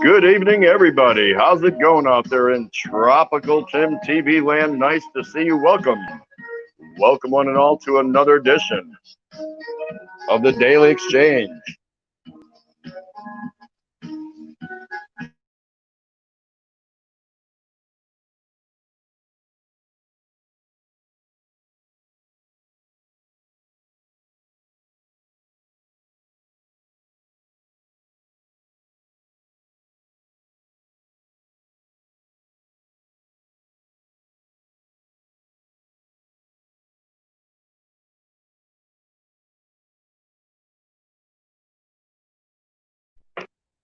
Good evening, everybody. How's it going out there in tropical Tim TV land? Nice to see you. Welcome. Welcome, one and all, to another edition of the Daily Exchange.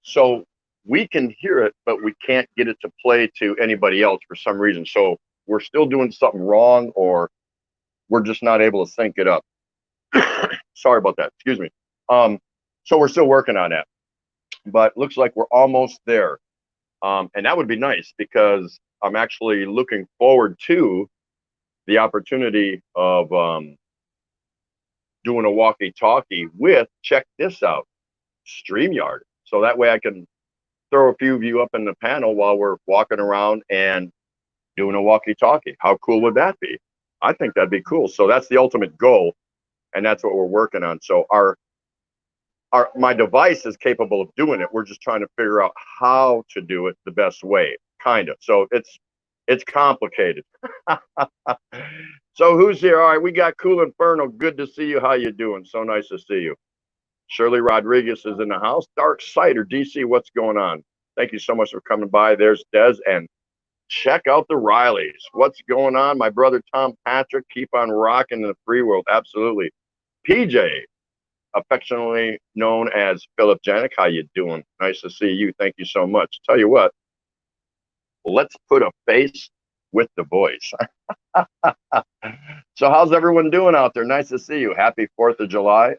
So we can hear it, but we can't get it to play to anybody else for some reason. So we're still doing something wrong, or we're just not able to sync it up. Sorry about that. Excuse me. So we're still working on that, but looks like we're almost there. And that would be nice because I'm actually looking forward to the opportunity of doing a walkie-talkie with, check this out, StreamYard. So that way I can throw a few of you up in the panel while we're walking around and doing a walkie-talkie. How cool would that be? I think that'd be cool. So that's the ultimate goal, and that's what we're working on. So my device is capable of doing it. We're just trying to figure out how to do it the best way, kind of. So it's complicated. So who's here? All right, we got Cool Inferno. Good to see you. How you doing? So nice to see you. Shirley Rodriguez is in the house. Dark Sider, DC, what's going on? Thank you so much for coming by. There's Des, and check out the Rileys. What's going on? My brother Tom Patrick, keep on rocking in the free world. Absolutely. PJ, affectionately known as Philip Janik, how you doing? Nice to see you. Thank you so much. Tell you what, let's put a face with the voice. So how's everyone doing out there? Nice to see you. Happy 4th of July,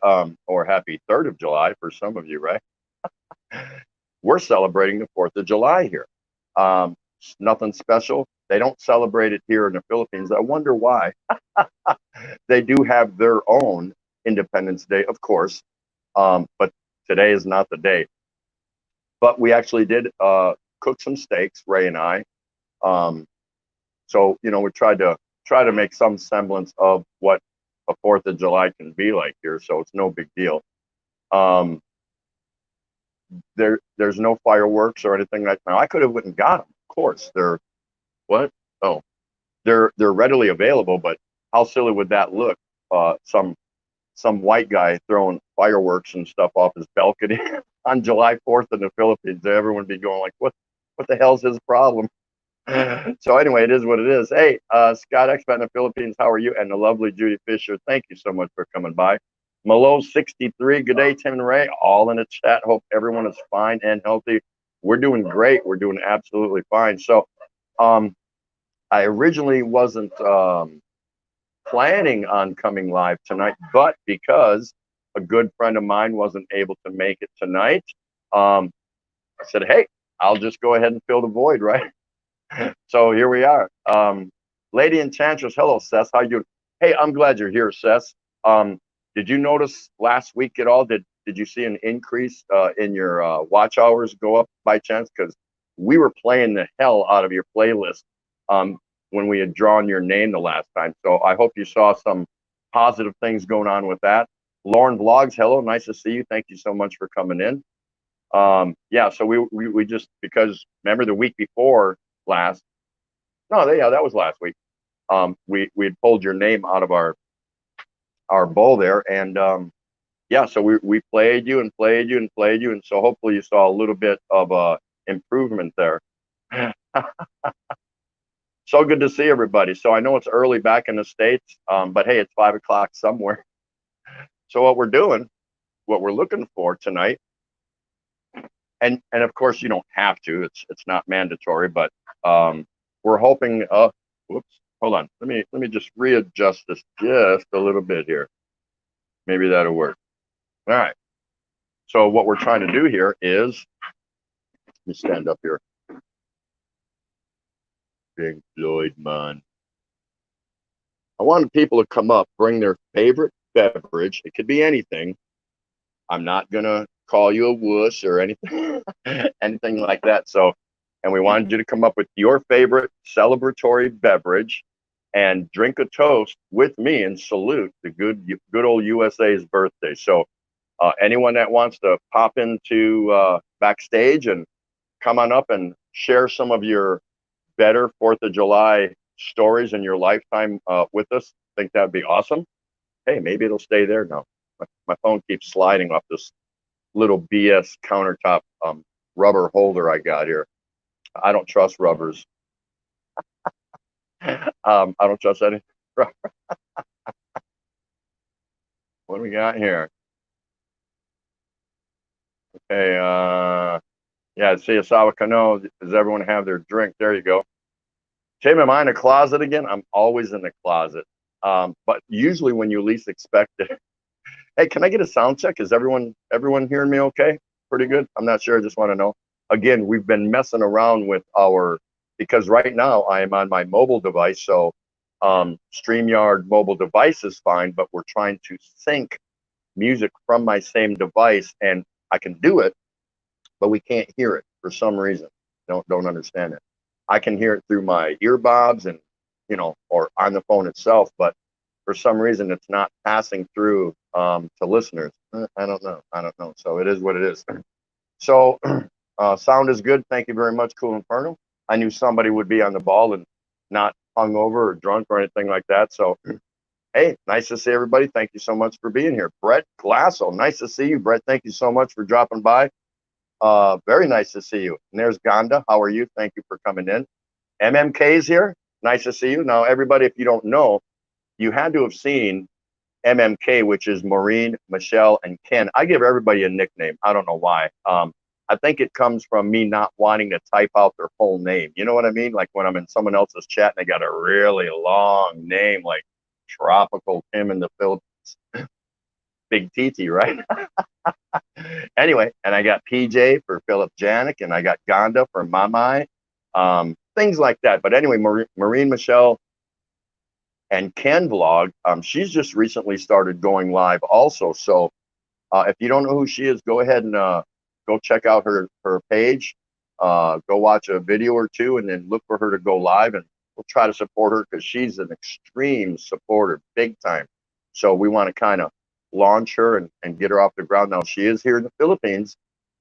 or happy 3rd of July for some of you, right? We're celebrating the 4th of July here. Nothing special. They don't celebrate it here in the Philippines. I wonder why. They do have their own Independence Day, of course, but today is not the day. But we actually did cook some steaks, Ray and I. So, you know, we tried to make some semblance of what a 4th of July can be like here, so it's no big deal. There's no fireworks or anything like that. I could have went and got them, of course. They're what? Oh, they're readily available, but how silly would that look? Some white guy throwing fireworks and stuff off his balcony on July 4th in the Philippines. Everyone would be going like, what the hell's his problem? So anyway, it is what it is. Hey, Scott Expat in the Philippines, how are you? And the lovely Judy Fisher, thank you so much for coming by. Malo 63, good day, Tim and Ray, all in the chat. Hope everyone is fine and healthy. We're doing great. We're doing absolutely fine. So I originally wasn't planning on coming live tonight, but because a good friend of mine wasn't able to make it tonight, I said, hey, I'll just go ahead and fill the void, right? So here we are. Lady Enchantress, hello, Seth. How you doing? Hey, I'm glad you're here, Seth. Did you notice last week at all? Did you see an increase in your watch hours go up by chance? Because we were playing the hell out of your playlist when we had drawn your name the last time. So I hope you saw some positive things going on with that. Lauren Vlogs, hello, nice to see you. Thank you so much for coming in. Yeah, so we just, because remember the week before last, no, yeah, that was last week. We had pulled your name out of our bowl there, and yeah, so we played you and played you and played you, and so hopefully you saw a little bit of improvement there. So good to see everybody. So I know it's early back in the States, but hey, it's 5 o'clock somewhere. So what we're doing, what we're looking for tonight, and of course you don't have to. It's not mandatory, but we're hoping. Whoops, hold on. Let me just readjust this just a little bit here. Maybe that'll work. All right. So what we're trying to do here is, let me stand up here. Big Floyd, man. I wanted people to come up, bring their favorite beverage. It could be anything. I'm not gonna call you a wuss or anything, anything like that. So, and we wanted you to come up with your favorite celebratory beverage and drink a toast with me and salute the good old USA's birthday. So, anyone that wants to pop into backstage and come on up and share some of your better 4th of July stories in your lifetime with us, I think that'd be awesome. Hey, maybe it'll stay there now. My phone keeps sliding off this little BS countertop rubber holder I got here. I don't trust rubbers. I don't trust any. What do we got here? Okay, yeah, see Asawa Kano. Does everyone have their drink? There you go. Tim, am I in a closet again? I'm always in the closet. But usually when you least expect it. Hey, can I get a sound check? Is everyone hearing me okay? Pretty good? I'm not sure. I just want to know. Again, we've been messing around with because right now I am on my mobile device, so StreamYard mobile device is fine, but we're trying to sync music from my same device, and I can do it, but we can't hear it for some reason. Don't understand it. I can hear it through my earbobs and or on the phone itself, but for some reason it's not passing through to listeners. I don't know. So it is what it is. So sound is good. Thank you very much, Cool Inferno. I knew somebody would be on the ball and not hungover or drunk or anything like that. So hey, nice to see everybody. Thank you so much for being here. Brett Glasso, nice to see you. Brett, thank you so much for dropping by. Very nice to see you. And there's Gonda. How are you? Thank you for coming in. MMK's here. Nice to see you. Now, everybody, if you don't know, you had to have seen MMK, which is Maureen, Michelle, and Ken. I give everybody a nickname. I don't know why. I think it comes from me not wanting to type out their full name. You know what I mean? Like when I'm in someone else's chat and they got a really long name, like Tropical Tim in the Philippines. Big TT, right? Anyway, and I got PJ for Philip Janik, and I got Gonda for Mamai. Things like that. But anyway, Maureen, Michelle, and Ken Vlog, she's just recently started going live also. So if you don't know who she is, go ahead and go check out her page. Go watch a video or two, and then look for her to go live, and we'll try to support her because she's an extreme supporter, big time. So we want to kind of launch her and get her off the ground. Now, she is here in the Philippines,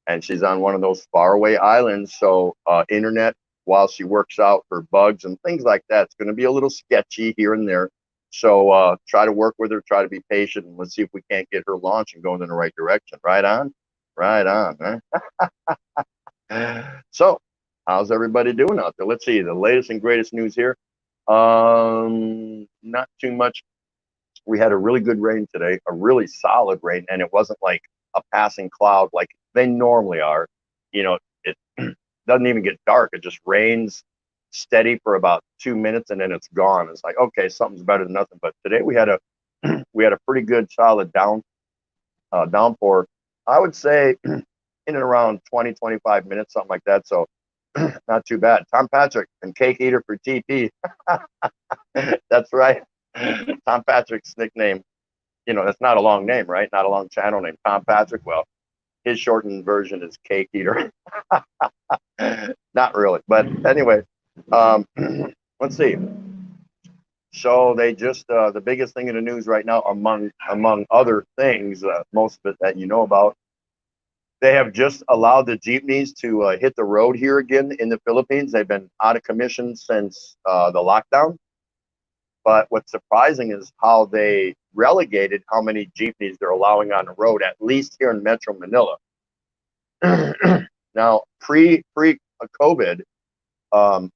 and she's on one of those faraway islands. So internet, while she works out for bugs and things like that, it's going to be a little sketchy here and there. So try to work with her, try to be patient, and let's see if we can't get her launched and going in the right direction. Right on? Right on. Huh? So how's everybody doing out there? Let's see, the latest and greatest news here. Not too much. We had a really good rain today, a really solid rain, and it wasn't like a passing cloud like they normally are. It doesn't even get dark. It just rains steady for about 2 minutes and then it's gone. It's like, okay, something's better than nothing. But today we had a pretty good solid downpour. I would say in and around 20-25 minutes, something like that. So not too bad. Tom Patrick and Cake Eater for TP. That's right. Tom Patrick's nickname, that's not a long name, right? Not a long channel name. Tom Patrick. Well, his shortened version is Cake Eater. Not really. But anyway, let's see. So they just the biggest thing in the news right now, among other things, most of it that you know about, they have just allowed the jeepneys to hit the road here again in the Philippines. They've been out of commission since the lockdown. But what's surprising is how they relegated how many jeepneys they're allowing on the road, at least here in Metro Manila. Now, pre COVID, um,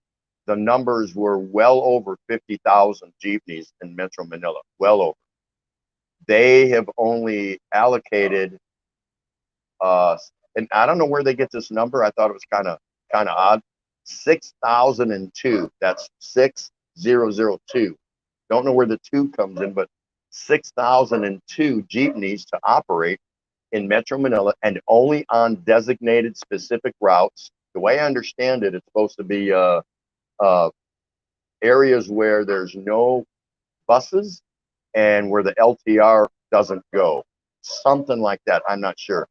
the numbers were well over 50,000 jeepneys in Metro Manila, well over. They have only allocated, and I don't know where they get this number. I thought it was kind of odd. 6,002. That's 6002. Don't know where the two comes in, but 6,002 jeepneys to operate in Metro Manila, and only on designated specific routes. The way I understand it, it's supposed to be areas where there's no buses and where the LTR doesn't go. Something like that. I'm not sure.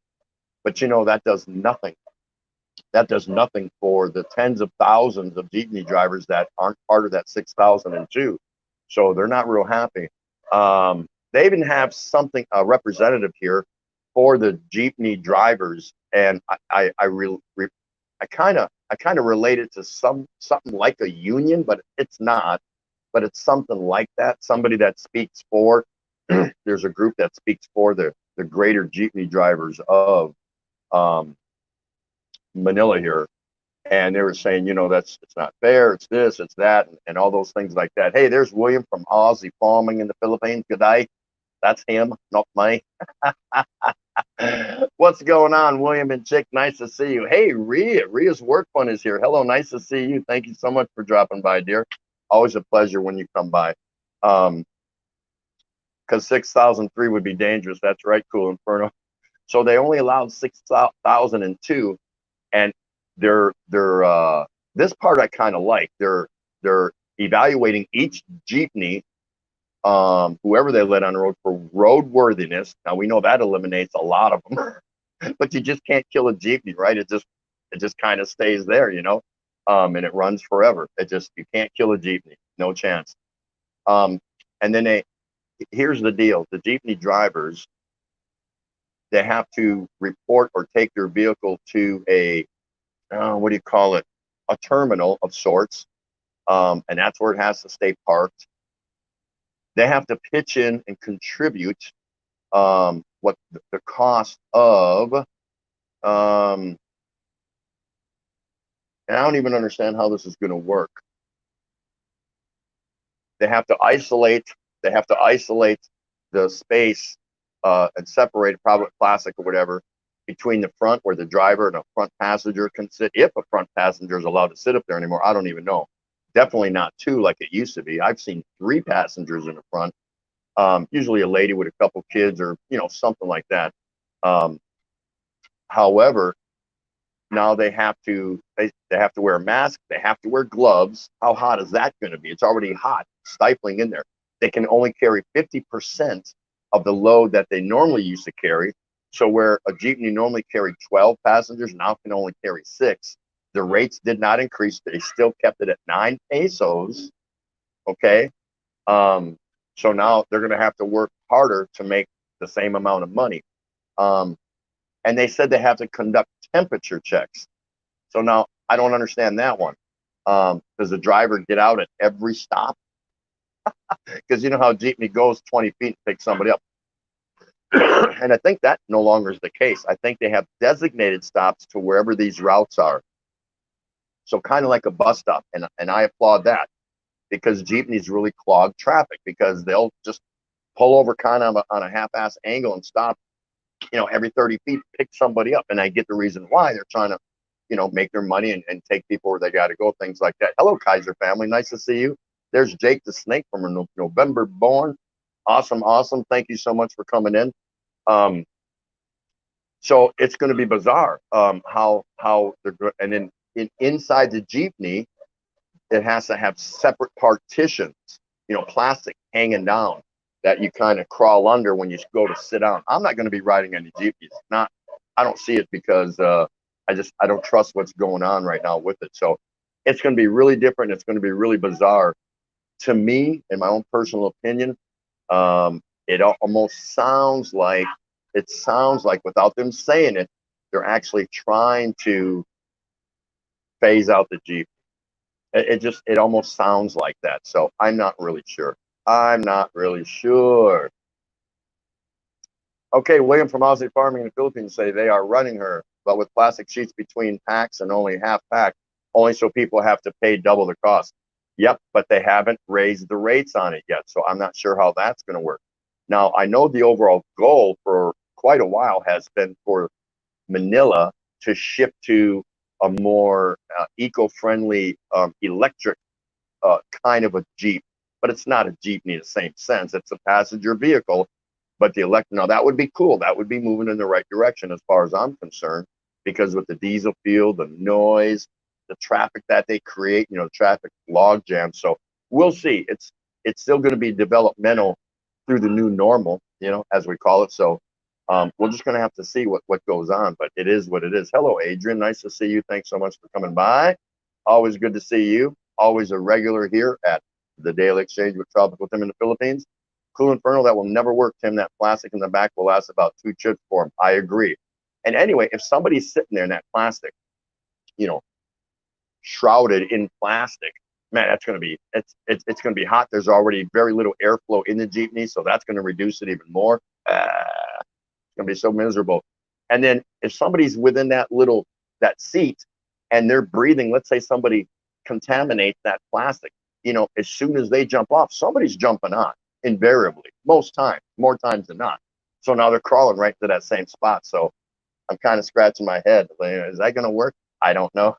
But that does nothing. That does nothing for the tens of thousands of jeepney drivers that aren't part of that 6,002. So they're not real happy. They even have something, a representative here for the jeepney drivers, and I kind of relate it to something like a union, but it's not. But it's something like that. Somebody that speaks for. There's a group that speaks for the greater jeepney drivers of Manila here, and they were saying, that's it's not fair. It's this, it's that, and all those things like that. Hey, there's William from Aussie Farming in the Philippines. Good day. That's him, not me. What's going on, William and Chick? Nice to see you. Hey, Rhea. Rhea's Work Fun is here. Hello, nice to see you. Thank you so much for dropping by, dear. Always a pleasure when you come by. Because 6,003 would be dangerous. That's right, Cool Inferno. So they only allowed 6,002, and they're this part I kind of like. They're evaluating each jeepney, whoever they let on the road, for roadworthiness. Now we know that eliminates a lot of them, but you just can't kill a jeepney, right? It just kind of stays there, and it runs forever. You can't kill a jeepney, no chance. And then here's the deal: the jeepney drivers, they have to report or take their vehicle to a what do you call it? A terminal of sorts, and that's where it has to stay parked. They have to pitch in and contribute what the cost of, and I don't even understand how this is going to work. They have to isolate the space and separate, probably plastic or whatever, between the front where the driver and a front passenger can sit, if a front passenger is allowed to sit up there anymore. I don't even know. Definitely not two like it used to be. I've seen 3 passengers in the front, usually a lady with a couple kids, or something like that. However, now they have to wear a mask. They have to wear gloves. How hot is that going to be? It's already hot, stifling in there. They can only carry 50% of the load that they normally used to carry. So where a jeepney normally carried 12 passengers, now can only carry 6. The rates did not increase. They still kept it at 9 pesos. Okay. So now they're going to have to work harder to make the same amount of money. And they said they have to conduct temperature checks. So now I don't understand that one. Does the driver get out at every stop? Because you know how jeepney goes 20 feet and picks somebody up. And I think that no longer is the case. I think they have designated stops to wherever these routes are. So kind of like a bus stop. And I applaud that, because jeepneys really clog traffic, because they'll just pull over kind of on a half-ass angle and stop, every 30 feet, pick somebody up. And I get the reason why. They're trying to, make their money and take people where they got to go, things like that. Hello, Kaiser family. Nice to see you. There's Jake the Snake from November born. Awesome. Thank you so much for coming in. So it's going to be bizarre how they're good. And then inside the jeepney, it has to have separate partitions, plastic hanging down that you kind of crawl under when you go to sit down. I'm not going to be riding any jeepneys. I don't see it, because I don't trust what's going on right now with it. So it's going to be really different. It's going to be really bizarre. To me, in my own personal opinion, it almost sounds like without them saying it, they're actually trying to phase out the Jeep. It almost sounds like that. So I'm not really sure. I'm not really sure. Okay, William from Aussie Farming in the Philippines say they are running her, but with plastic sheets between packs and only half pack, only so people have to pay double the cost. Yep, but they haven't raised the rates on it yet, so I'm not sure how that's going to work. Now, I know the overall goal for quite a while has been for Manila to shift to a more eco-friendly electric kind of a Jeep, but it's not a Jeepney in the same sense. It's a passenger vehicle, but the electric, now that would be cool. That would be moving in the right direction as far as I'm concerned, because with the diesel fuel, the noise, the traffic that they create, traffic log jams. So we'll see. It's still going to be developmental through the new normal, as we call it. So we're just going to have to see what goes on, but it is what it is. Hello, Adrian. Nice to see you. Thanks so much for coming by. Always good to see you. Always a regular here at the Daily Exchange with Tropical Tim in the Philippines. Cool Inferno, that will never work, Tim. That plastic in the back will last about 2 trips for him. I agree. And anyway, if somebody's sitting there in that plastic, shrouded in plastic, man, that's going to be, it's going to be hot. There's already very little airflow in the Jeepney, so that's going to reduce it even more. It's going to be so miserable. And then if somebody's within that seat and they're breathing, let's say somebody contaminates that plastic, as soon as they jump off, somebody's jumping on, invariably, most times, more times than not. So now they're crawling right to that same spot. So I'm kind of scratching my head. Is that going to work? I don't know.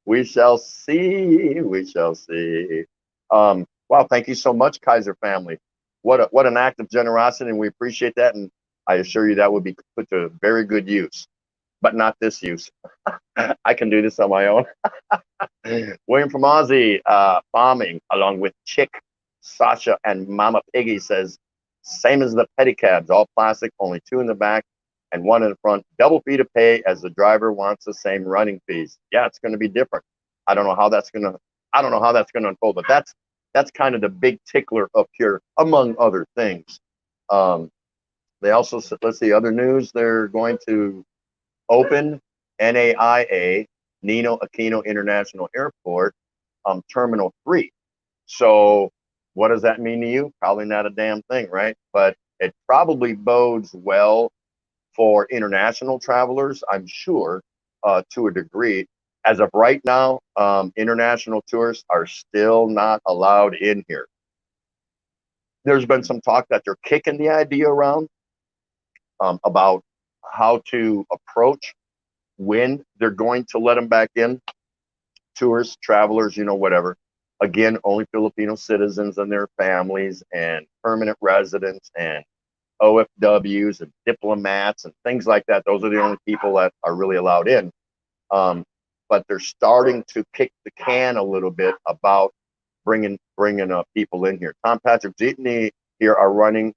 We shall see. We shall see. Wow, thank you so much, Kaiser family. What an act of generosity, and we appreciate that. And I assure you that would be put to very good use, but not this use. I can do this on my own. William from Aussie Farming, along with Chick, Sasha, and Mama Piggy says, same as the pedicabs, all plastic, only 2 in the back and 1 in the front. Double fee to pay as the driver wants the same running fees. Yeah, it's going to be different. I don't know how that's going to unfold, but that's kind of the big tickler up here, among other things. They also, let's see, other news, they're going to open NAIA, Nino Aquino International Airport, Terminal 3. So what does that mean to you? Probably not a damn thing, right? But it probably bodes well for international travelers, I'm sure, to a degree. As of right now, international tourists are still not allowed in here. There's been some talk that they're kicking the idea around about how to approach when they're going to let them back in. Tourists, travelers, whatever. Again, only Filipino citizens and their families and permanent residents and OFWs and diplomats and things like that. Those are the only people that are really allowed in. But they're starting to kick the can a little bit about bringing people in here. Tom Patrick Jeepney here are running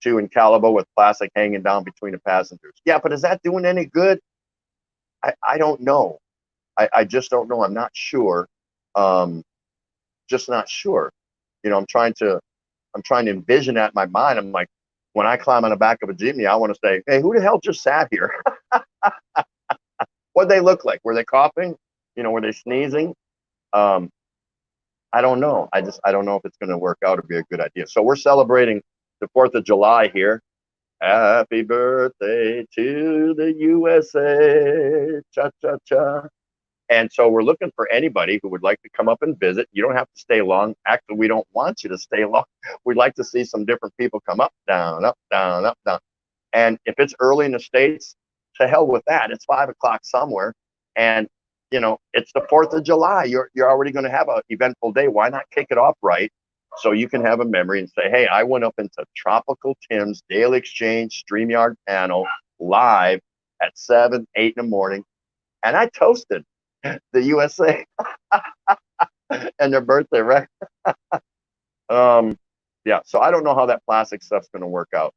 to in Calibo with plastic hanging down between the passengers. Yeah, but is that doing any good? I don't know. I just don't know. I'm not sure. Just not sure. I'm trying to envision that in my mind. I'm like, when I climb on the back of a Jeepney, I want to say, hey, who the hell just sat here? What'd they look like? Were they coughing? Were they sneezing? I don't know. I don't know if it's going to work out or be a good idea. So we're celebrating the 4th of July here. Happy birthday to the USA. Cha-cha-cha. And so we're looking for anybody who would like to come up and visit. You don't have to stay long. Actually, we don't want you to stay long. We'd like to see some different people come up, down, up, down, up, down. And if it's early in the States, to hell with that. It's 5 o'clock somewhere. And, it's the 4th of July. You're already going to have an eventful day. Why not kick it off right? So you can have a memory and say, hey, I went up into Tropical Tim's Daily Exchange StreamYard panel live at 7, 8 in the morning. And I toasted the USA and their birthday, right? Yeah, so I don't know how that plastic stuff's going to work out.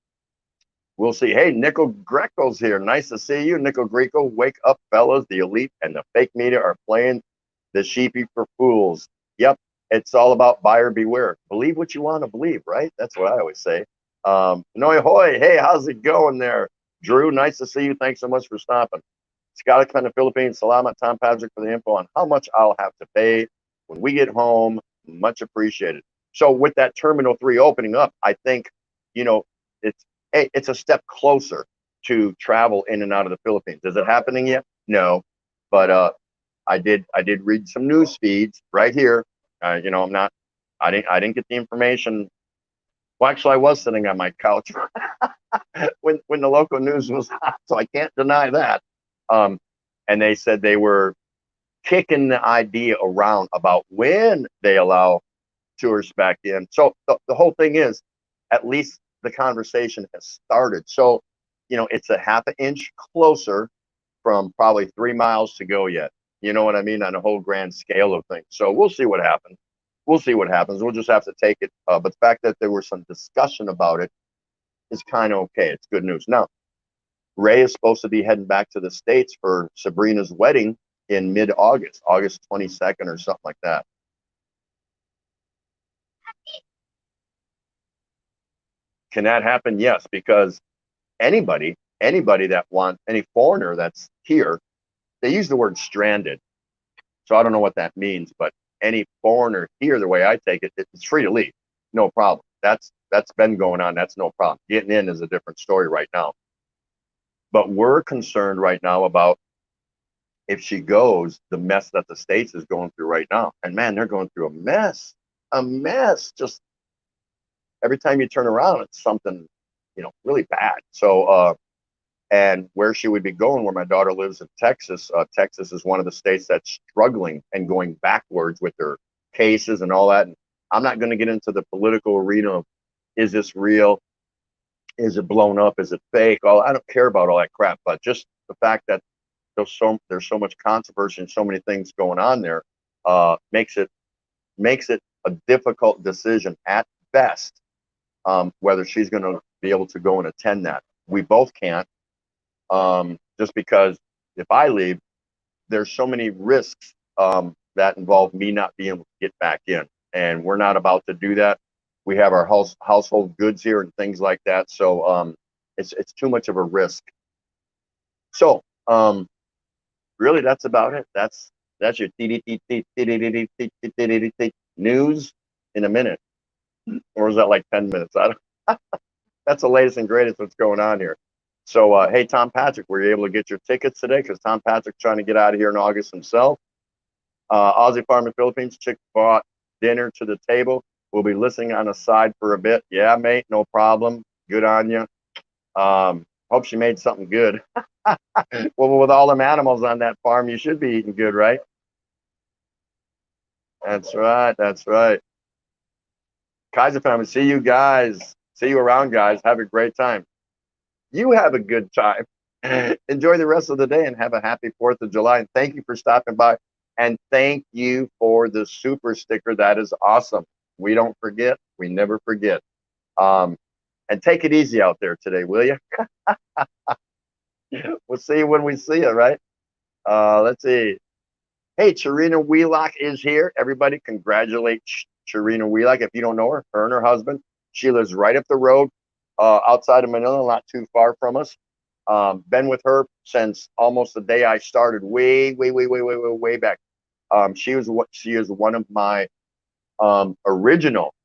We'll see. Hey, Nickel Greco's here. Nice to see you, Nickel Greco. Wake up, fellas. The elite and the fake media are playing the sheepy for fools. Yep. It's all about buyer beware. Believe what you want to believe, right? That's what I always say. Noi hoi, hey, how's it going there? Drew, nice to see you. Thanks so much for stopping. Scott from the Philippines, Salamat, Tom Patrick for the info on how much I'll have to pay when we get home. Much appreciated. So with that Terminal 3 opening up, I think, you know, it's hey, it's a step closer to travel in and out of the Philippines. Is it happening yet? No, but I did read some news feeds right here. You know, I didn't get the information. Well, actually, I was sitting on my couch when the local news was hot, so I can't deny that. Um, and they said they were kicking the idea around about when they allow tourists back in. So the whole thing is, at least the conversation has started. So, you know, it's a half an inch closer from probably 3 miles to go yet. You know what I mean? On a whole grand scale of things. So we'll see what happens. We'll see what happens. We'll just have to take it. But the fact that there was some discussion about it is kind of okay. It's good news. Now, Ray is supposed to be heading back to the States for Sabrina's wedding in mid-August, August 22nd or something like that. Can that happen? Yes, because anybody that wants, any foreigner that's here, they use the word stranded. So I don't know what that means, but any foreigner here, the way I take it, it's free to leave. No problem. That's been going on. That's no problem. Getting in is a different story right now. But we're concerned right now about if she goes, the mess that the States is going through right now. And man, they're going through a mess. A mess. Just every time you turn around, it's something, you know, really bad. So and where she would be going, where my daughter lives in Texas. Texas is one of the states that's struggling and going backwards with their cases and all that. And I'm not going to get into the political arena of is this real? Is it blown up? Is it fake? I don't care about all that crap, but just the fact that there's so much controversy and so many things going on there makes it a difficult decision at best whether she's going to be able to go and attend that. We both can't. Just because if I leave, there's so many risks that involve me not being able to get back in, and we're not about to do that. We have our household goods here and things like that, so it's too much of a risk. So really, that's about it. That's your news in a minute, or is that like 10 minutes? I don't. That's the latest and greatest what's going on here. So, hey, Tom Patrick, were you able to get your tickets today? Because Tom Patrick's trying to get out of here in August himself. Aussie Farm in Philippines, chick brought dinner to the table. We'll be listening on the side for a bit. Yeah, mate, no problem. Good on you. Hope she made something good. Well, with all them animals on that farm, you should be eating good, right? That's right. That's right. Kaiser family, see you guys. See you around, guys. Have a great time. You have a good time. Enjoy the rest of the day and have a happy 4th of July. And thank you for stopping by. And thank you for the super sticker. That is awesome. We don't forget. We never forget. And take it easy out there today, will you? We'll see you when we see you, right? Let's see. Hey, Charina Wheelock is here. Everybody congratulate Charina Wheelock. If you don't know her, her and her husband, she lives right up the road outside of Manila, not too far from us. Been with her since almost the day I started, way back. She is one of my original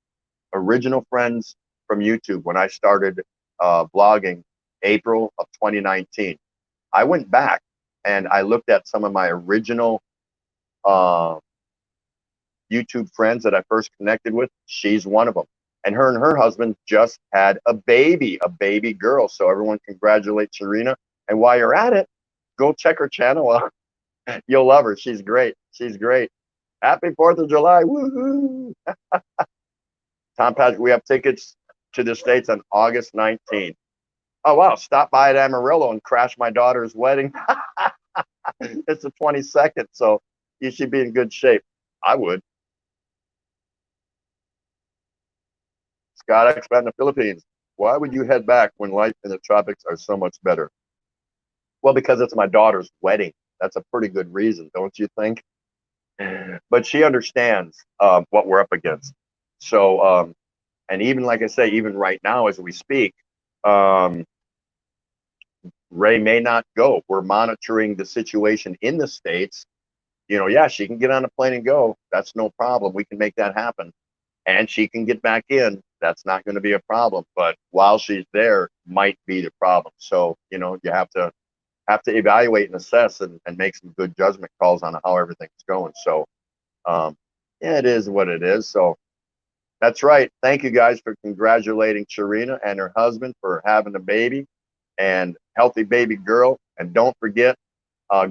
friends from YouTube when I started blogging April of 2019. I went back and I looked at some of my original YouTube friends that I first connected with. She's one of them. And her husband just had a baby girl. So everyone congratulate Serena. And while you're at it, go check her channel out. You'll love her. She's great. She's great. Happy 4th of July. Woohoo. Tom Patrick, we have tickets to the States on August 19th. Oh, wow. Stop by at Amarillo and crash my daughter's wedding. It's the 22nd, so you should be in good shape. I would. Scott Expat in the Philippines. Why would you head back when life in the tropics are so much better? Well, because it's my daughter's wedding. That's a pretty good reason, don't you think? but she understands what we're up against. So, and even like I say, even right now as we speak, um, Ray may not go. We're monitoring the situation in the States. Yeah, she can get on a plane and go. That's no problem. We can make that happen. And she can get back in. That's not going to be a problem. But while she's there, might be the problem. So, you have to evaluate and assess and make some good judgment calls on how everything's going. So, yeah, it is what it is. So that's right. Thank you guys for congratulating Sharina and her husband for having a baby and healthy baby girl. And don't forget,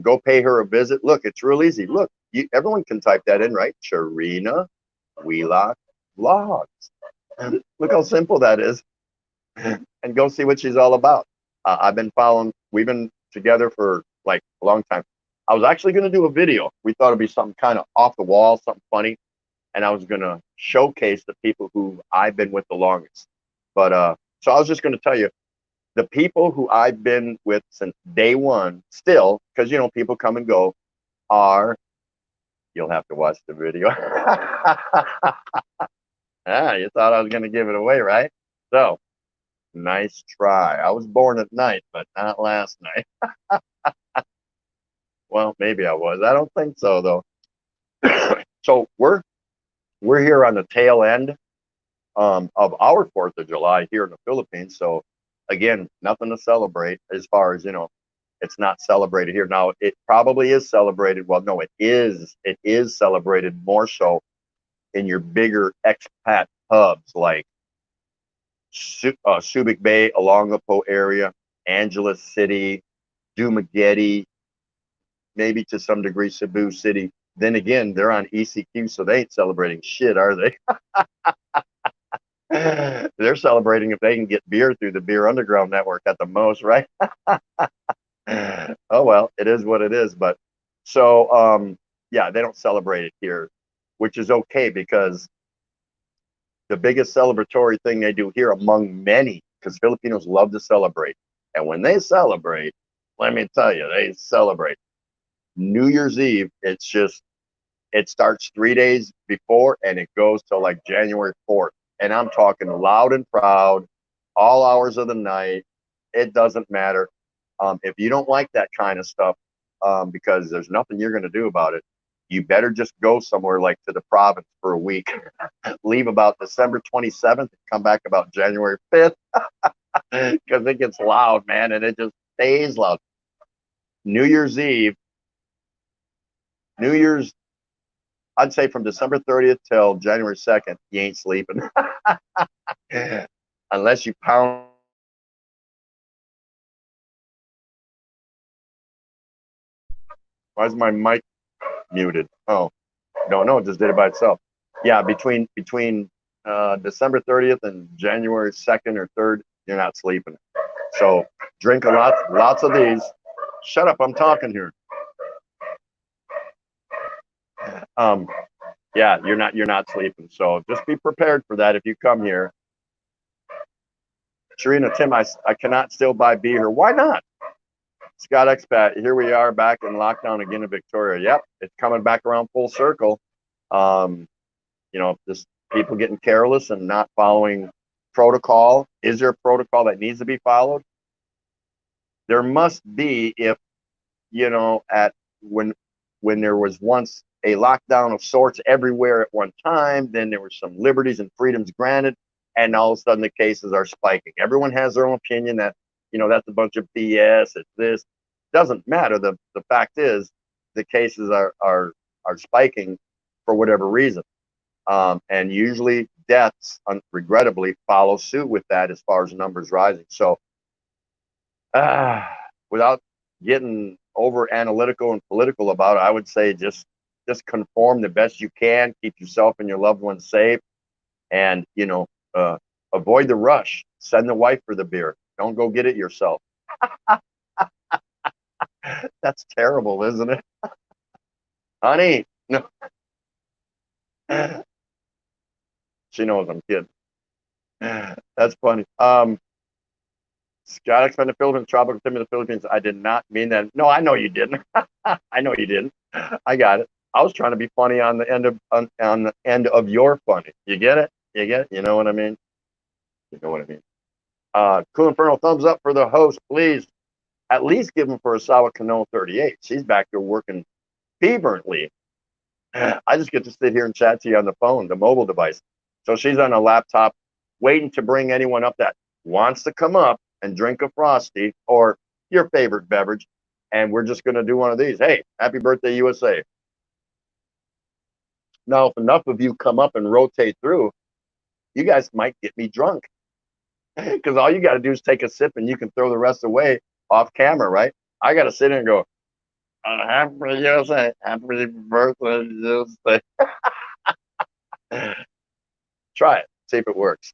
go pay her a visit. Look, it's real easy. Look, everyone can type that in, right? Sharina Wheelock Vlogs. And look how simple that is. And go see what she's all about. We've been together for like a long time. I was actually going to do a video. We thought it'd be something kind of off the wall, something funny. And I was going to showcase the people who I've been with the longest. But so I was just going to tell you, the people who I've been with since day one, still, because people come and go, you'll have to watch the video. You thought I was going to give it away, right? So, nice try. I was born at night, but not last night. Well, maybe I was. I don't think so, though. So we're here on the tail end of our 4th of July here in the Philippines. So again, nothing to celebrate as far as, it's not celebrated here. Now, it probably is celebrated. Well, no, it is. It is celebrated more so in your bigger expat hubs like Subic Bay, Olongapo area, Angeles City, Dumaguete, maybe to some degree Cebu City. Then again, they're on ECQ, so they ain't celebrating shit, are they? They're celebrating if they can get beer through the Beer Underground Network at the most, right? Oh well, it is what it is. But so yeah, they don't celebrate it here, which is okay because the biggest celebratory thing they do here among many, because Filipinos love to celebrate. And when they celebrate, let me tell you, they celebrate. New Year's Eve, it starts 3 days before and it goes till like January 4th. And I'm talking loud and proud, all hours of the night. It doesn't matter. If you don't like that kind of stuff, because there's nothing you're going to do about it, you better just go somewhere like to the province for a week. Leave about December 27th and come back about January 5th because it gets loud, man, and it just stays loud. New Year's Eve, New Year's, I'd say from December 30th till January 2nd, you ain't sleeping. Unless you pound. Why is my mic muted? Oh, no, it just did it by itself. Yeah, between December 30th and January 2nd or 3rd, you're not sleeping. So drink lots of these. Shut up, I'm talking here. Yeah, you're not sleeping. So just be prepared for that if you come here. Sharina, Tim, I cannot still buy beer. Why not? Scott Expat, here we are back in lockdown again in Victoria. Yep, it's coming back around full circle. Just people getting careless and not following protocol. Is there a protocol that needs to be followed? There must be if, at when there was once a lockdown of sorts everywhere at one time, then there were some liberties and freedoms granted, and all of a sudden the cases are spiking. Everyone has their own opinion that, that's a bunch of BS. It's this. Doesn't matter. The fact is the cases are spiking for whatever reason. And usually deaths, regrettably, follow suit with that as far as numbers rising. So without getting over analytical and political about it, I would say just conform the best you can, keep yourself and your loved ones safe, and avoid the rush. Send the wife for the beer. Don't go get it yourself. That's terrible, isn't it? Honey, no. She knows I'm kidding. That's funny. Scott expanded the Philippines, tropical Tim in the Philippines. I did not mean that. No, I know you didn't. I know you didn't. I got it. I was trying to be funny on the end of on the end of your funny. You get it? You get it? You know what I mean? You know what I mean? Cool Inferno, thumbs up for the host, please. At least give him for a solid Cano 38. She's back there working fervently. I just get to sit here and chat to you on the phone, the mobile device. So she's on a laptop waiting to bring anyone up that wants to come up and drink a Frosty or your favorite beverage. And we're just going to do one of these. Hey, happy birthday, USA. Now, if enough of you come up and rotate through, you guys might get me drunk. Because all you got to do is take a sip and you can throw the rest away off camera, right? I got to sit in and go, happy USA, happy birthday, USA. Try it, see if it works.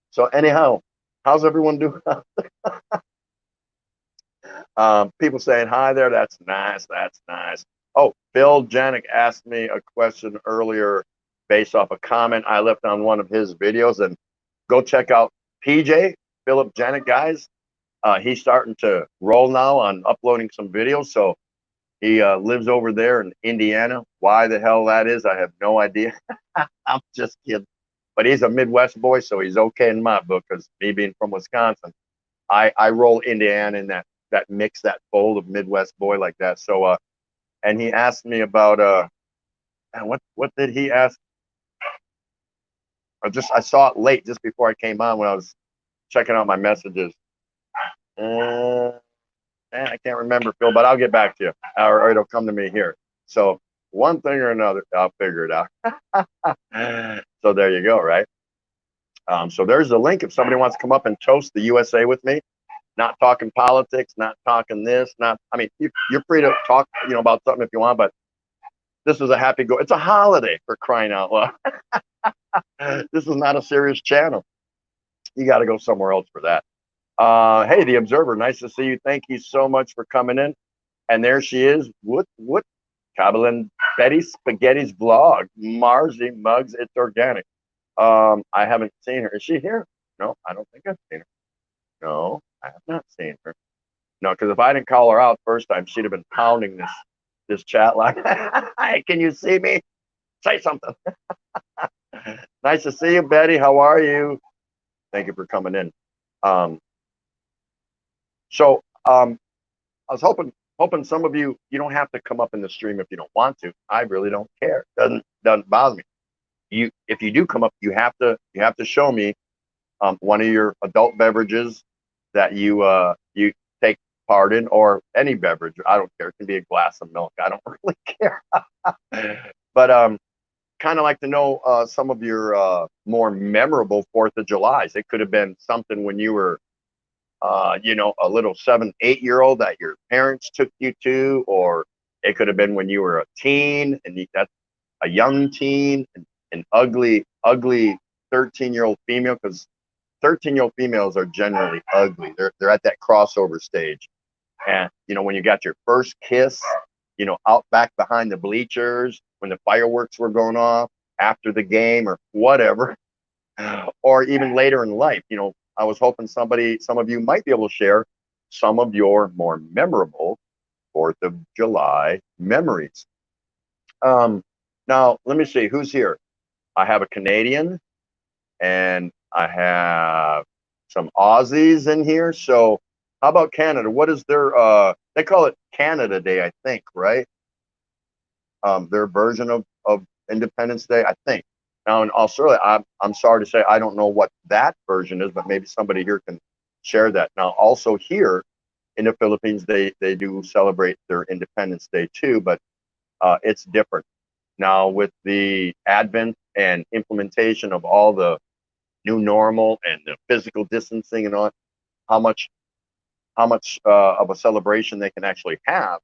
So anyhow, how's everyone doing? People saying hi there. That's nice. That's nice. Oh, Bill Janik asked me a question earlier based off a comment I left on one of his videos. And go check out PJ, Philip Janik, guys. He's starting to roll now on uploading some videos. So he lives over there in Indiana. Why the hell that is, I have no idea. I'm just kidding. But he's a Midwest boy, so he's okay in my book, because me being from Wisconsin, I roll Indiana in that mix, that fold of Midwest boy like that. So and he asked me about what did he ask? I saw it late, just before I came on when I was checking out my messages. I can't remember, Phil, but I'll get back to you, or it'll come to me here. So one thing or another, I'll figure it out. So there you go, right? So there's the link if somebody wants to come up and toast the USA with me. Not talking politics, not talking this, I mean, you're free to talk, about something if you want, but this is a happy go. It's a holiday, for crying out loud. This is not a serious channel. You got to go somewhere else for that. Hey, the Observer, nice to see you. Thank you so much for coming in. And there she is. What? Kabbalah Betty Spaghetti's vlog. Marzi Mugs, it's organic. I haven't seen her. Is she here? No, I don't think I've seen her. No, I have not seen her. No, because if I didn't call her out first time, she'd have been pounding this chat line. Hey, can you see me? Say something. Nice to see you, Betty. How are you? Thank you for coming in. So I was hoping some of you don't have to come up in the stream if you don't want to. I really don't care. Doesn't bother me. If you do come up, you have to show me one of your adult beverages that you take part in, or any beverage. I don't care. It can be a glass of milk. I don't really care. But kind of like to know some of your more memorable 4th of Julys. It could have been something when you were a little 7-8-year-old that your parents took you to, or it could have been when you were a teen, and that's a young teen, an ugly 13-year-old female, because 13-year-old females are generally ugly. They're at that crossover stage. And when you got your first kiss, out back behind the bleachers when the fireworks were going off after the game or whatever, or even later in life, I was hoping some of you might be able to share some of your more memorable 4th of July memories. Now, let me see who's here. I have a Canadian, and I have some Aussies in here. So how about Canada? What is their, they call it Canada Day, I think, right? Their version of Independence Day, I think. Now in Australia, I'm sorry to say I don't know what that version is, but maybe somebody here can share that. Now also here in the Philippines, they do celebrate their Independence Day too, but it's different. Now with the advent and implementation of all the new normal and the physical distancing and all, how much of a celebration they can actually have,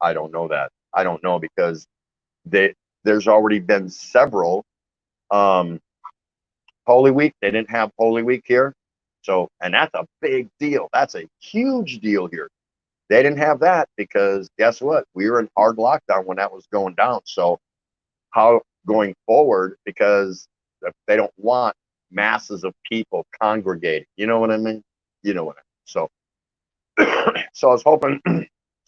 I don't know that. I don't know, because there's already been several. Holy Week, they didn't have Holy Week here. So, and that's a big deal. That's a huge deal here. They didn't have that because guess what? We were in hard lockdown when that was going down. So how going forward, because they don't want masses of people congregating. You know what I mean? You know what I mean? So, so I was hoping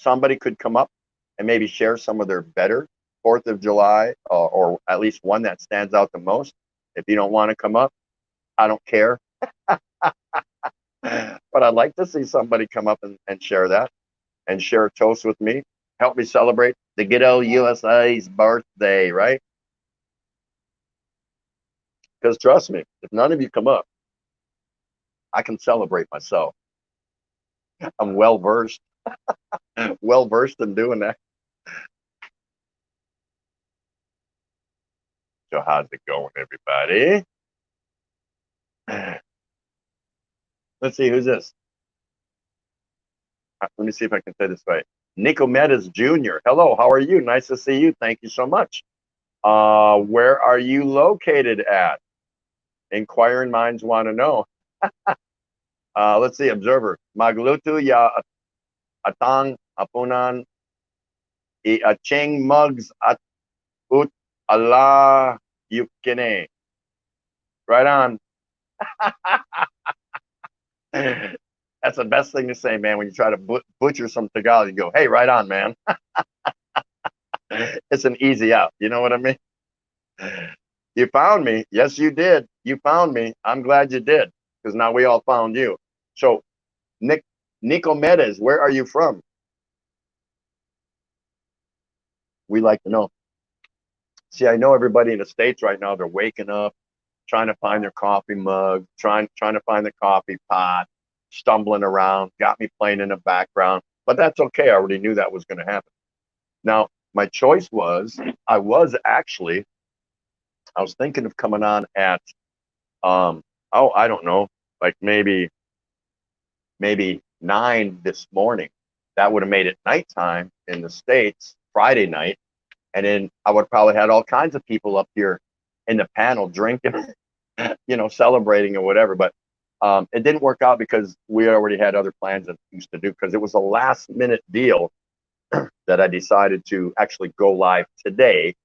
somebody could come up and maybe share some of their better 4th of July, or at least one that stands out the most. If you don't want to come up, I don't care. But I'd like to see somebody come up and share that and share a toast with me. Help me celebrate the good old USA's birthday, right? Because trust me, if none of you come up, I can celebrate myself. I'm well versed in doing that. So how's it going, everybody? Let's see, who's this? Let me see if I can say this right. Nico Metas Jr. Hello, how are you? Nice to see you. Thank you so much. Where are you located at? Inquiring minds want to know. Let's see, Observer. Magluto ya atang apunan I acheng mugs at ut ala yukine. Right on. That's the best thing to say, man. When you try to butcher some Tagalog, you go, hey, right on, man. It's an easy out. You know what I mean? You found me. Yes, you did. You found me. I'm glad you did, because now we all found you. So, Nico Medes, where are you from? We like to know. See, I know everybody in the States right now, they're waking up, trying to find their coffee mug, trying to find the coffee pot, stumbling around, got me playing in the background. But that's okay. I already knew that was going to happen. Now, my choice was, I was thinking of coming on at, I don't know, like maybe 9 this morning. That would have made it nighttime in the States, Friday night. And then I would probably had all kinds of people up here in the panel drinking, celebrating or whatever. But it didn't work out because we already had other plans that we used to do, because it was a last minute deal that I decided to actually go live today,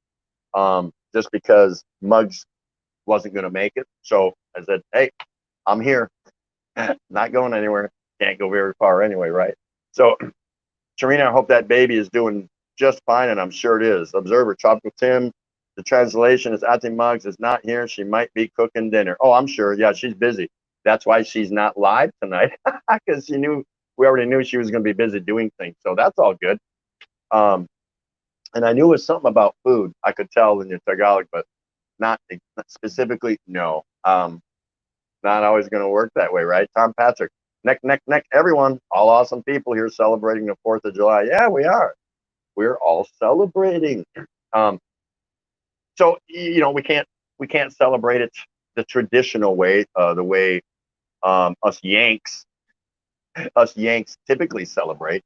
just because Muggs wasn't going to make it. So I said, hey, I'm here, not going anywhere. Can't go very far anyway, right? So, Tarina, I hope that baby is doing just fine, and I'm sure it is. Observer, Tropical Tim, the translation is Ate Muggs is not here. She might be cooking dinner. Oh, I'm sure. Yeah, she's busy. That's why she's not live tonight, because we already knew she was going to be busy doing things. So that's all good. And I knew it was something about food. I could tell in your Tagalog, but not specifically. No, not always going to work that way, right? Tom Patrick, neck, everyone, all awesome people here celebrating the 4th of July. Yeah, we are. We're all celebrating. So we can't celebrate it the traditional way, the way us Yanks typically celebrate.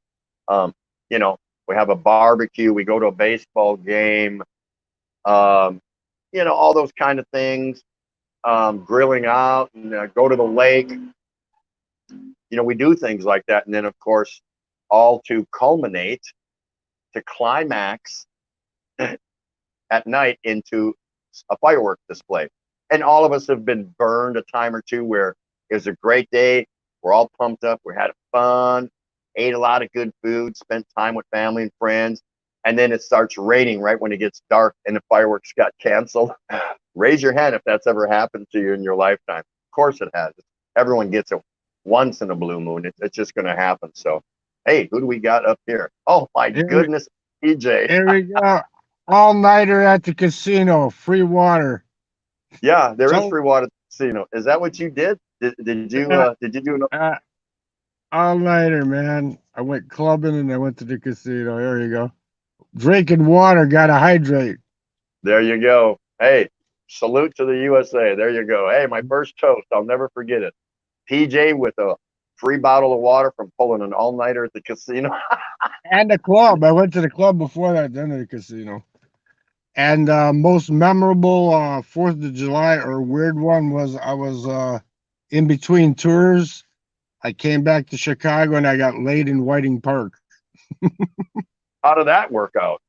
We have a barbecue, we go to a baseball game, all those kind of things, grilling out and go to the lake. We do things like that. And then, of course, all to culminate, to climax at night into a fireworks display. And all of us have been burned a time or two where it was a great day. We're all pumped up. We had fun, ate a lot of good food, spent time with family and friends. And then it starts raining right when it gets dark and the fireworks got canceled. Raise your hand if that's ever happened to you in your lifetime. Of course it has. Everyone gets it once in a blue moon. It's just going to happen. So, hey, who do we got up here? Oh, my goodness, PJ. Here we go. All-nighter at the casino. Free water. Yeah, there is free water at the casino. Is that what you did? Did you do an all-nighter, man? I went clubbing and I went to the casino. There you go. Drinking water, gotta hydrate. There you go. Hey, salute to the USA. There you go. Hey, my first toast. I'll never forget it. PJ with a free bottle of water from pulling an all-nighter at the casino. And the club. I went to the club before that, then to the casino. And most memorable 4th of July or weird one was I was in between tours. I came back to Chicago and I got laid in Whiting Park. How did that work out?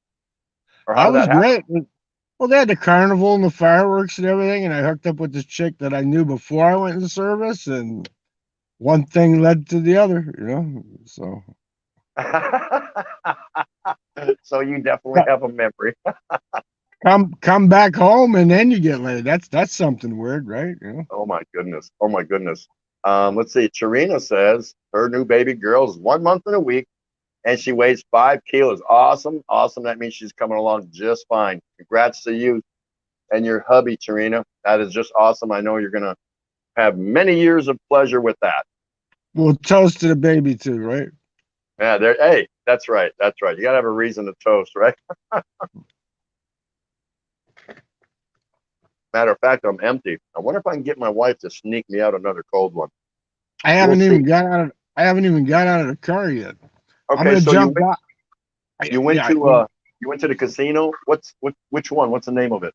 Or how That did was that happen? great. Well, they had the carnival and the fireworks and everything, and I hooked up with this chick that I knew before I went into service, and one thing led to the other, So So you definitely have a memory. Come back home and then you get laid. That's something weird, right? You know? Oh my goodness. Oh my goodness. Let's see. Charina says her new baby girl is 1 month and a week, and she weighs 5 kilos. Awesome. Awesome. That means she's coming along just fine. Congrats to you and your hubby, Charina. That is just awesome. I know you're gonna have many years of pleasure with that. We'll toast to the baby too, right? Yeah, there. Hey, that's right. That's right. You gotta have a reason to toast, right? Matter of fact, I'm empty. I wonder if I can get my wife to sneak me out another cold one. I We'll haven't see. even got out of I haven't even got out of the car yet. I'm Okay, gonna so you jump went back. you went Yeah, to you went to the casino. Which one? What's the name of it?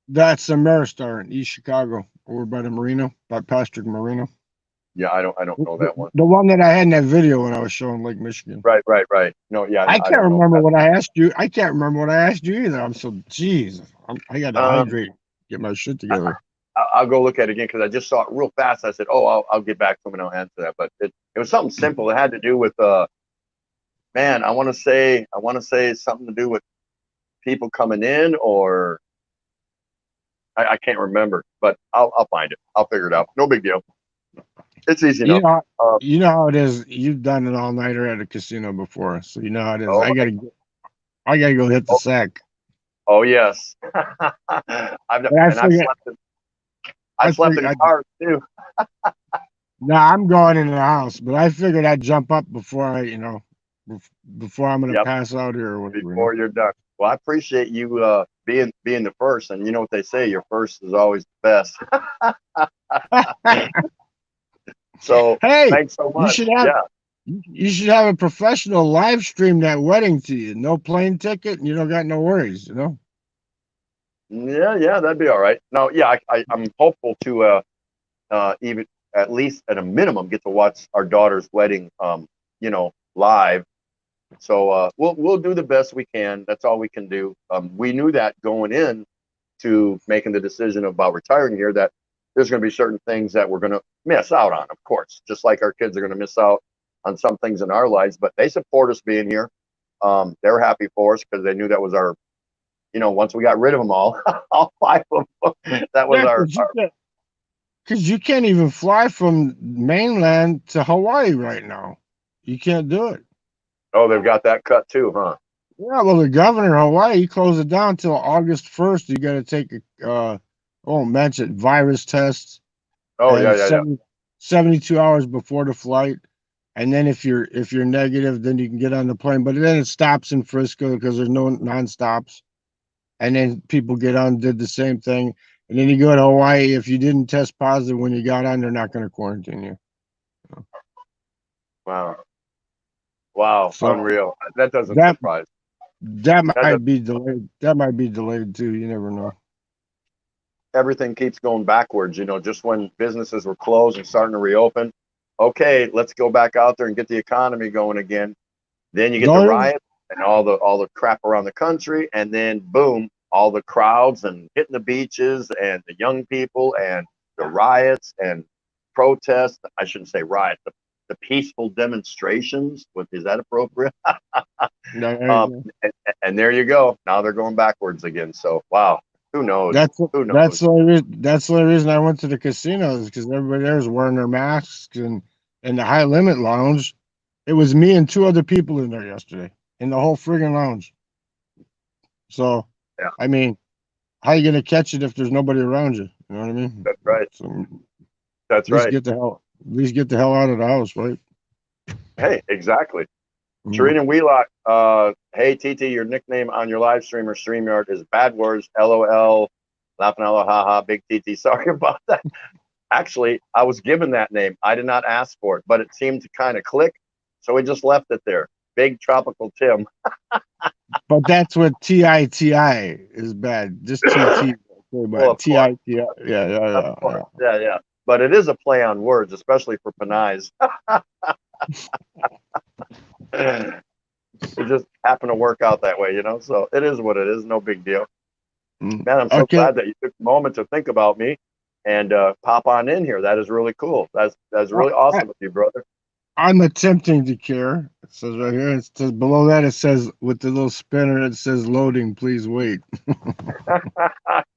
that's Ameristar in East Chicago, over by the marina, by Patrick Marina. Yeah, I don't know that one. The one that I had in that video when I was showing Lake Michigan. Right, right, right. No, yeah, I I can't don't know remember that. what I asked you. I can't remember what I asked you either. I'm so jeez. I got to Um, hydrate, get my shit I, together. I'll go look at it again because I just saw it real fast. I said, "Oh, I'll get back to him and I'll answer that." But it was something simple. It had to do with man. I want to say something to do with people coming in, or I can't remember. But I'll find it. I'll figure it out. No big deal. It's easy You enough. know, Uh, you know how it is. You've done an all nighter at a casino before, so you know how it is. oh I gotta go hit the oh, sack. oh yes. But I And I've figured, I've slept in cars too. no, I'm going in the house, but I figured I'd jump up before before I'm gonna Yep. pass out here or whatever, Before you're done. Well, I appreciate you being the first, and you know what they say, your first is always the best. you know. So Hey, thanks so you much. should have Yeah, you should have a professional live stream that wedding to you. No plane ticket, and you don't got no worries. You know. yeah, that'd be all right. No, yeah, I'm hopeful to even at least at a minimum get to watch our daughter's wedding, live. So we'll do the best we can. That's all we can do. We knew that going in to making the decision about retiring here that there's going to be certain things that we're going to miss out on, of course, just like our kids are going to miss out on some things in our lives, but they support us being here. They're happy for us because they knew that was our, once we got rid of them all 5 of them, that was Yeah, our. because you can't even fly from mainland to Hawaii right now. You can't do it. Oh, they've got that cut too, huh? Yeah, well, the governor of Hawaii he closed it down till August 1st. You got to take a mention virus tests Oh, yeah, and yeah, yeah. 72 hours before the flight. And then if you're negative, then you can get on the plane. But then it stops in Frisco because there's no non-stops. And then people get on, did the same thing. And then you go to Hawaii. If you didn't test positive when you got on, they're not going to quarantine you. Wow. Wow. So Unreal. That doesn't that surprise. that That does, might be delayed. That might be delayed too. You never know. everything keeps going backwards, just when businesses were closed and starting to reopen. Okay, let's go back out there and get the economy going again. Then you get the No, riots and all the crap around the country, and then boom, all the crowds and hitting the beaches and the young people and the riots and protests. I shouldn't say riots. The peaceful demonstrations. Is that appropriate? Um, no, and, and there you go. Now they're going backwards again. So wow, who knows? that's Who that's knows? the only reason, that's the only reason I went to the casinos because everybody there was wearing their masks and in the high limit lounge. It was me and two other people in there yesterday in the whole friggin' lounge. So, Yeah, I mean, how you gonna catch it if there's nobody around you? You know what I mean? that's right. So at That's least right. get the hell out of the house, right? Hey, exactly. Mhm. Sharina Wheelock, hey TT, your nickname on your live stream or StreamYard is Bad Words, LOL, laughing out loud, haha, big TT. Sorry about that. Actually, I was given that name. I did not ask for it, but it seemed to kind of click. So we just left it there. Big Tropical Tim. But that's what TITI is bad. Just TT, okay, Well, but of course, TITI, yeah, yeah, of yeah, course. yeah. Yeah, yeah. But it is a play on words, especially for Panay's. It just happened to work out that way. So it is what it is. No big deal. Mm. Man, I'm so Okay, glad that you took a moment to think about me and pop on in here. That is really cool. That's I, really I- awesome of you, brother. I'm attempting to care. It says right here. It says below that. It says with the little spinner. It says loading. Please wait.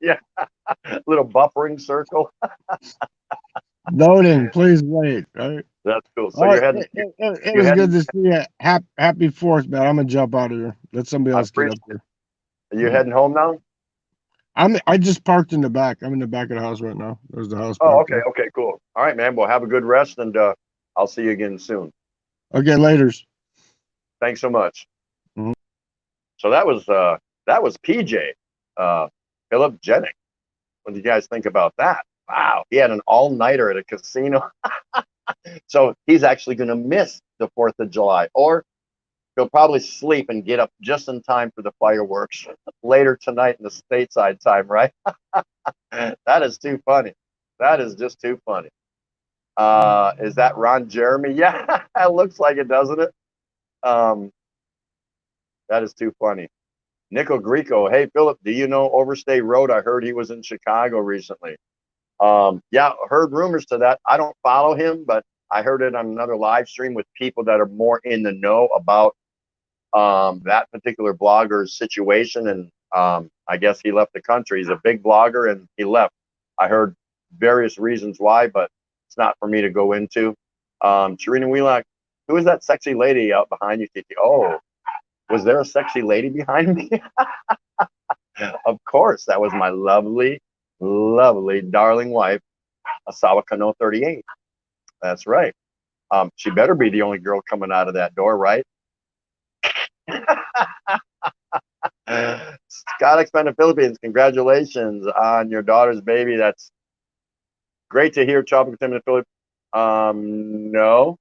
Yeah, little buffering circle. Loading. Please wait. Right. That's cool. So All you're right. heading, It you're was good heading, to see you. Happy Fourth, man. I'm gonna jump out of here. Let somebody I else get up appreciate there. it. You're heading home now? I just parked in the back. I'm in the back of the house right now. There's the house Oh, parked okay. there. Okay, cool. All right, man. Well, have a good rest and I'll see you again soon. Okay, laters. Thanks so much. Mhm. So that was PJ, uh, Philip Jenick. What do you guys think about that? Wow, he had an all-nighter at a casino. So he's actually going to miss the 4th of July, or he'll probably sleep and get up just in time for the fireworks later tonight in the stateside time, right? That is too funny. That is just too funny. Is that Ron Jeremy? Yeah, it looks like it, doesn't it? Um, that is too funny. Nico Greco, hey Philip, do you know Overstay Road? I heard he was in Chicago recently. Yeah, heard rumors to that. I don't follow him, but I heard it on another live stream with people that are more in the know about that particular blogger's situation. And I guess he left the country. He's a big blogger and he left. I heard various reasons why, but it's not for me to go into. Sharina Wheelock, who is that sexy lady out behind you, Kiki? Oh, was there a sexy lady behind me? Of course, that was my lovely, lovely, darling wife, Asawa Kano 38. That's right. She better be the only girl coming out of that door, right? Scott Expanded Philippines, congratulations on your daughter's baby. That's great to hear. Tropical Tim in the Philippines. No,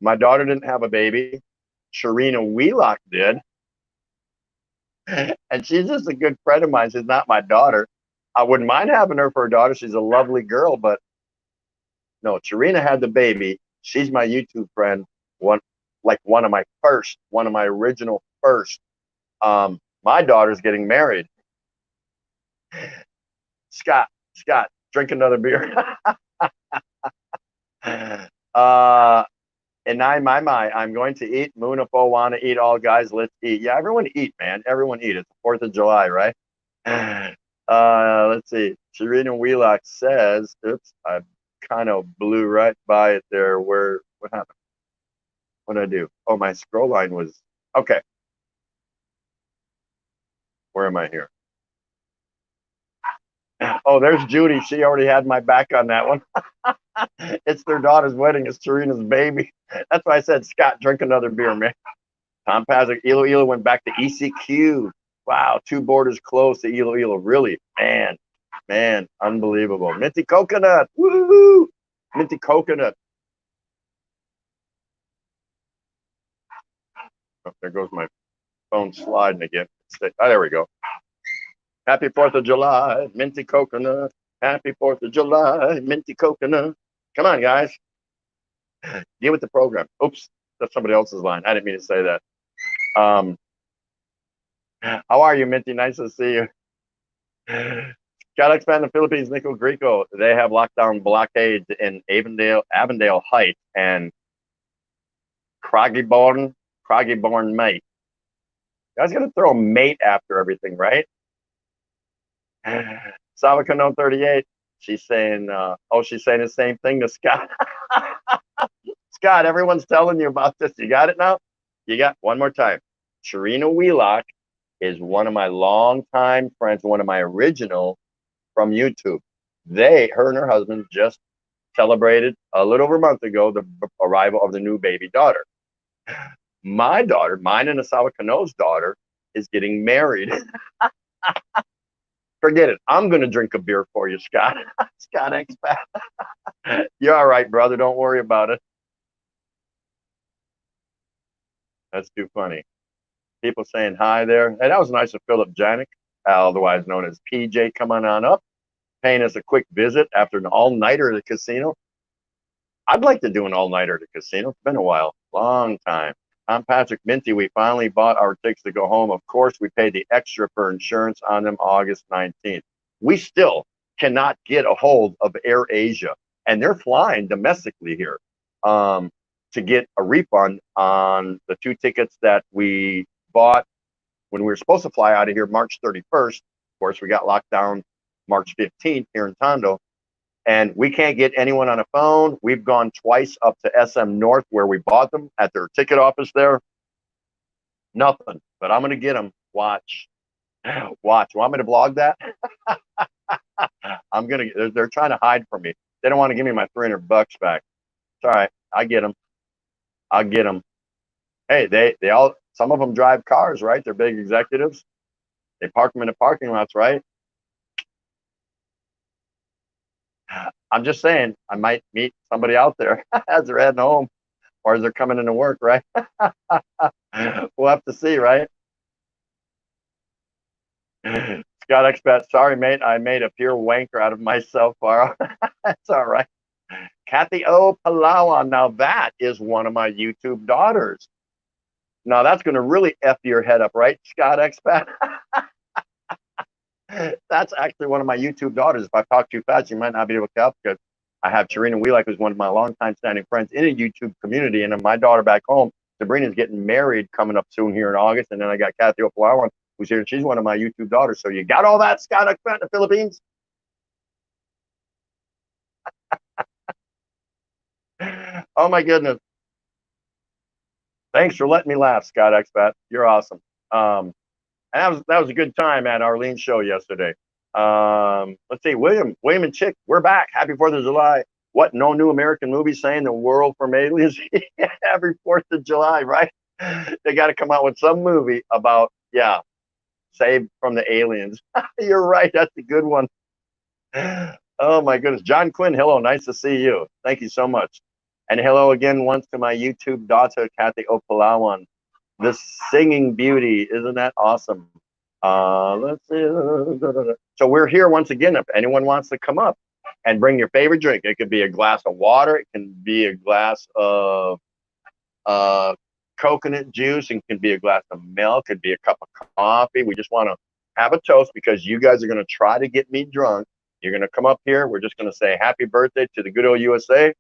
my daughter didn't have a baby. Sharina Wheelock did. And she's just a good friend of mine. She's not my daughter. I wouldn't mind having her for a daughter. She's a lovely girl, but no, Sharina had the baby. She's my YouTube friend. One of my first, one of my original first. My daughter's getting married. Scott, drink another beer. And I'm going to eat. Munafo want to eat. All guys, let's eat. Yeah, everyone eat, man. Everyone eat. It's the 4th of July, right? Let's see. Sharina Wheelock says, oops, I kind of blew right by it there. What happened? What did I do? Oh, my scroll line was, okay. Where am I here? Oh, there's Judy. She already had my back on that one. It's their daughter's wedding. It's Serena's baby. That's why I said, Scott, drink another beer, man. Tom Pazik, Iloilo went back to ECQ. Wow, 2 borders close to Iloilo. Really, man, unbelievable. Minty coconut, woo! Minty coconut. Oh, there goes my phone sliding again. Oh, there we go. Happy 4th of July, minty coconut. Happy 4th of July, minty coconut. Come on, guys. Get with the program. Oops, that's somebody else's line. I didn't mean to say that. How are you, Minty? Nice to see you. Got to expand the Philippines, Nico Greco. They have lockdown blockades in Avondale Heights and Craggyborn, mate. You guys got to throw a mate after everything, right? Savacano 38. She's saying, she's saying the same thing to Scott. Scott, everyone's telling you about this. You got it now? You got one more time. Sharina Wheelock is one of my longtime friends, one of my original from YouTube. Her and her husband just celebrated a little over a month ago the arrival of the new baby daughter. My daughter, mine and Asawa Kano's daughter, is getting married. Forget it. I'm going to drink a beer for you, Scott. Scott Expat. You're all right, brother. Don't worry about it. That's too funny. People saying hi there. Hey, that was nice of Philip Janik, otherwise known as PJ, coming on up, paying us a quick visit after an all-nighter at the casino. I'd like to do an all-nighter at the casino. It's been a while. Long time. I'm Patrick Minty. We finally bought our tickets to go home. Of course, we paid the extra for insurance on them August 19th. We still cannot get a hold of Air Asia, and they're flying domestically here. to get a refund on the 2 tickets that we bought when we were supposed to fly out of here March 31st. Of course, we got locked down March 15th here in Tondo, and we can't get anyone on a phone. We've gone twice up to SM North where we bought them at their ticket office there. Nothing, but I'm going to get them. Watch. Want me to blog that? I'm going to, they're trying to hide from me. They don't want to give me my $300 back. It's all right. I get them. I'll get them. Hey, they all, some of them drive cars, right? They're big executives. They park them in the parking lots, right? I'm just saying, I might meet somebody out there as they're heading home or as they're coming into work, right? We'll have to see, right? Scott Expat, sorry, mate. I made a pure wanker out of myself, Faro. That's all right. Kathy O. Palawan. Now, that is one of my YouTube daughters. Now, that's going to really F your head up, right, Scott Expat? That's actually one of my YouTube daughters. If I talk too fast, you might not be able to tell because I have Sharina Wheelike, who's one of my longtime standing friends in a YouTube community. And then my daughter back home, Sabrina's getting married coming up soon here in August. And then I got Kathy O. Palawan, who's here. She's one of my YouTube daughters. So you got all that, Scott Expat, in the Philippines? Oh, my goodness. Thanks for letting me laugh, Scott Expat. You're awesome. And that was a good time at Arlene's show yesterday. Let's see, William and Chick, we're back. Happy 4th of July. What, no new American movie saying the world from aliens? Every 4th of July, right? They got to come out with some movie about, yeah, saved from the aliens. You're right. That's a good one. Oh, my goodness. John Quinn, hello. Nice to see you. Thank you so much. And hello again once to my YouTube daughter, Kathy O. Palawan. The singing beauty. Isn't that awesome? Let's see. So we're here once again. If anyone wants to come up and bring your favorite drink, it could be a glass of water. It can be a glass of coconut juice. It can be a glass of milk. It could be a cup of coffee. We just want to have a toast because you guys are going to try to get me drunk. You're going to come up here. We're just going to say happy birthday to the good old USA.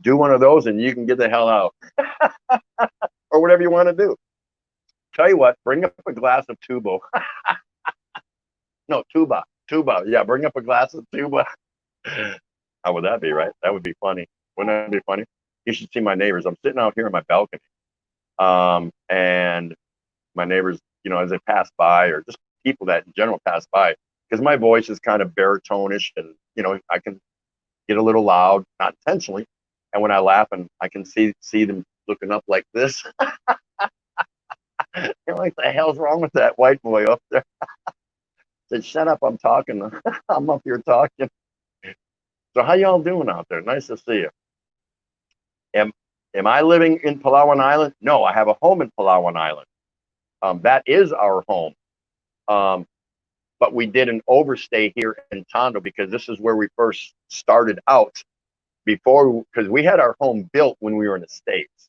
Do one of those and you can get the hell out. Or whatever you want to do. Tell you what, bring up a glass of Tubo. No, Tuba. Yeah, bring up a glass of Tuba. How would that be, right? That would be funny. Wouldn't that be funny? You should see my neighbors. I'm sitting out here on my balcony. And my neighbors, you know, as they pass by, or just people that in general pass by, because my voice is kind of baritone-ish and, you know, I can get a little loud, not intentionally. And when I laugh, and I can see them looking up like this. You're like, the hell's wrong with that white boy up there? Said, shut up, I'm talking. I'm up here talking. So how y'all doing out there? Nice to see you. Am I living in Palawan Island? No, I have a home in Palawan Island. That is our home. But we did an overstay here in Tondo because this is where we first started out before, because we had our home built when we were in the States.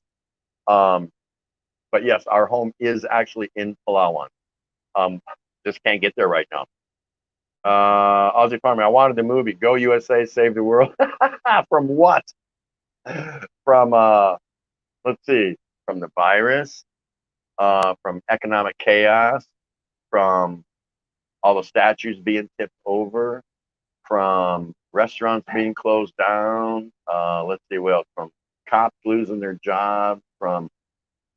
But yes, our home is actually in Palawan. Just can't get there right now. Aussie Farmer, I wanted the movie Go USA, Save the World. From what? From, let's see, from the virus, from economic chaos, from all the statues being tipped over, from restaurants being closed down. Let's see what else, from cops losing their job, from,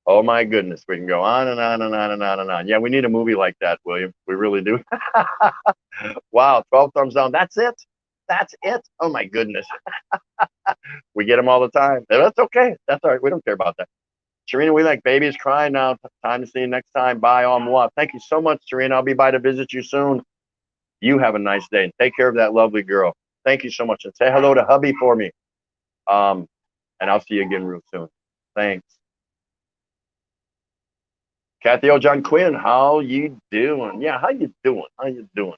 oh my goodness, we can go on and on and on and on and on. Yeah, we need a movie like that, William. We really do. Wow, 12 thumbs down. That's it. That's it. Oh my goodness. We get them all the time. That's okay. That's all right. We don't care about that. Sharina, we like babies crying now. Time to see you next time. Bye, au revoir. Thank you so much, Sharina. I'll be by to visit you soon. You have a nice day and take care of that lovely girl. Thank you so much. And say hello to hubby for me. And I'll see you again real soon. Thanks. Kathy O. John Quinn, how you doing? Yeah, how you doing? How you doing?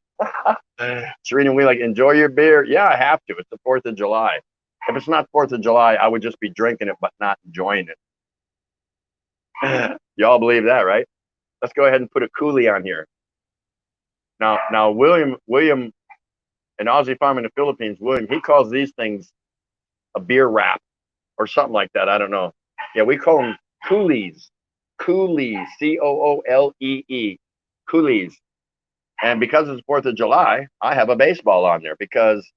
Serena, we like, enjoy your beer. Yeah, I have to. It's the 4th of July. If it's not 4th of July, I would just be drinking it, but not enjoying it. Y'all believe that, right? Let's go ahead and put a coolie on here. Now, William, an Aussie farm in the Philippines, William, he calls these things a beer wrap or something like that. I don't know. Yeah, we call them coolies. Coolies, Coolee, coolies. And because it's 4th of July, I have a baseball on there because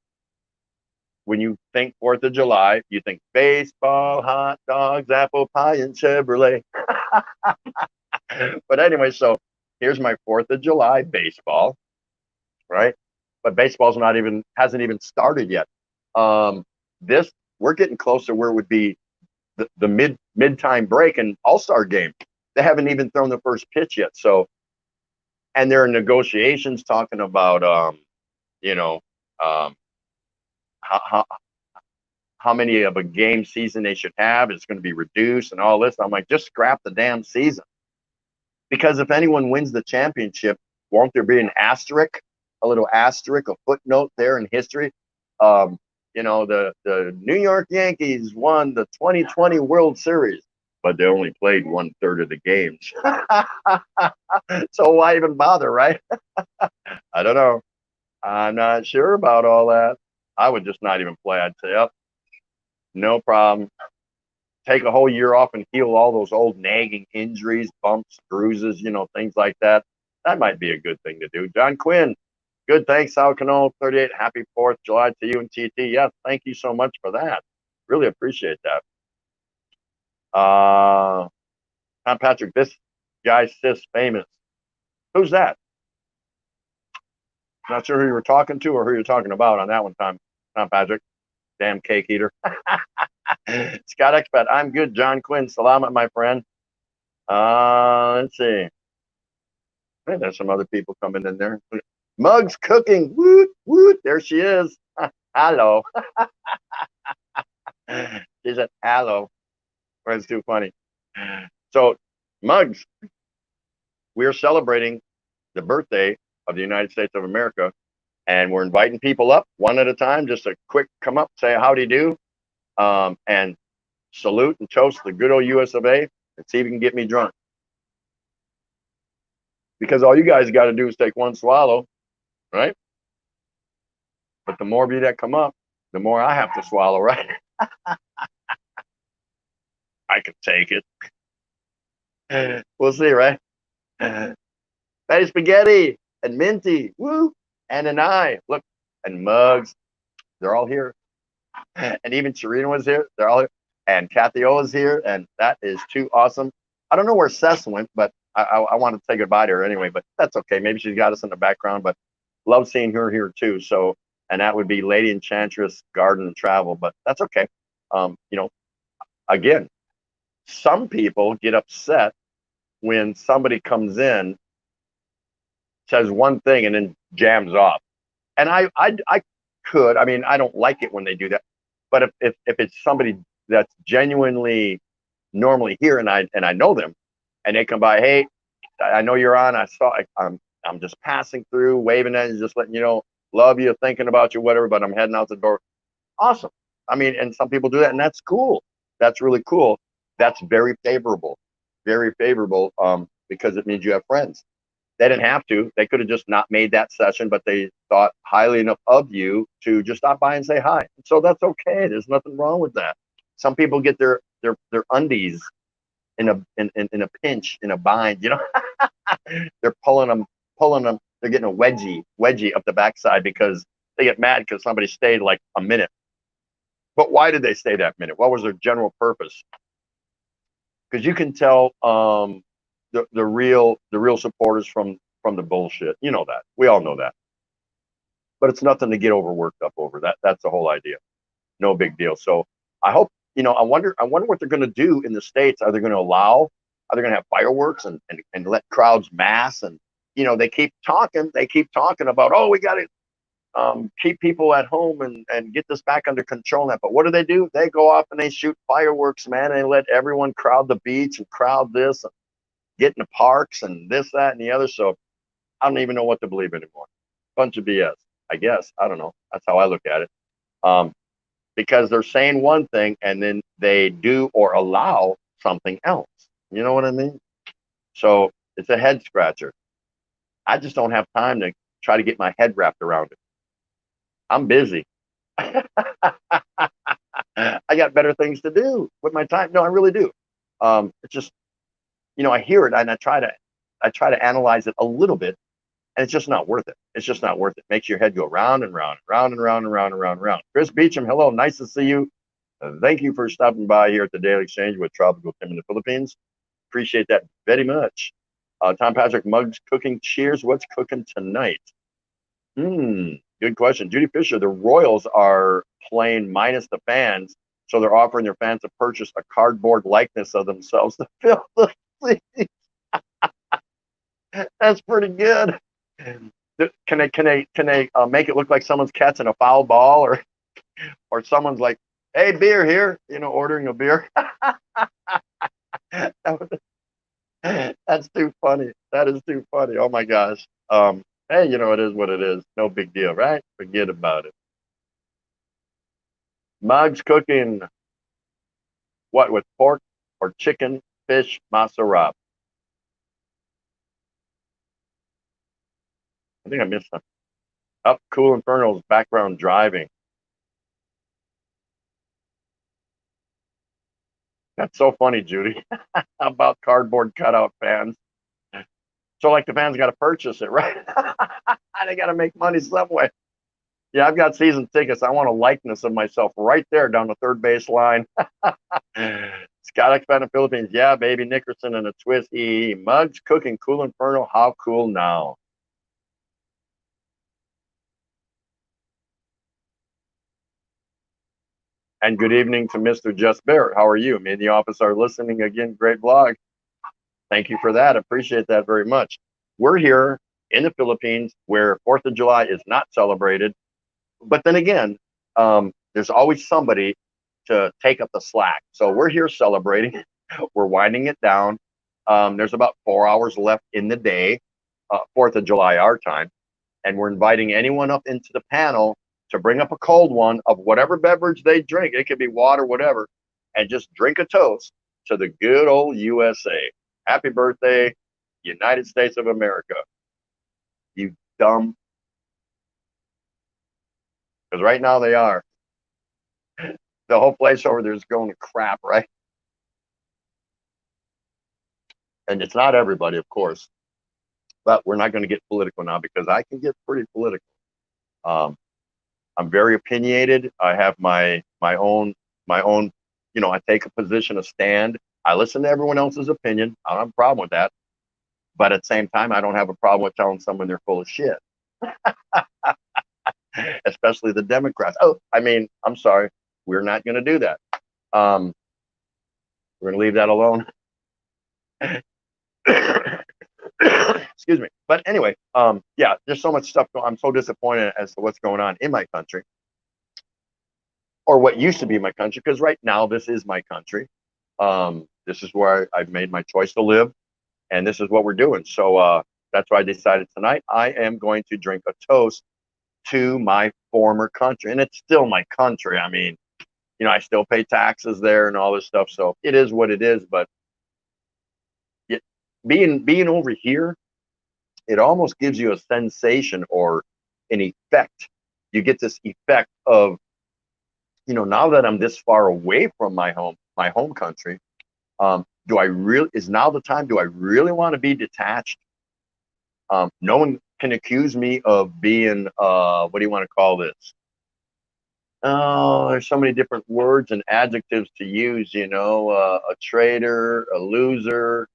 when you think 4th of July, you think baseball, hot dogs, apple pie, and Chevrolet. But anyway, so here's my 4th of July baseball, right? But baseball's not even hasn't even started yet. This we're getting closer where it would be the mid time break and all-star game. They haven't even thrown the first pitch yet. So, and there are negotiations talking about you know, how how many of a game season they should have. It's going to be reduced and all this. I'm like, just scrap the damn season. Because if anyone wins the championship, won't there be an asterisk, a little asterisk, a footnote there in history? The New York Yankees won the 2020 World Series, but they only played 1/3 of the games. So why even bother, right? I don't know. I'm not sure about all that. I would just not even play. I'd say, oh, no problem. Take a whole year off and heal all those old nagging injuries, bumps, bruises, things like that. That might be a good thing to do. John Quinn, good. Thanks, Al Cano, 38. Happy 4th of July to you and TT. Yes, thank you so much for that. Really appreciate that. Tom Patrick, this guy sis famous. Who's that? Not sure who you were talking to or who you're talking about on that one, Tom Patrick. Damn cake eater. Scott Expat, I'm good. John Quinn, salamat, my friend. Let's see. Hey, there's some other people coming in there. Muggs cooking. Woot, woot. There she is. Hello. She said, hello. That's too funny. So, Muggs, we're celebrating the birthday of the United States of America, and we're inviting people up one at a time. Just a quick come up, say howdy do, and salute and toast the good old US of A, and see if you can get me drunk. Because all you guys got to do is take one swallow, right? But the more of you that come up, the more I have to swallow, right? I could take it. We'll see, right? Fatty Spaghetti and Minty, woo, and I, look, and Muggs, they're all here. And even Serena was here. They're all here. And Kathy O is here, and that is too awesome. I don't know where Seth went, but I want to say goodbye to her anyway, but that's okay. Maybe she's got us in the background, but love seeing her here too. So, and that would be Lady Enchantress Garden and Travel, but that's okay. Again, some people get upset when somebody comes in, says one thing, and then jams off. And I could, I don't like it when they do that, but if it's somebody that's genuinely normally here and I know them, and they come by, hey, I know you're on. I'm just passing through, waving at you, just letting you know, love you, thinking about you, whatever. But I'm heading out the door. Awesome. And some people do that, and that's cool. That's really cool. That's very favorable, because it means you have friends. They didn't have to. They could have just not made that session, but they thought highly enough of you to just stop by and say hi. So that's okay. There's nothing wrong with that. Some people get their undies in a pinch, in a bind, they're pulling them, they're getting a wedgie up the backside because they get mad because somebody stayed like a minute. But why did they stay that minute? What was their general purpose? Because you can tell the real supporters from the bullshit. You know that. We all know that. But it's nothing to get overworked up over. That's the whole idea. No big deal. So I hope, I wonder what they're going to do in the States. Are they going to have fireworks and let crowds mass? And, they keep talking about, oh, we got to keep people at home and get this back under control. But what do? They go off and they shoot fireworks, man. And they let everyone crowd the beach and crowd this and get in the parks and this, that, and the other. So I don't even know what to believe anymore. Bunch of BS, I guess. I don't know. That's how I look at it. Because they're saying one thing and then they do or allow something else. You know what I mean? So it's a head scratcher. I just don't have time to try to get my head wrapped around it. I'm busy. I got better things to do with my time. No, I really do. It's just, I hear it and I try to analyze it a little bit, and it's just not worth it. It's just not worth it. Makes your head go round and round and round and round and round and round and round. Chris Beecham, hello, nice to see you. Thank you for stopping by here at the Daily Exchange with Tropical Tim in the Philippines. Appreciate that very much. Tom Patrick, Mugs Cooking, cheers. What's cooking tonight? Good question. Judy Fisher, the Royals are playing minus the fans, so they're offering their fans to purchase a cardboard likeness of themselves to fill the seats. That's pretty good. Can they make it look like someone's catching a foul ball, or someone's like, "Hey, beer here," ordering a beer? That's too funny. That is too funny. Oh my gosh. Hey, it is what it is. No big deal, right? Forget about it. Mugs cooking what with pork or chicken, fish, masarap? I think I missed something. Up Cool Infernal's background driving. That's so funny, Judy. About cardboard cutout fans. So like the fans got to purchase it, right? They got to make money some way. Yeah, I've got season tickets. I want a likeness of myself right there down the third base line. Scott X Fan of Philippines. Yeah, baby Nickerson and a twist. Mugs cooking Cool Inferno. How cool now? And good evening to Mr. Just Barrett. How are you? Me and the office are listening again. Great blog. Thank you for that. Appreciate that very much. We're here in the Philippines where 4th of July is not celebrated. But then again, there's always somebody to take up the slack. So we're here celebrating. We're winding it down. There's about 4 hours left in the day, 4th of July our time. And we're inviting anyone up into the panel to bring up a cold one of whatever beverage they drink. It could be water, whatever, and just drink a toast to the good old USA. Happy birthday, United States of America. You dumb. Because right now they are. The whole place over there is going to crap, right? And it's not everybody, of course. But we're not going to get political now because I can get pretty political. I'm very opinionated. I have my own. I take a position, a stand. I listen to everyone else's opinion. I don't have a problem with that. But at the same time, I don't have a problem with telling someone they're full of shit, especially the Democrats. Oh, I'm sorry. We're not going to do that. We're going to leave that alone. Excuse me. But anyway, yeah, there's so much stuff. I'm so disappointed as to what's going on in my country, or what used to be my country, because right now this is my country. This is where I've made my choice to live, and this is what we're doing. So that's why I decided tonight I am going to drink a toast to my former country, and it's still my country. I still pay taxes there and all this stuff, so it is what it is. But being over here, it almost gives you a sensation or an effect. You get this effect of, now that I'm this far away from my home country, is now the time? Do I really want to be detached? No one can accuse me of being, what do you want to call this? Oh, there's so many different words and adjectives to use, a traitor, a loser,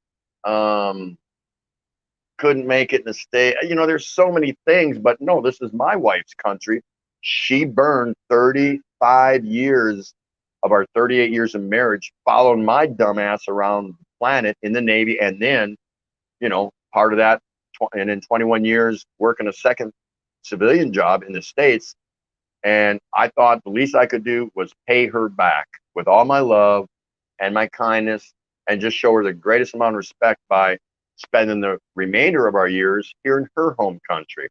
couldn't make it in the state. There's so many things, but no, this is my wife's country. She burned 35 years of our 38 years of marriage, following my dumbass around the planet in the Navy, and then, part of that, and in 21 years working a second civilian job in the States. And I thought the least I could do was pay her back with all my love and my kindness, and just show her the greatest amount of respect by spending the remainder of our years here in her home country.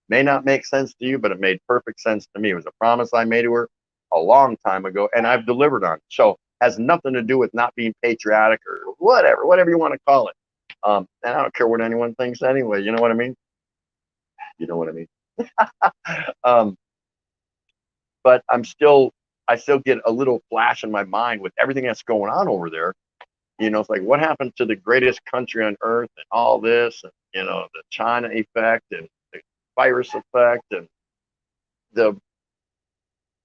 May not make sense to you, but it made perfect sense to me. It was a promise I made to her a long time ago, and I've delivered on it. So has nothing to do with not being patriotic or whatever you want to call it. And I don't care what anyone thinks anyway. You know what I mean? You know what I mean? But I'm still I still get a little flash in my mind with everything that's going on over there. You know, it's like what happened to the greatest country on earth and all this, and you know, the China effect and the virus effect and the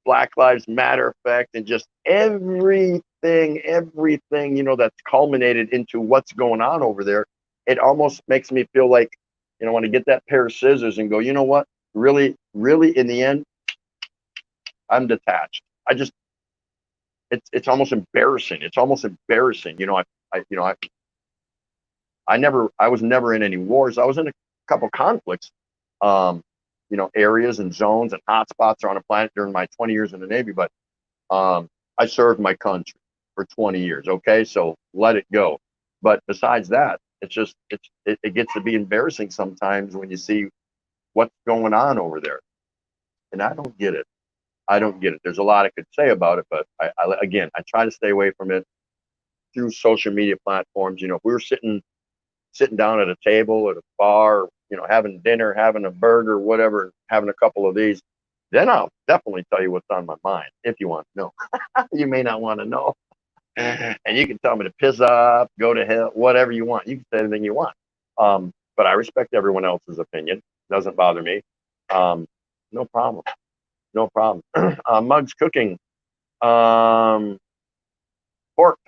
Black Lives Matter effect and just everything, you know, that's culminated into what's going on over there. It almost makes me feel like, you know, I want to get that pair of scissors and go, you know what? Really, really, in the end, I'm detached. It's almost embarrassing. It's almost embarrassing. You know, I was never in any wars. I was in a couple conflicts, you know, areas and zones and hotspots on a planet during my 20 years in the Navy. But I served my country for 20 years. Okay, so let it go. But besides that, it gets to be embarrassing sometimes when you see what's going on over there, and I don't get it. I don't get it. There's a lot I could say about it, but again, I try to stay away from it through social media platforms. You know, if we were sitting down at a table at a bar, you know, having dinner, having a burger, whatever, having a couple of these, then I'll definitely tell you what's on my mind if you want to know. You may not want to know. And you can tell me to piss off, go to hell, whatever you want. You can say anything you want. But I respect everyone else's opinion. Doesn't bother me. No problem. No problem. Mug's cooking. Pork,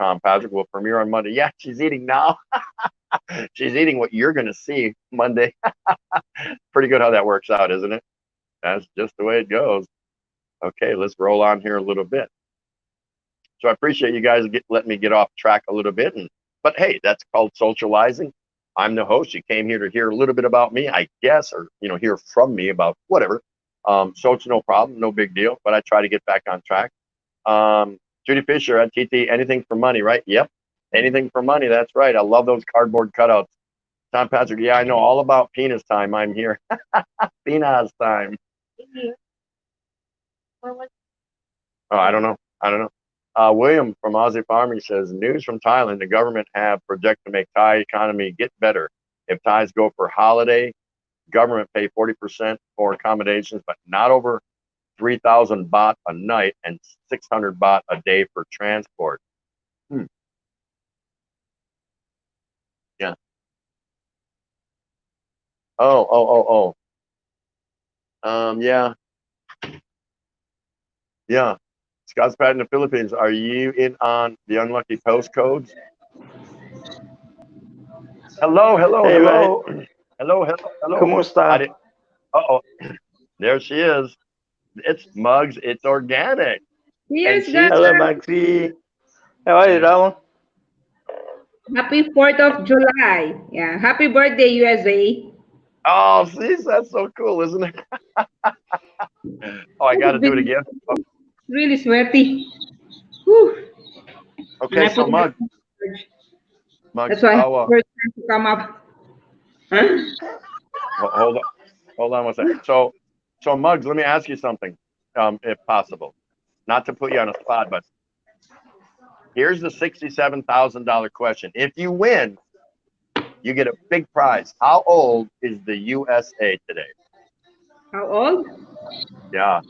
Tom Patrick, will premiere on Monday. Yeah, she's eating now. She's eating what you're going to see Monday. Pretty good how that works out, isn't it? That's just the way it goes. Okay, let's roll on here a little bit. So I appreciate you guys letting me get off track a little bit. But hey, that's called socializing. I'm the host. You came here to hear a little bit about me, I guess, or, you know, hear from me about whatever. So it's no problem, no big deal, but I try to get back on track. Judy Fisher at TT, anything for money, right? Yep, anything for money, that's right. I love those cardboard cutouts. Tom Patrick, yeah, I know all about penis time. I'm here. Penis time. Oh, I don't know. William from Aussie Farming says, news from Thailand, the government have projected to make Thai economy get better. If Thais go for holiday, government pay 40% for accommodations, but not over 3,000 baht a night and 600 baht a day for transport. Yeah. Oh. Yeah. Yeah. Scott's Pat in the Philippines. Are you in on the unlucky postcodes? Hello. Hey, mate. Hello. Kumusta? Uh-oh. There she is. It's Mugs. It's organic. Yes, Hello, Maxi. How are you, darling? Happy 4th of July. Yeah. Happy birthday, USA. Oh, see, that's so cool, isn't it? Oh, I got to do it again. Oh. Really sweaty. Whew. Okay, so Mugs. That's why first time to come up. Hold on one second. So Mugs, let me ask you something, if possible. Not to put you on a spot, but here's the $67,000 question. If you win, you get a big prize. How old is the USA today? How old? Yeah.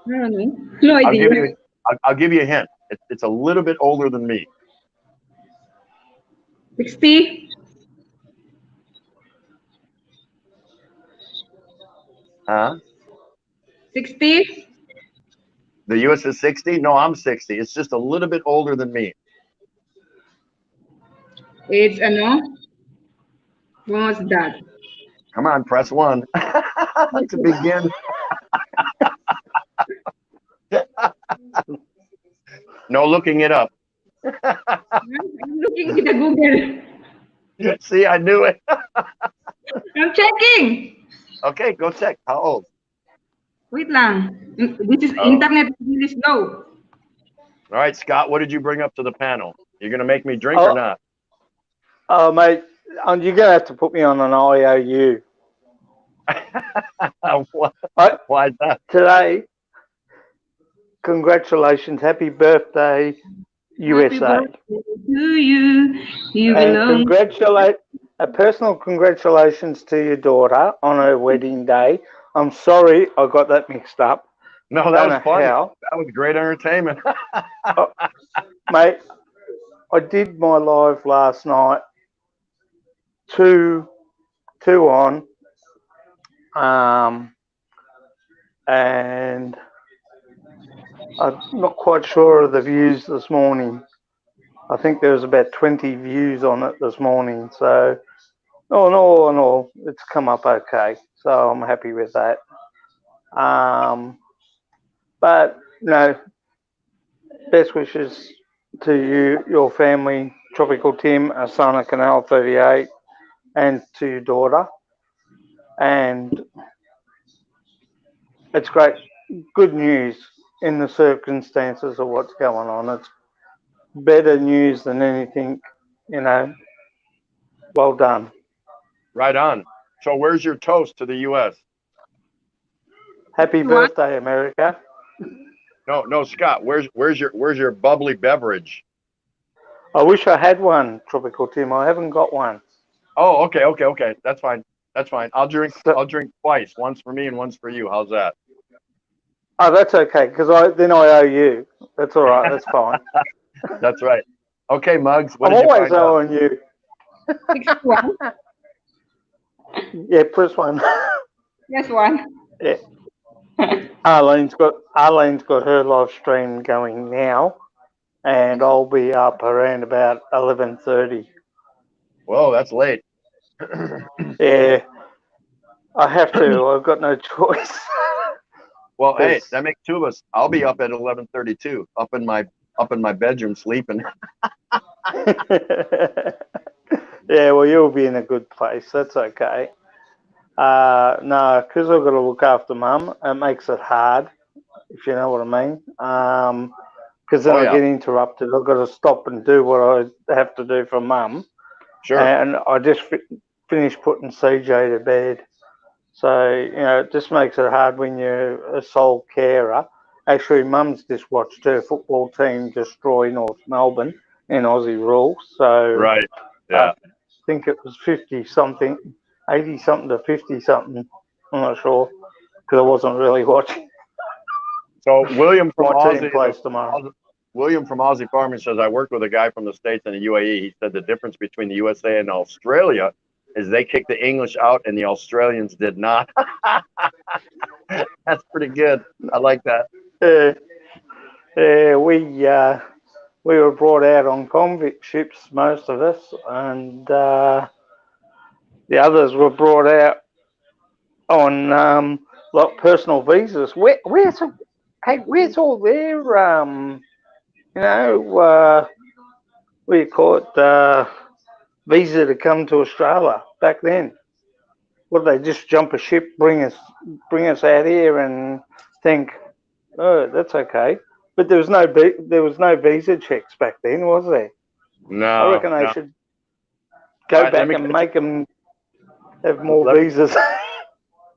I don't know. No idea. I'll give you a hint. It's a little bit older than me. 60? Huh? 60? The US is 60? No, I'm 60. It's just a little bit older than me. It's ano? What's that? Come on, press 1 to begin. No looking it up. I'm looking at the Google. See, I knew it. I'm checking. Okay, go check. How old? Wait lang. This is internet really slow. All right, Scott, what did you bring up to the panel? You're going to make me drink or not? Oh, mate, you're going to have to put me on an IOU. Why is that? Today, congratulations. Happy birthday, USA. Happy birthday to you. You and a personal congratulations to your daughter on her wedding day. I'm sorry I got that mixed up. No, that Don't was know funny. how. That was great entertainment. Mate, I did my live last night, two on, and I'm not quite sure of the views this morning. I think there was about 20 views on it this morning. So, all in all, it's come up okay. So I'm happy with that. But best wishes to you, your family, Tropical Tim, Asana Canal 38, and to your daughter. And it's great, good news in the circumstances of what's going on. It's better news than anything, well done. Right on. So where's your toast to the U.S.? Happy What? birthday, America. No, Scott. Where's your bubbly beverage? I wish I had one, Tropical Tim. I haven't got one. Oh, okay. That's fine. I'll drink So, twice. Once for me and once for you. How's that? oh, that's okay, because then I owe you. That's all right. That's fine. That's right. Okay, Muggs. What I'm did you always find out? owing you. 61. Yeah, press one. Just one. Yeah. Arlene's got her live stream going now, and I'll be up around about 11:30. Whoa, that's late. Yeah, I have to. I've got no choice. Well, hey, Yes. that makes two of us. I'll be up at 11:32, up in my bedroom sleeping. Yeah, well, you'll be in a good place. That's okay. No, because I've got to look after Mum. It makes it hard, if you know what I mean. Because then Oh, I yeah. get interrupted. I've got to stop and do what I have to do for Mum. Sure. And I just finished putting CJ to bed. So, it just makes it hard when you're a sole carer. Actually, Mum's just watched her football team destroy North Melbourne in Aussie rules. So, Right. I Yeah. think it was 50-something, 80-something to 50-something. I'm not sure because I wasn't really watching. So William from My team Aussie, plays tomorrow. William from Aussie Farming says, I worked with a guy from the States and the UAE. He said the difference between the USA and Australia is they kicked the English out and the Australians did not. That's pretty good. I like that. We were brought out on convict ships, most of us, and the others were brought out on like personal visas. Where's all their what do you call it, visa to come to Australia back then? Would they just jump a ship, bring us out here, and think, oh, that's okay? But there was no visa checks back then, was there? No. I reckon they should go Right, back and make them have more Let me- visas.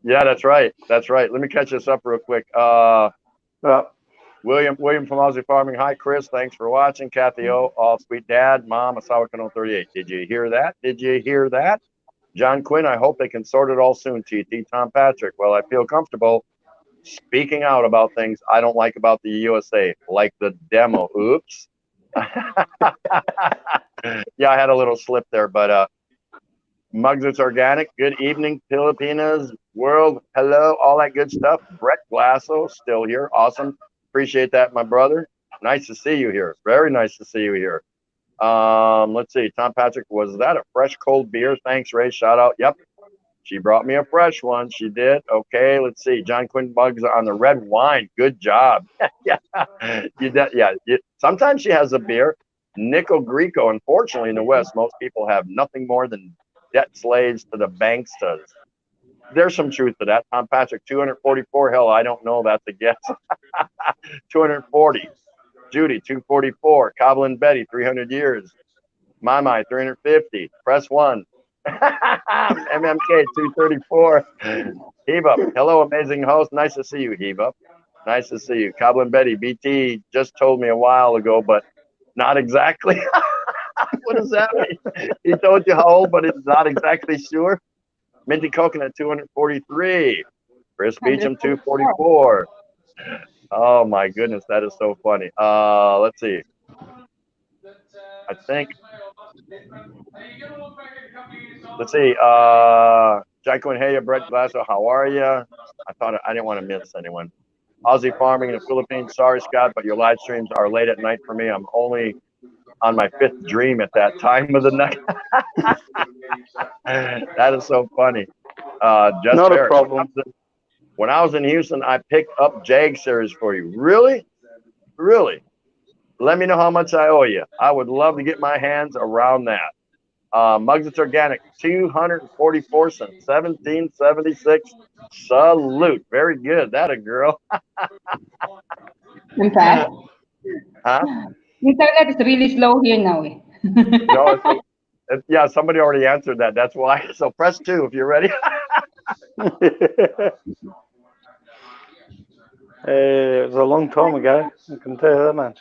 Yeah, that's right. That's right. Let me catch this up real quick. Right. William from Aussie Farming. Hi, Chris. Thanks for watching. Kathy O. All sweet dad. Mom, Asawa Kano 38. Did you hear that? Did you hear that? John Quinn, I hope they can sort it all soon. TT Tom Patrick. Well, I feel comfortable speaking out about things I don't like about the USA, like the demo. Oops. Yeah, I had a little slip there, but Muggs, it's organic. Good evening, Filipinas world. Hello, all that good stuff. Brett Glasso still here. Awesome. Appreciate that, my brother. Nice to see you here. Very nice to see you here. Let's see. Tom Patrick, was that a fresh cold beer? Thanks, Ray. Shout out. Yep. She brought me a fresh one. She did. Okay, let's see. John Quinn Bugs on the red wine. Good job. Yeah. Sometimes she has a beer. Nico Greco. Unfortunately, in the West, most people have nothing more than debt slaves to the bankstas. There's some truth to that. Tom Patrick, 244. Hell, I don't know. That's a guess. 240. Judy, 244. Coblin Betty, 300 years. My, 350. Press 1. MMK, 234. Heave up. Hello, amazing host. Nice to see you, Heave up. Nice to see you. Coblin Betty, BT just told me a while ago, but not exactly. What does that mean? He told you how old, but it's not exactly sure. Minty Coconut, 243. Chris Beecham, 244. Oh my goodness, that is so funny. Let's see. I think. Let's see. Jaco and Heya, Brett Glasso, how are you? I didn't want to miss anyone. Aussie farming in the Philippines. Sorry, Scott, but your live streams are late at night for me. I'm only on my fifth dream at that time of the night. That is so funny. Just Not a Barrett, problem. when I was in Houston, I picked up Jag series for you. Really? Really? Let me know how much I owe you. I would love to get my hands around that. Mugs It's Organic, 244 cents, 1776. Salute. Very good. That a girl. In fact, Huh? internet is really slow here now. Eh. No, yeah, somebody already answered that. That's why. So press 2 if you're ready. It was a long time ago. I can tell you that much.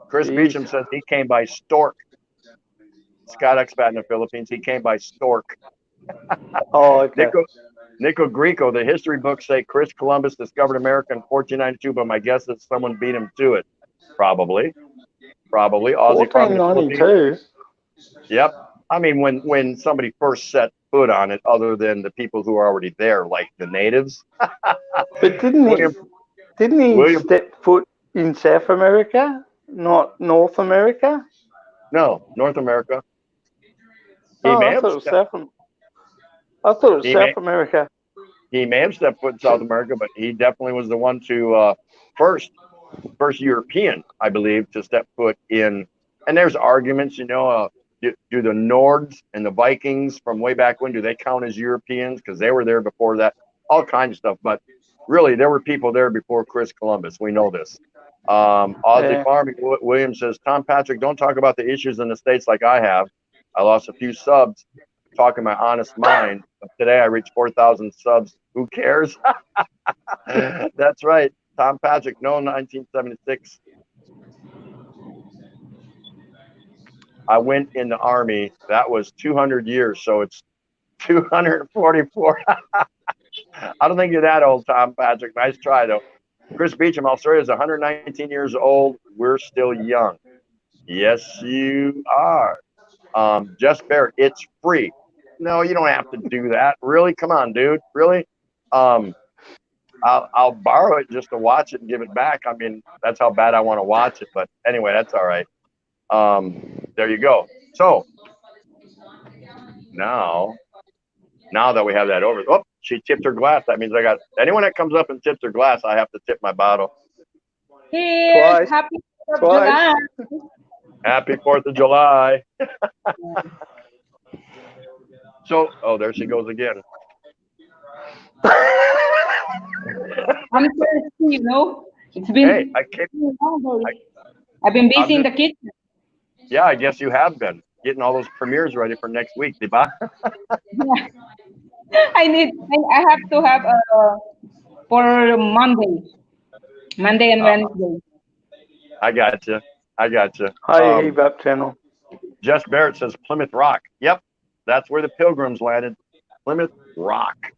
Chris Jeez. Beecham says he came by Stork. Scott Expat in the Philippines. He came by Stork. Oh, okay. Nico Greco, the history books say Chris Columbus discovered America in 1492, but my guess is someone beat him to it. Probably. Aussie farming. 1492. Yep. I mean, when somebody first set foot on it, other than the people who are already there, like the natives. But didn't he step foot in South America, not North America? No, North America. I thought it was South America. He may have stepped foot in South America, but he definitely was the one to first European, I believe, to step foot in. And there's arguments, do the Nords and the Vikings from way back when, do they count as Europeans? Because they were there before that, all kinds of stuff. But really, there were people there before Chris Columbus. We know this. Aussie Farming Williams says, Tom Patrick, don't talk about the issues in the States like I have. I lost a few subs talking my honest mind. But today I reached 4,000 subs. Who cares? That's right. Tom Patrick, no 1976. I went in the Army. That was 200 years, so it's 244. I don't think you're that old, Tom Patrick. Nice try, though. Chris Beecham, Australia is 119 years old. We're still young. Yes, you are. Just Barrett, it's free. No, you don't have to do that. Really? Come on, dude. Really? I'll borrow it just to watch it and give it back. I mean, that's how bad I want to watch it. But anyway, that's all right. There you go. So now that we have that over, oh, she tipped her glass. That means I got anyone that comes up and tips her glass, I have to tip my bottle. Cheers! Happy 4th of July! Happy 4th of July. So, oh, there she goes again. I'm thirsty, It's been. Hey, I've been busy in the kitchen. Yeah, I guess you have been getting all those premieres ready for next week, diba? Yeah. I have to have for Monday and Wednesday. I got you. Hi, Heave Up Channel. Jess Barrett says Plymouth Rock. Yep, that's where the Pilgrims landed. Plymouth Rock.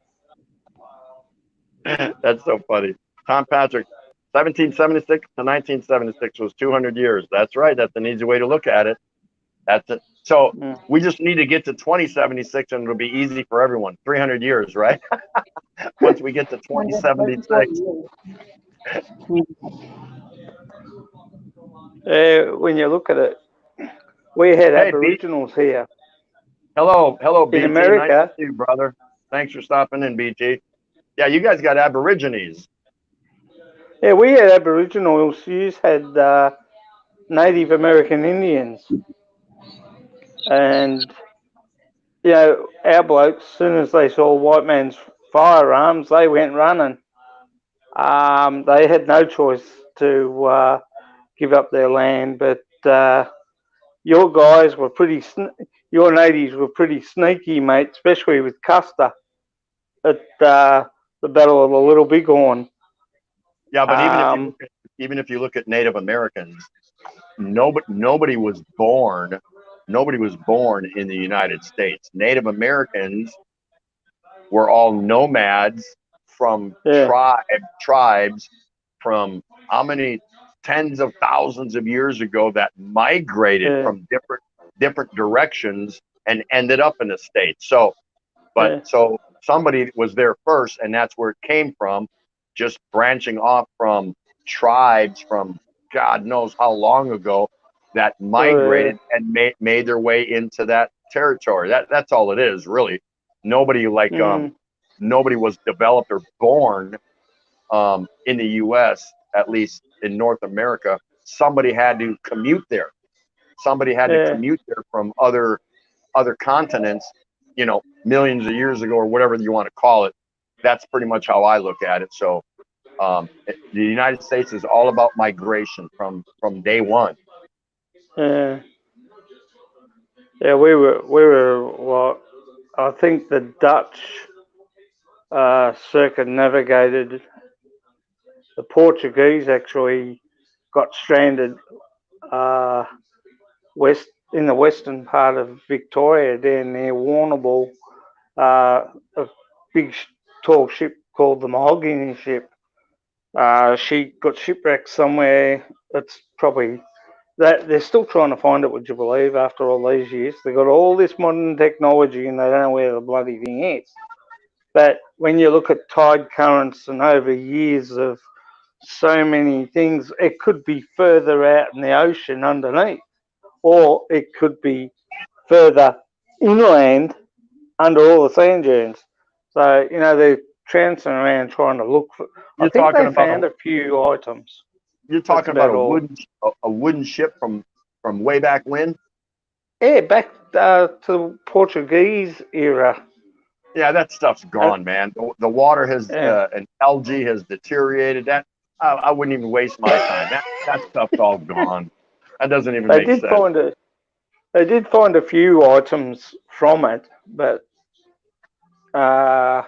That's so funny. Tom Patrick, 1776 to 1976 was 200 years. That's right. That's an easy way to look at it. That's it. So we just need to get to 2076 and it'll be easy for everyone. 300 years, right? Once we get to 2076. When you look at it, we had Aboriginals here. Hello, BT. In America. Nice to see you, brother. Thanks for stopping in, BT. Yeah, you guys got Aborigines. Yeah, we had Aboriginals. You had Native American Indians. And, our blokes, as soon as they saw white man's firearms, they went running. They had no choice to give up their land, but your guys were your natives were pretty sneaky, mate, especially with Custer at the Battle of the Little Bighorn. Yeah, but even if you look at Native Americans, nobody was born in the United States. Native Americans were all nomads from Yeah. tribes from how many tens of thousands of years ago that migrated Yeah. from different directions and ended up in the States. So, but Yeah. so somebody was there first, and that's where it came from, just branching off from tribes from God knows how long ago that migrated and made their way into that territory. That's all it is, really. Nobody nobody was developed or born in the U.S., at least in North America. Somebody had to commute there. Somebody had to commute there from other continents, you know, millions of years ago or whatever you want to call it. That's pretty much how I look at it. So the United States is all about migration from day one. Yeah. Yeah, we were well, I think the Dutch circumnavigated. The Portuguese actually got stranded in the western part of Victoria, down near Warrnambool. A big tall ship called the Mahogany ship. She got shipwrecked somewhere. It's probably that they're still trying to find it. Would you believe? After all these years, they got all this modern technology and they don't know where the bloody thing is. But when you look at tide currents and over years of so many things, it could be further out in the ocean underneath, or it could be further inland under all the sand dunes. So, you know, they're trouncing around trying to look for. I You're think talking they about found a few items. You're That's talking about about all. a wooden ship from way back when. Yeah, back to the Portuguese era. Yeah, that stuff's gone, man. The water has Yeah. and algae has deteriorated. That I wouldn't even waste my time. That stuff's all gone. That doesn't even They make did sense. find a few items from it, but that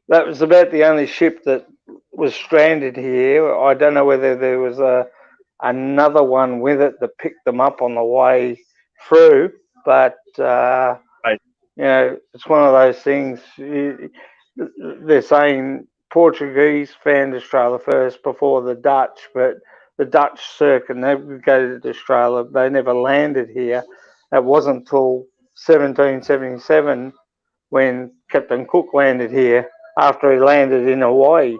was about the only ship that was stranded here. I don't know whether there was another one with it that picked them up on the way through, but Right. you know, it's one of those things. They're saying Portuguese found Australia first before the Dutch, but the Dutch circumnavigated Australia. They never landed here. It wasn't until 1777 when Captain Cook landed here after he landed in Hawaii.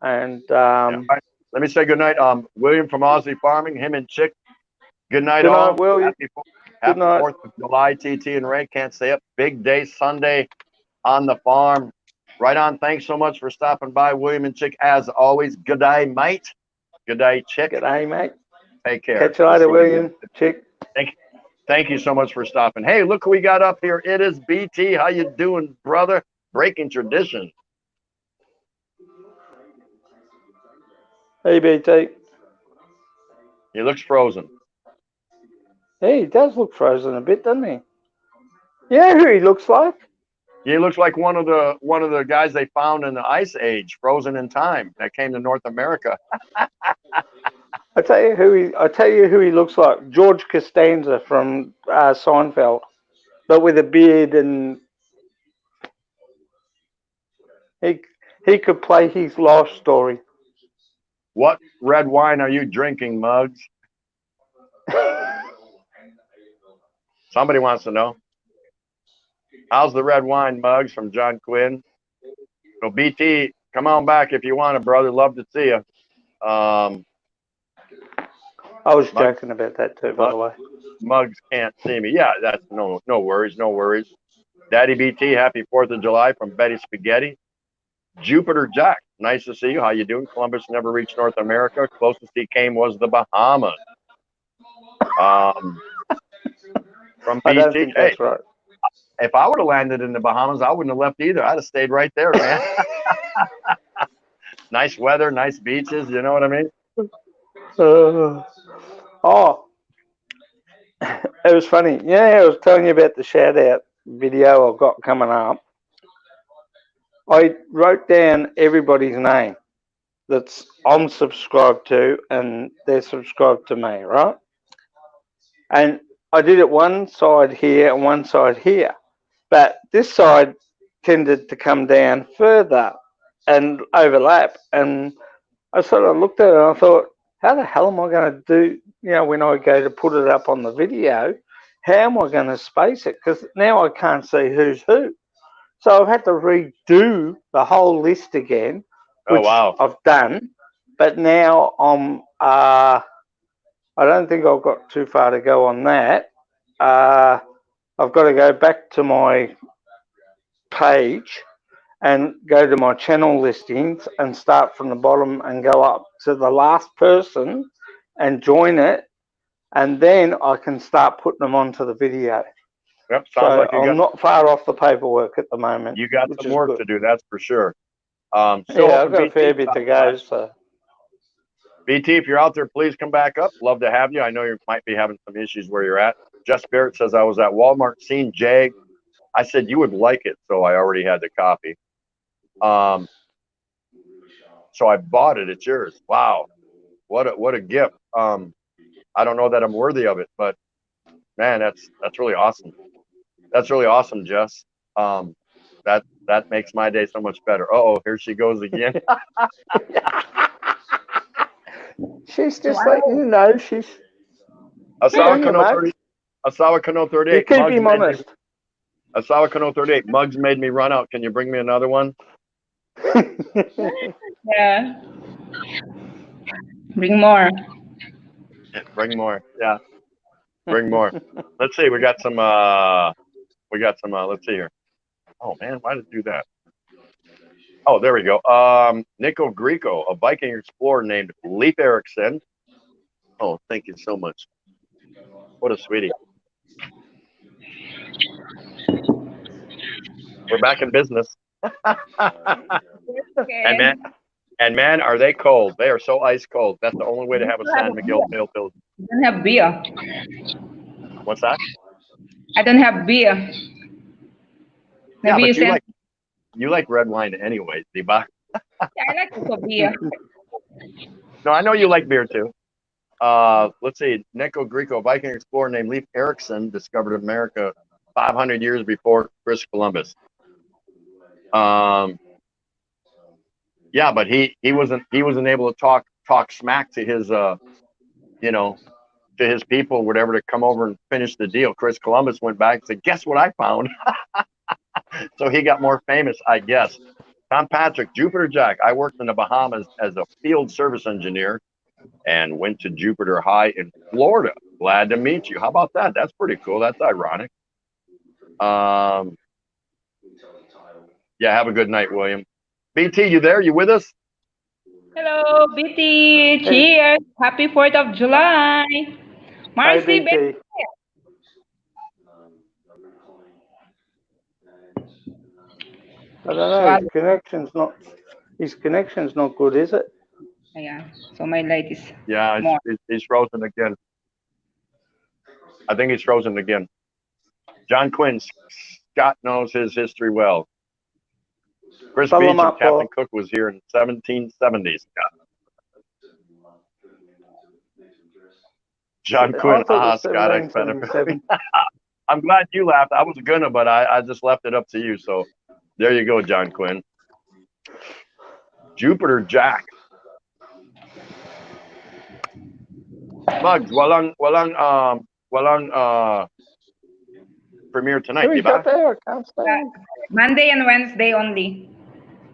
And Yeah. All right. Let me say good night. William from Aussie Farming, him and Chick. Good night, good all. night, William. Happy night. 4th of July, TT and Ray. Can't stay up. Big day Sunday on the farm. Right on. Thanks so much for stopping by, William and Chick. As always, good day, mate. Good day, Chick. Good day, mate. Take care. Catch you later, William. Chick. Thank you so much for stopping. Hey, look who we got up here. It is BT. How you doing, brother? Breaking tradition. Hey, BT. He looks frozen. Hey, he does look frozen a bit, doesn't he? You know who he looks like? He looks like one of the guys they found in the Ice Age, frozen in time, that came to North America. I tell you who he looks like. George Costanza from Seinfeld, but with a beard, and he could play his life story. What red wine are you drinking, Muggs? Somebody wants to know. How's the red wine, Muggs, from John Quinn? So BT, come on back if you want it, brother. Love to see you. I was joking about that too, by the way. Muggs can't see me. Yeah, that's no worries, no worries. Daddy BT, happy 4th of July from Betty Spaghetti. Jupiter Jack, nice to see you. How you doing? Columbus never reached North America. Closest he came was the Bahamas. From BT, I don't think that's right. If I would have landed in the Bahamas, I wouldn't have left either. I'd have stayed right there, man. Nice weather, nice beaches. You know what I mean? It was funny. Yeah, I was telling you about the shout out video I've got coming up. I wrote down everybody's name that's I'm subscribed to and they're subscribed to me, right? And I did it one side here and one side here. But this side tended to come down further and overlap. And I sort of looked at it and I thought, how the hell am I going to do, when I go to put it up on the video, how am I going to space it? Because now I can't see who's who. So I've had to redo the whole list again, which Oh, wow. I've done. But now I don't think I've got too far to go on that. I've got to go back to my page and go to my channel listings and start from the bottom and go up to the last person and join it. And then I can start putting them onto the video. Yep, sounds So like I'm not far off the paperwork at the moment. you got which some is work good. to do, that's for sure. Yeah, I've got a fair bit to go. So BT, if you're out there, please come back up. Love to have you. I know you might be having some issues where you're at. Jess Barrett says, I was at Walmart seeing Jag. I said, you would like it, so I already had the copy. So I bought it. It's yours. Wow. What a gift. I don't know that I'm worthy of it, but man, that's really awesome. That's really awesome, Jess. That makes my day so much better. Oh, here she goes again. she's just letting you know she's. Asawa you, Kano mate. 30. Asawa Kano You 38. keep Mugs him made me- honest. Asawa Kano 38. Mugs made me run out. Can you bring me another one? Yeah. Bring more. Bring more. Yeah. Bring more. Let's see. We got some let's see here. Oh man, why did it do that? Oh, there we go. Nico Greco, a Viking explorer named Leif Erikson. Oh, thank you so much. What a sweetie. We're back in business. Okay. And man, are they cold. They are so ice cold. That's the only way to have a San Miguel Pale Pilsner. I don't have beer. What's that? I don't have beer. Yeah, Maybe but you send. you like red wine anyway, Diba. I like also beer. No, I know you like beer too. Let's see. Nico Greco, Viking explorer named Leif Erikson, discovered America 500 years before Chris Columbus. Yeah, but he wasn't able to talk smack to his to his people, whatever, to come over and finish the deal. Chris Columbus went back and said, "Guess what I found?" So he got more famous, I guess. Tom Patrick, Jupiter Jack. I worked in the Bahamas as a field service engineer and went to Jupiter High in Florida. Glad to meet you. How about that? That's pretty cool. That's ironic. Yeah, have a good night, William. BT, you there? You with us? Hello, BT. Cheers. Happy 4th of July. Marcy, Hey, BT. baby. I don't know. His connection's not good, is it? Yeah. So my light is Yeah, more. he's frozen again. I think he's frozen again. John Quinn, Scott knows his history well. Chris Follow him Beecham, up, Captain Paul. Cook was here in 1770s. John Quinn, I thought it was Scott, I 1777. I'm glad you laughed. I was gonna, but I just left it up to you. So there you go, John Quinn. Jupiter Jack. Mugs, walang premiere tonight, Who we got diba? there? I can't stand. Monday and Wednesday only.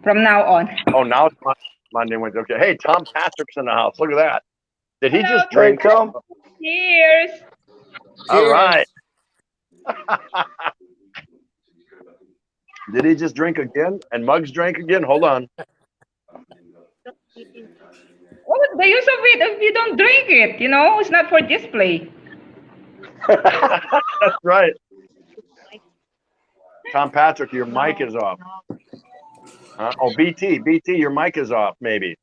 From now on. Oh, now it's Monday, Wednesday. Okay. Hey, Tom Patrick's in the house. Look at that. Did he just Hey, drink? Tom. Cheers. All right. Did he just drink again? And Mugs drank again? Hold on. What's the use of it if you don't drink it? It's not for display. That's right. Tom Patrick, your mic is off. Oh, BT, your mic is off, maybe.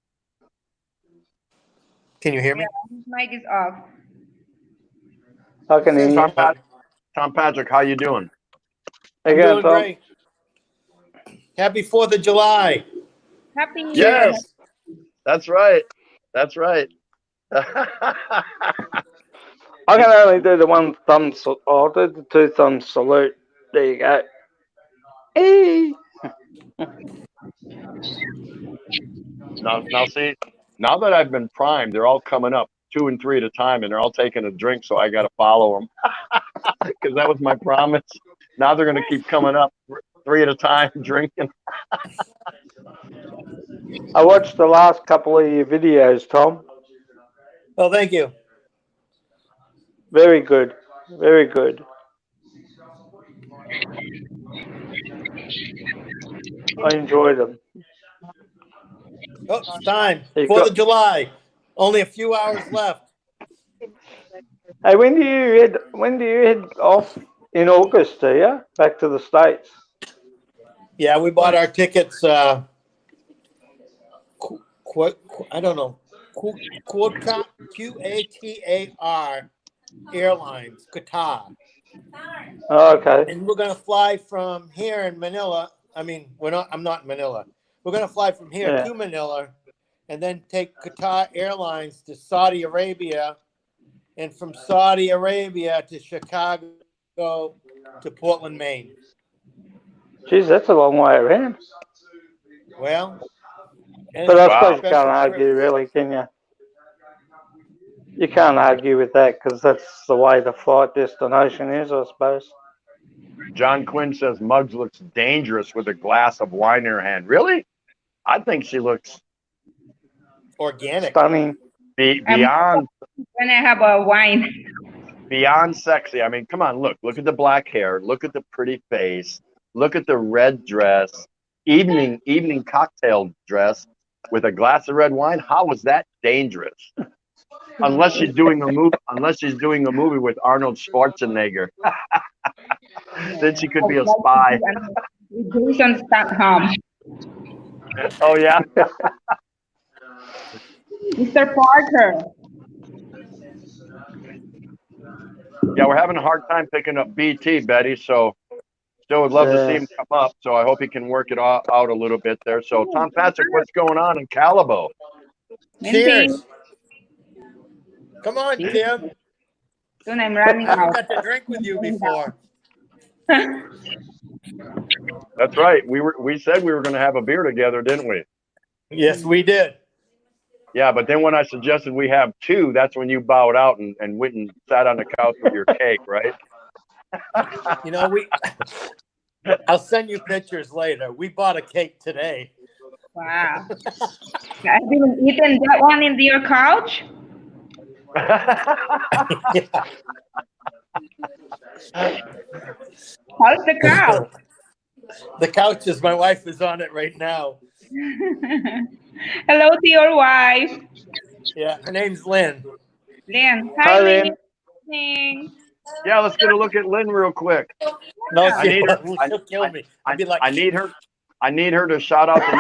Can you hear me? Yeah, his mic is off. I can hear you. Tom Patrick, how you doing? Hey, I'm go, doing Tom. great. Happy 4th of July. Happy New Year. Yes, that's right. That's right. I can only do the one thumb. I'll do the two thumb salute. There you go. Hey. Now see, now that I've been primed, they're all coming up 2 and 3 at a time, and they're all taking a drink. So I got to follow them because that was my promise. Now they're going to keep coming up 3 at a time, drinking. I watched the last couple of your videos, Tom. Oh, thank you. Very good. Very good. I enjoyed them. Oh, it's time. You 4th got- of July. Only a few hours left. Hey, when do you head off in August, do you? Back to the States? Yeah, we bought our tickets. I don't know. Qatar, Qatar Airlines, Qatar. Oh, okay. And we're gonna fly from here in Manila. I mean, I'm not in Manila. We're gonna fly from here Yeah. to Manila, and then take Qatar Airlines to Saudi Arabia, and from Saudi Arabia to Chicago to Portland, Maine. Geez, that's a long way around. Well, and But I it's a suppose you special can't argue, trip. really, can you? You can't argue with that because that's the way the flight destination is, I suppose. John Quinn says Muggs looks dangerous with a glass of wine in her hand. Really? I think she looks Organic. Stunning. beyond When I have a wine. beyond sexy. I mean, come on, look at the black hair, look at the pretty face, look at the red dress, evening cocktail dress with a glass of red wine. How is that dangerous? Unless she's doing a movie with Arnold Schwarzenegger. Then she could be a spy. With Jason Statham. Oh yeah. Mr. Parker. Yeah, we're having a hard time picking up BT, Betty. So still would love to see him come up. So I hope he can work it out a little bit there. So Tom Patrick, what's going on in Calibo? Cheers. Come on, Tim. Soon I'm running I out. got to drink with you before. That's right. We said we were going to have a beer together, didn't we? Yes, we did. Yeah, but then when I suggested we have 2, that's when you bowed out and went and sat on the couch with your cake, right? You know, I'll send you pictures later. We bought a cake today. Wow. I've been eating that one in your couch? How's the couch? The couch is, my wife is on it right now. Hello to your wife. Yeah, her name's Lynn. Lynn. Hi, Lynn. Lynn. Yeah, let's get a look at Lynn real quick. No, I need her. she'll kill me. I'd be like, I need her to shout out the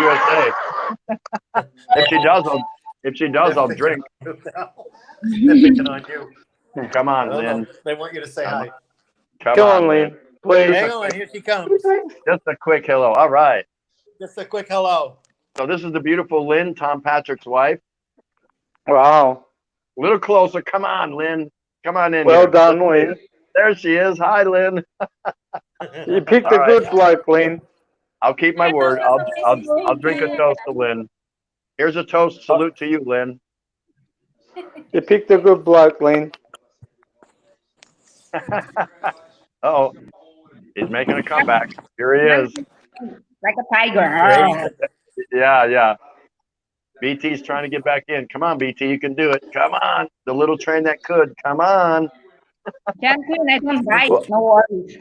USA. If she does, I'll drink. They're picking on you. Come I on, don't Lynn. know. They want you to say hi. Come Come on, Lynn. Please. Hang on, here she comes. Just a quick hello. All right. Just a quick hello. So this is the beautiful Lynn, Tom Patrick's wife. Wow. A little closer. Come on, Lynn. Come on in. Well here. done, Lynn. There she is. Hi, Lynn. You picked All a right. good bloke, Lynn. I'll keep my word. I'll drink a toast to Lynn. Here's a toast. Salute to you, Lynn. You picked a good bloke, Lynn. Oh, he's making a comeback. Here he is. Like a tiger. Yeah. BT's trying to get back in. Come on, BT, you can do it. Come on. The little train that could. Come on. Champion, I don't bite. No worries.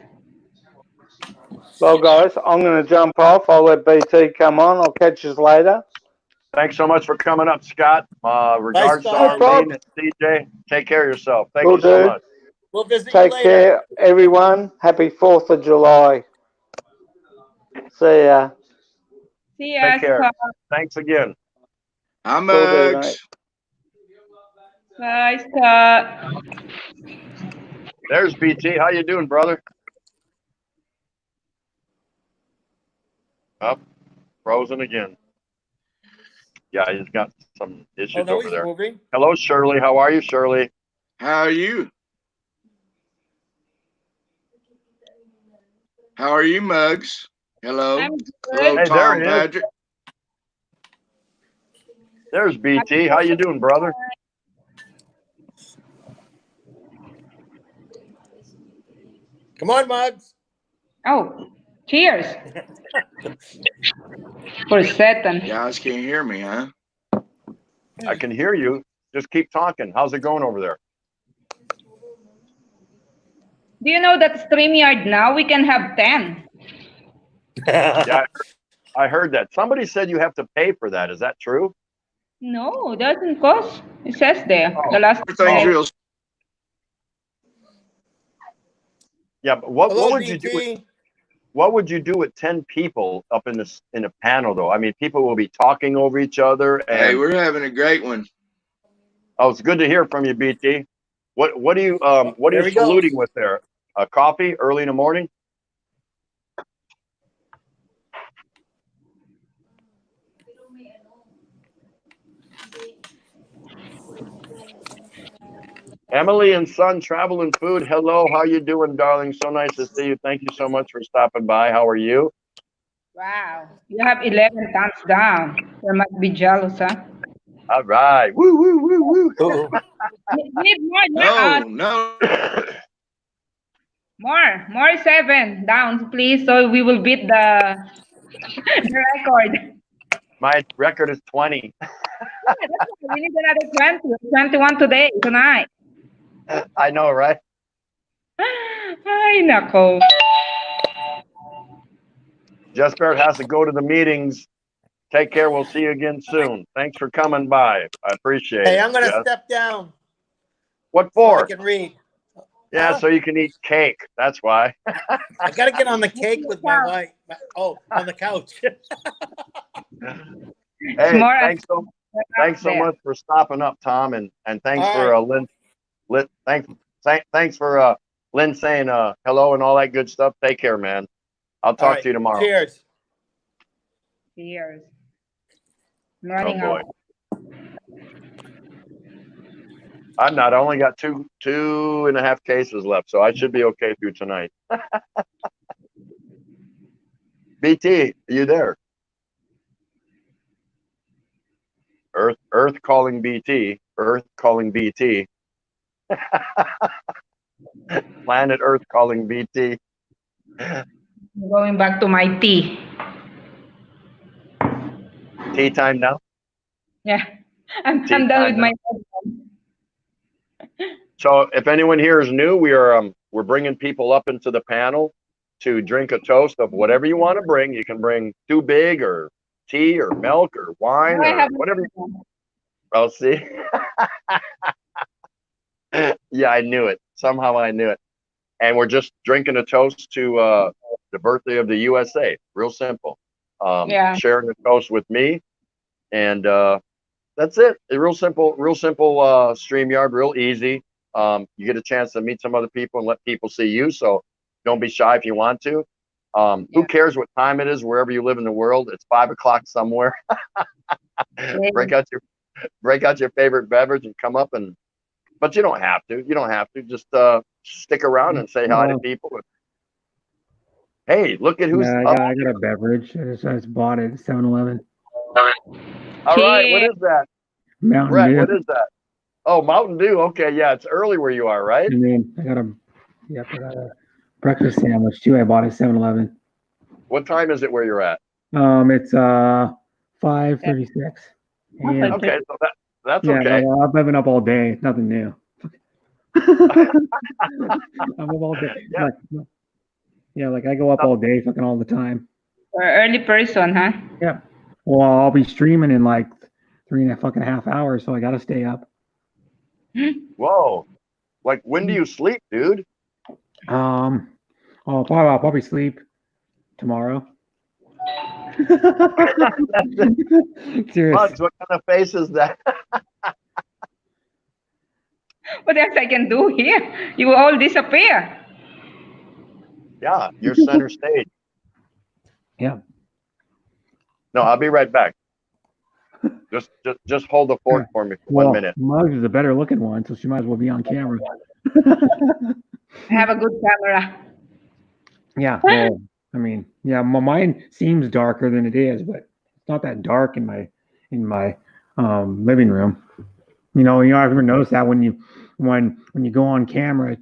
Well, guys, I'm going to jump off. I'll let BT come on. I'll catch you later. Thanks so much for coming up, Scott. Regards to Scott. Arlene and CJ. Take care of yourself. Thank Will you so do. much. We'll visit you Take later. care, everyone. Happy 4th of July. See ya. See ya, Take care. Scott. Thanks again. I'm Will do, Mugs. mate. Bye, Scott. There's BT. How you doing, brother? Up, frozen again. Yeah, he's got some issues Oh, no, over he's there. moving. Hello, Shirley. How are you, Shirley? How are you? How are you, Mugs? Hello. I'm good. Hello, Hey, there Tom he is. Patrick. There's BT. How you doing, brother? Come on, Mugs. Oh, cheers. For Satan. You guys can't hear me, huh? I can hear you. Just keep talking. How's it going over there? Do you know that StreamYard now we can have 10? Yeah, I heard that. Somebody said you have to pay for that. Is that true? No, doesn't cost. It says there. Oh. The last Everything's real. Yeah, but what Hello, would you do? BT. What would you do with 10 people up in a panel though? I mean, people will be talking over each other, and Hey, we're having a great one. oh, it's good to hear from you, BT. What are you There he goes. saluting with there? A coffee early in the morning? Emily and Son Travel and Food. Hello, how you doing, darling? So nice to see you. Thank you so much for stopping by. How are you? Wow. You have 11 thumbs down. You must be jealous, huh? All right. Woo, woo, woo, woo. Oh, Need more, No. more 7 down, please, so we will beat the record. My record is 20. We need another 20. 21 today, tonight. I know, right? Ay, nako. Jesper has to go to the meetings. Take care. We'll see you again soon. Thanks for coming by. I appreciate hey, it. I'm gonna Jess. step down What so I for? can read. Yeah, so you can eat cake. That's why. I gotta get on the cake with my wife. Oh, on the couch. Hey, More thanks so there. much for stopping up, Tom, and thanks All for right. Lynn. Thanks for Lynn saying hello and all that good stuff. Take care, man. I'll All talk right. to you tomorrow. Cheers. Cheers. I'm Oh running boy. out. I'm not. I only got two and a half cases left, so I should be okay through tonight. BT, are you there? Earth calling BT. Earth calling BT. Planet Earth calling BT. I'm going back to my tea. Tea time now. Yeah. I'm Tea done time with now. my. So if anyone here is new, we're bringing people up into the panel to drink a toast of whatever you want to bring. You can bring too big or tea or milk or wine I or have whatever. I'll see. Yeah, I knew it. Somehow I knew it. And we're just drinking a toast to the birthday of the USA. Real simple. Yeah. Sharing a toast with me. And that's it. A real simple StreamYard, real easy. You get a chance to meet some other people and let people see you. So don't be shy if you want to. Who cares what time it is wherever you live in the world? It's 5 o'clock somewhere. break out your favorite beverage and come up but you don't have to. You don't have to. Just stick around and say hi to people. Hey, look at who's Yeah, up. I got a beverage. I just bought it at 7-Eleven. All right, what is that? Mountain Brett, Dew. what is that? Oh, Mountain Dew. Okay, yeah, it's early where you are, right? And then I got a breakfast sandwich too. I bought at 7-Eleven. What time is it where you're at? It's 5:36 a.m. Okay, so that's Yeah, okay. I've been up all day. Nothing new. I'm up all day. Yeah. Like I go up all day, fucking all the time. Early person, huh? Yeah. Well, I'll be streaming in like 3.5 hours, so I gotta stay up. Whoa. Like, when do you sleep, dude? I'll probably sleep tomorrow. Serious. Bugs, what kind of face is that? What else I can do here? You will all disappear. Yeah, you're center stage. Yeah. No, I'll be right back. Just hold the fort for me for 1 minute. Muggs is a better looking one, so she might as well be on camera. I have a good camera. Yeah. Well, I mean, yeah, mine seems darker than it is, but it's not that dark in my living room. I've ever noticed that when you go on camera,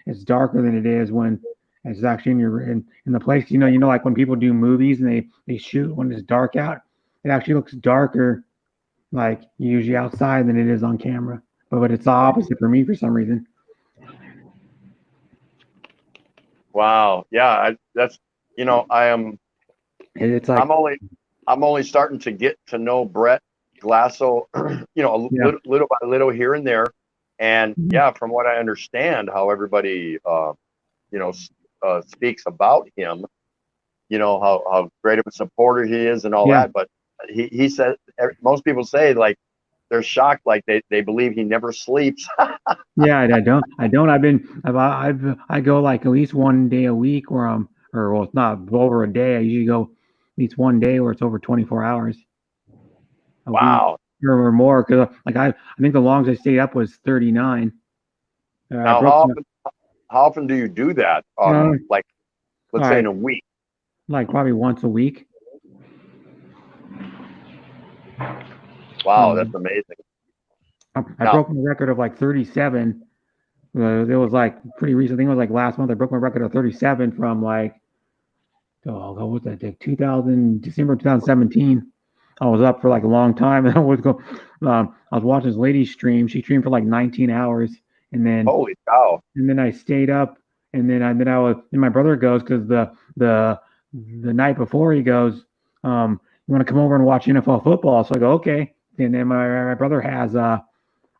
it's darker than it is when it's actually in the place. Like when people do movies and they shoot when it's dark out, it actually looks darker, like usually outside than it is on camera. But it's the opposite for me for some reason. Wow. Yeah. That's, I am, It's like I'm only starting to get to know Brett Glasso, Yeah. little by little here and there. And Mhm. yeah, from what I understand, how everybody, speaks about him, how great of a supporter he is and all Yeah. that. But he said, most people say like, they're shocked, like they believe he never sleeps. Yeah, I don't. I go like at least one day a week or it's not over a day. I usually go at least one day where it's over 24 hours a week Wow. or more. Cause like I think the longest I stayed up was 39. I Now, broke how often do you do that? uh, Like, let's say like, in a week. like probably once a week. Wow, Um, that's amazing. I Now, broke my record of like 37. It was like pretty recent. I think it was like last month. I broke my record of 37 from like, what was that? Like December 2017. I was up for like a long time, and I was watching this lady stream. She streamed for like 19 hours, and then holy cow. I stayed up, and then my brother goes because the night before he goes, you want to come over and watch NFL football? So I go okay, and then my brother has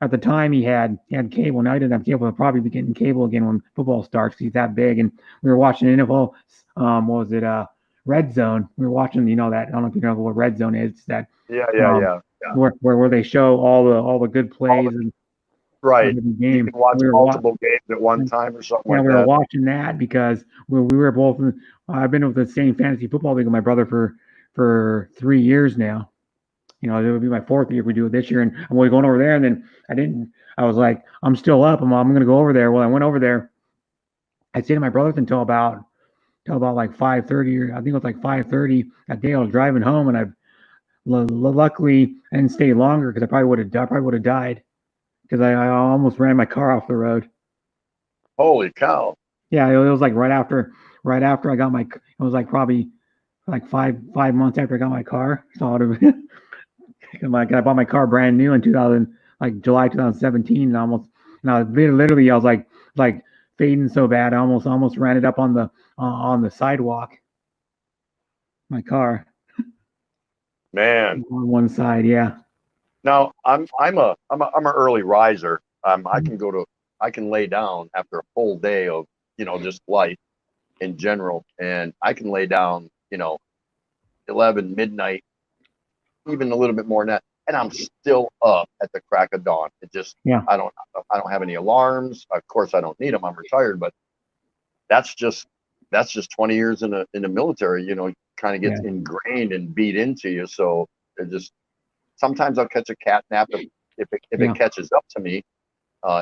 at the time he had cable. Now he didn't have cable. He'll probably be getting cable again when football starts 'cause he's that big. And we were watching NFL. What was it? Red Zone. We were watching. That I don't know if you know what Red Zone is. It's that Yeah, where they show all the good plays and of right. every You game. can watch We were multiple games at one time or something Yeah, like we were that. watching that because we were both. I've been with the same fantasy football league with my brother for 3 years now. It would be my fourth year if we do it this year, and I'm going over there. And then I didn't. I was like, I'm still up. I'm going to go over there. Well, I went over there. I stayed at my brother's until about like 5:30, or I think it was like 5:30 that day. I was driving home, and luckily I didn't stay longer because I probably would have died because I almost ran my car off the road. Holy cow. Yeah, it was like right after I got it was like probably like 5 months after I got my car. So I bought my car brand new in 2000, like July 2017, and I was like fading so bad, I almost ran it up on the sidewalk. My car Man. on one side, yeah. Now I'm an early riser. I can lay down after a full day of, just life in general. And I can lay down, 11 midnight, even a little bit more than that. And I'm still up at the crack of dawn. It just, Yeah. I don't have any alarms. Of course I don't need them. I'm retired, but that's just 20 years in the military, kind of gets ingrained and beat into you. So it just, sometimes I'll catch a cat nap if Yeah. it catches up to me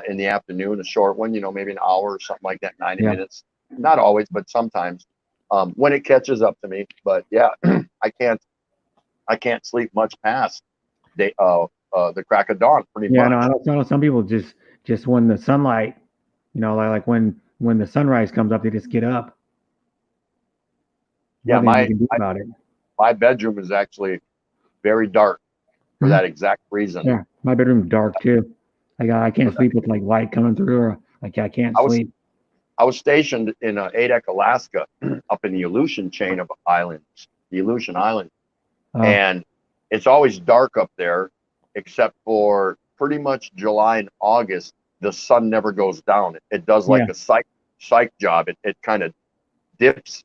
in the afternoon, a short one, maybe an hour or something like that, 90 Yeah. minutes. Not always, but sometimes when it catches up to me. But yeah, I can't sleep much past the crack of dawn, pretty Yeah, much. I know some people just when the sunlight, like when the sunrise comes up, they just get up. Yeah, Nothing you can do about it. my bedroom is actually very dark for that exact reason. Yeah, my bedroom's dark too. I can't sleep with like light coming through, or like I can't sleep. I was stationed in Adak, Alaska, up in the Aleutian chain of islands, the Aleutian Islands. And it's always dark up there, except for pretty much July and August. The sun never goes down. It does like a psych job. It kind of dips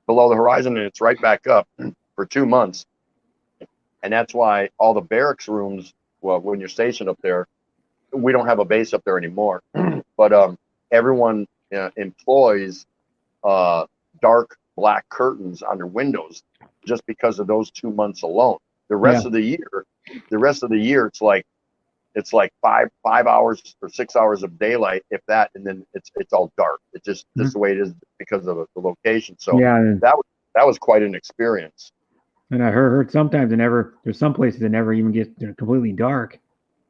below the horizon and it's right back up for 2 months. And that's why all the barracks rooms, well, when you're stationed up there, we don't have a base up there anymore. But everyone employs dark black curtains on their windows just because of those 2 months alone. The rest of the year, it's like 5 hours or 6 hours of daylight, if that, and then it's all dark. It's just the way it is because of the location. So Yeah, that was quite an experience. And I heard sometimes there's some places that never even get completely dark.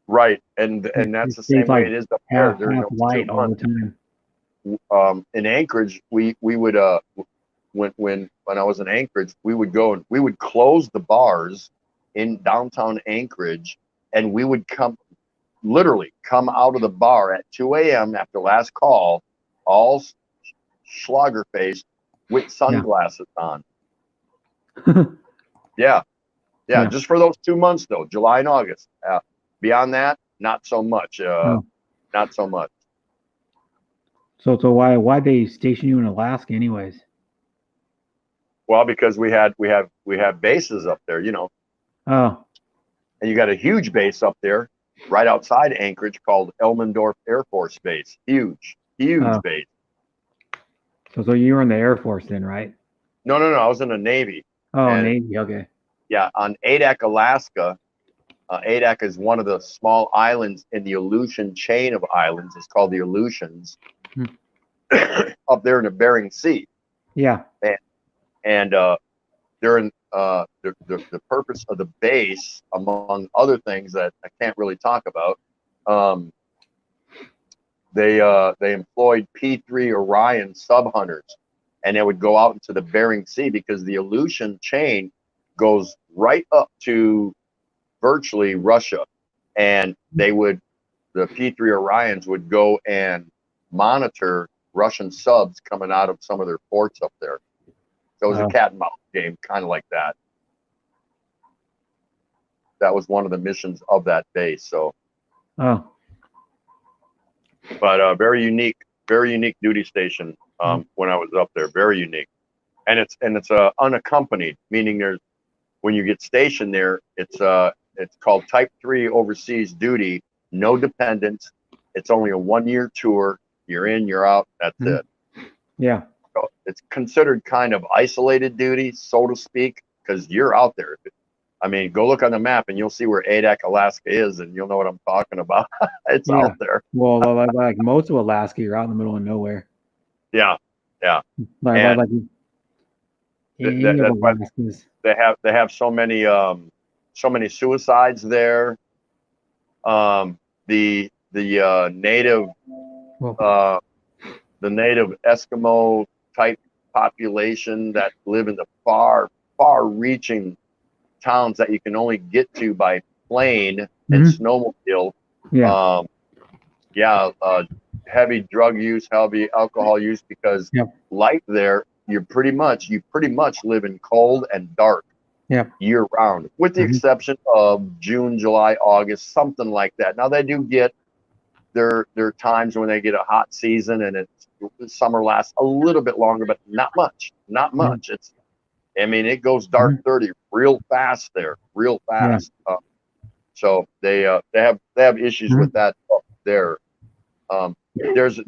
Right, and that's the same way it is up there Half during those 2 light all the months. time. In Anchorage, we would when I was in Anchorage, we would go and we would close the bars in downtown Anchorage, and we would literally come out of the bar at 2 a.m. after last call, all schlager faced with sunglasses on. Yeah, Yeah. just for those 2 months though, July and August. Beyond that, not so much. Not so much. So why they station you in Alaska anyways? Well, because we have bases up there, you know, Oh, and you got a huge base up there right outside Anchorage called Elmendorf Air Force Base. Huge Oh. base. so you were in the Air Force then, right? No, I was in the Navy. Oh, And- Navy. Okay. Yeah, on Adak, Alaska. Adak is one of the small islands in the Aleutian chain of islands. It's called the Aleutians. Up there in the Bering Sea. Yeah. And during the purpose of the base, among other things that I can't really talk about, they employed P-3 Orion sub hunters, and they would go out into the Bering Sea because the Aleutian chain goes right up to virtually Russia, and the P-3 Orions would go and monitor Russian subs coming out of some of their ports up there. So it was a cat and mouse game, kind of like that. That was one of the missions of that base. So, Oh. but very unique duty station when I was up there. Very unique, and it's unaccompanied, meaning when you get stationed there, it's called Type 3 overseas duty, no dependents. It's only a 1-year tour. You're in, you're out. That's it. Yeah. So it's considered kind of isolated duty, so to speak, because you're out there. I mean, go look on the map and you'll see where Adak, Alaska is, and you'll know what I'm talking about. It's out there. Well, like most of Alaska, you're out in the middle of nowhere. Yeah. Like And that's why they have so many suicides there. The native Eskimo type population that live in the far reaching towns that you can only get to by plane and snowmobile. Yeah. Heavy drug use, heavy alcohol use, because life there, you pretty much live in cold and dark year round, with the exception of June, July, August, something like that. Now they do get there are times when they get a hot season and summer lasts a little bit longer, but not much. It goes dark 30 real fast there, real fast. So they have issues with that up there. There's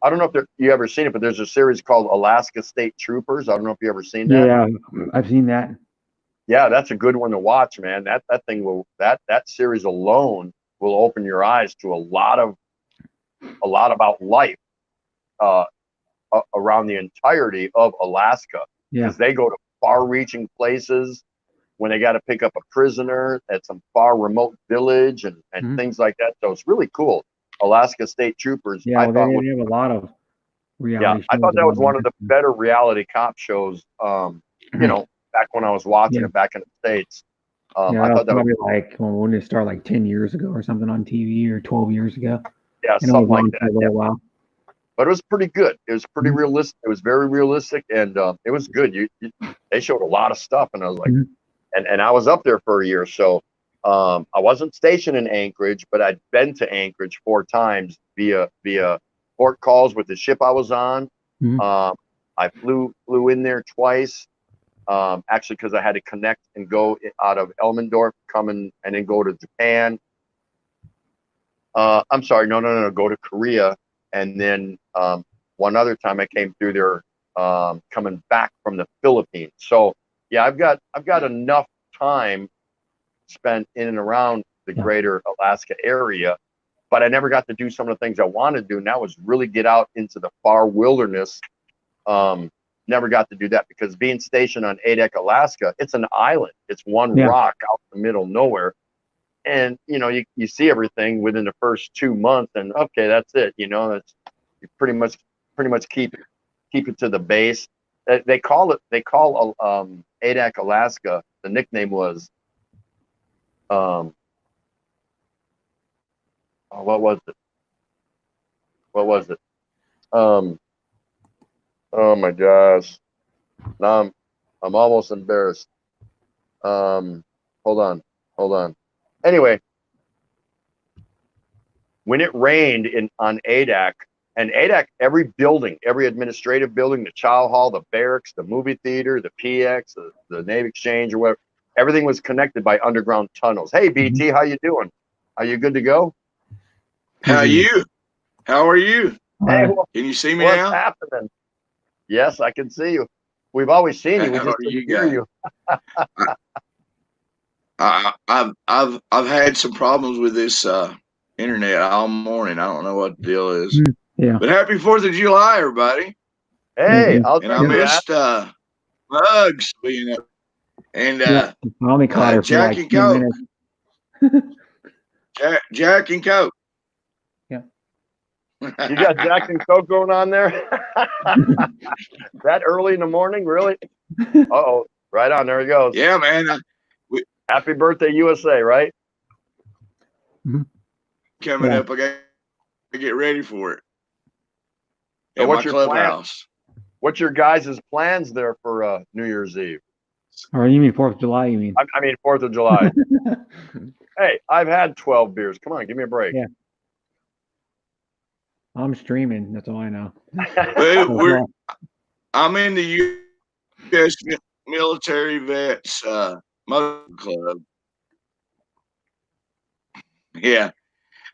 I don't know if you ever seen it, but there's a series called Alaska State Troopers. I don't know if you ever seen that. Yeah, I've seen that. Yeah, that's a good one to watch, man. That series alone will open your eyes to a lot about life around the entirety of Alaska. Because they go to far-reaching places when they got to pick up a prisoner at some far remote village and things like that. So it's really cool. Alaska State Troopers. Yeah, they have a lot of reality shows. I thought that was one of the better reality cop shows. Back when I was watching it back in the States. I thought that was like when it started, like 10 years ago or something on TV, or 12 years ago. Yeah, something like that. For a while. But it was pretty good. It was pretty realistic. It was very realistic, and it was good. They showed a lot of stuff, and I was like, and I was up there for a year, so I wasn't stationed in Anchorage, but I'd been to Anchorage 4 times via port calls with the ship I was on. I flew in there twice, actually, because I had to connect and go out of Elmendorf, and then go to Japan. I'm sorry, no, go to Korea. And then one other time I came through there coming back from the Philippines. So yeah, I've got enough time spent in and around the greater Alaska area, but I never got to do some of the things I wanted to do. And that was really get out into the far wilderness never got to do that because being stationed on Adak, Alaska, it's an island. It's one Yeah. rock out in the middle of nowhere. And, you know, you see everything within the first 2 months and okay, that's it. You know, that's you pretty much keep it to the base. They call Adak, Alaska. The nickname was, what was it? What was it? Oh my gosh. Now I'm almost embarrassed. Hold on. Anyway, when it rained on Adak, and Adak, every building, every administrative building, the chow hall, the barracks, the movie theater, the PX, the Navy Exchange, or whatever, everything was connected by underground tunnels. Hey, BT, how you doing? Are you good to go? How are you? How are you? Hey, Can you see me what's now? happening? Yes, I can see you. We've always seen you. We How just are you couldn't hear guys? you. I've had some problems with this internet all morning. I don't know what the deal is. Yeah. But happy 4th of July, everybody. Hey, I'll And I tell you that. missed Bugs being up. And I only caught her for Jack like and 2 Coke. minutes. Jack and Coke. Yeah. You got Jack and Coke going on there? That early in the morning, really? Uh-oh. Right on. There he goes. Yeah, man. Happy birthday, USA, right? Coming Yeah. up, I got to get ready for it. So At what's my your plan? clubhouse. What's your guys' plans there for New Year's Eve? Or you mean 4th of July, you mean? I mean 4th of July. Hey, I've had 12 beers. Come on, give me a break. Yeah. I'm streaming. That's all I know. Well, I'm in the U.S. Military Vets Motor Club. Yeah.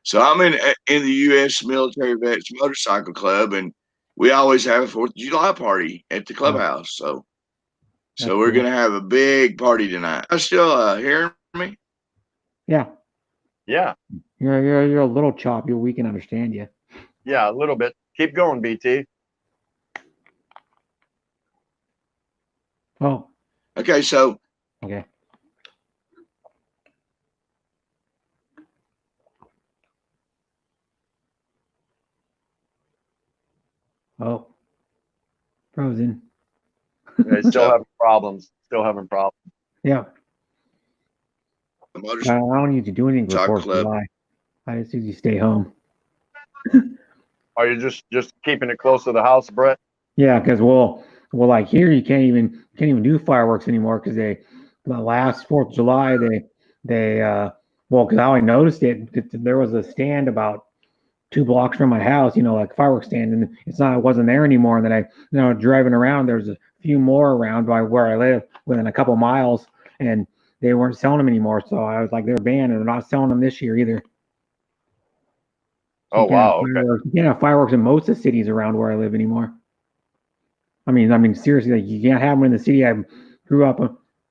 So I'm in the U.S. Military Vets Motorcycle Club, and we always have a 4th of July party at the clubhouse. So That's we're cool. going to have a big party tonight. Are you still hearing me? Yeah. Yeah. You're a little choppy. We can understand you. Yeah, a little bit. Keep going, BT. Oh, Okay, so okay. Oh, frozen. They still having problems. Yeah. the I motorcycle don't need to do anything for 4th of club. July. I just usually stay home. Are you just keeping it close to the house, Brett? Yeah, because well, like here you can't even do fireworks anymore because the last 4th of July because I only noticed it. There was a stand about 2 blocks from my house, like a fireworks stand, and it wasn't there anymore. And then I, driving around, there's a few more around by where I live, within a couple miles, and they weren't selling them anymore. So I was like, they're banned, and they're not selling them this year either. Oh, wow. Okay. You can't have fireworks in most of the cities around where I live anymore. I mean, seriously, like you can't have them in the city I grew up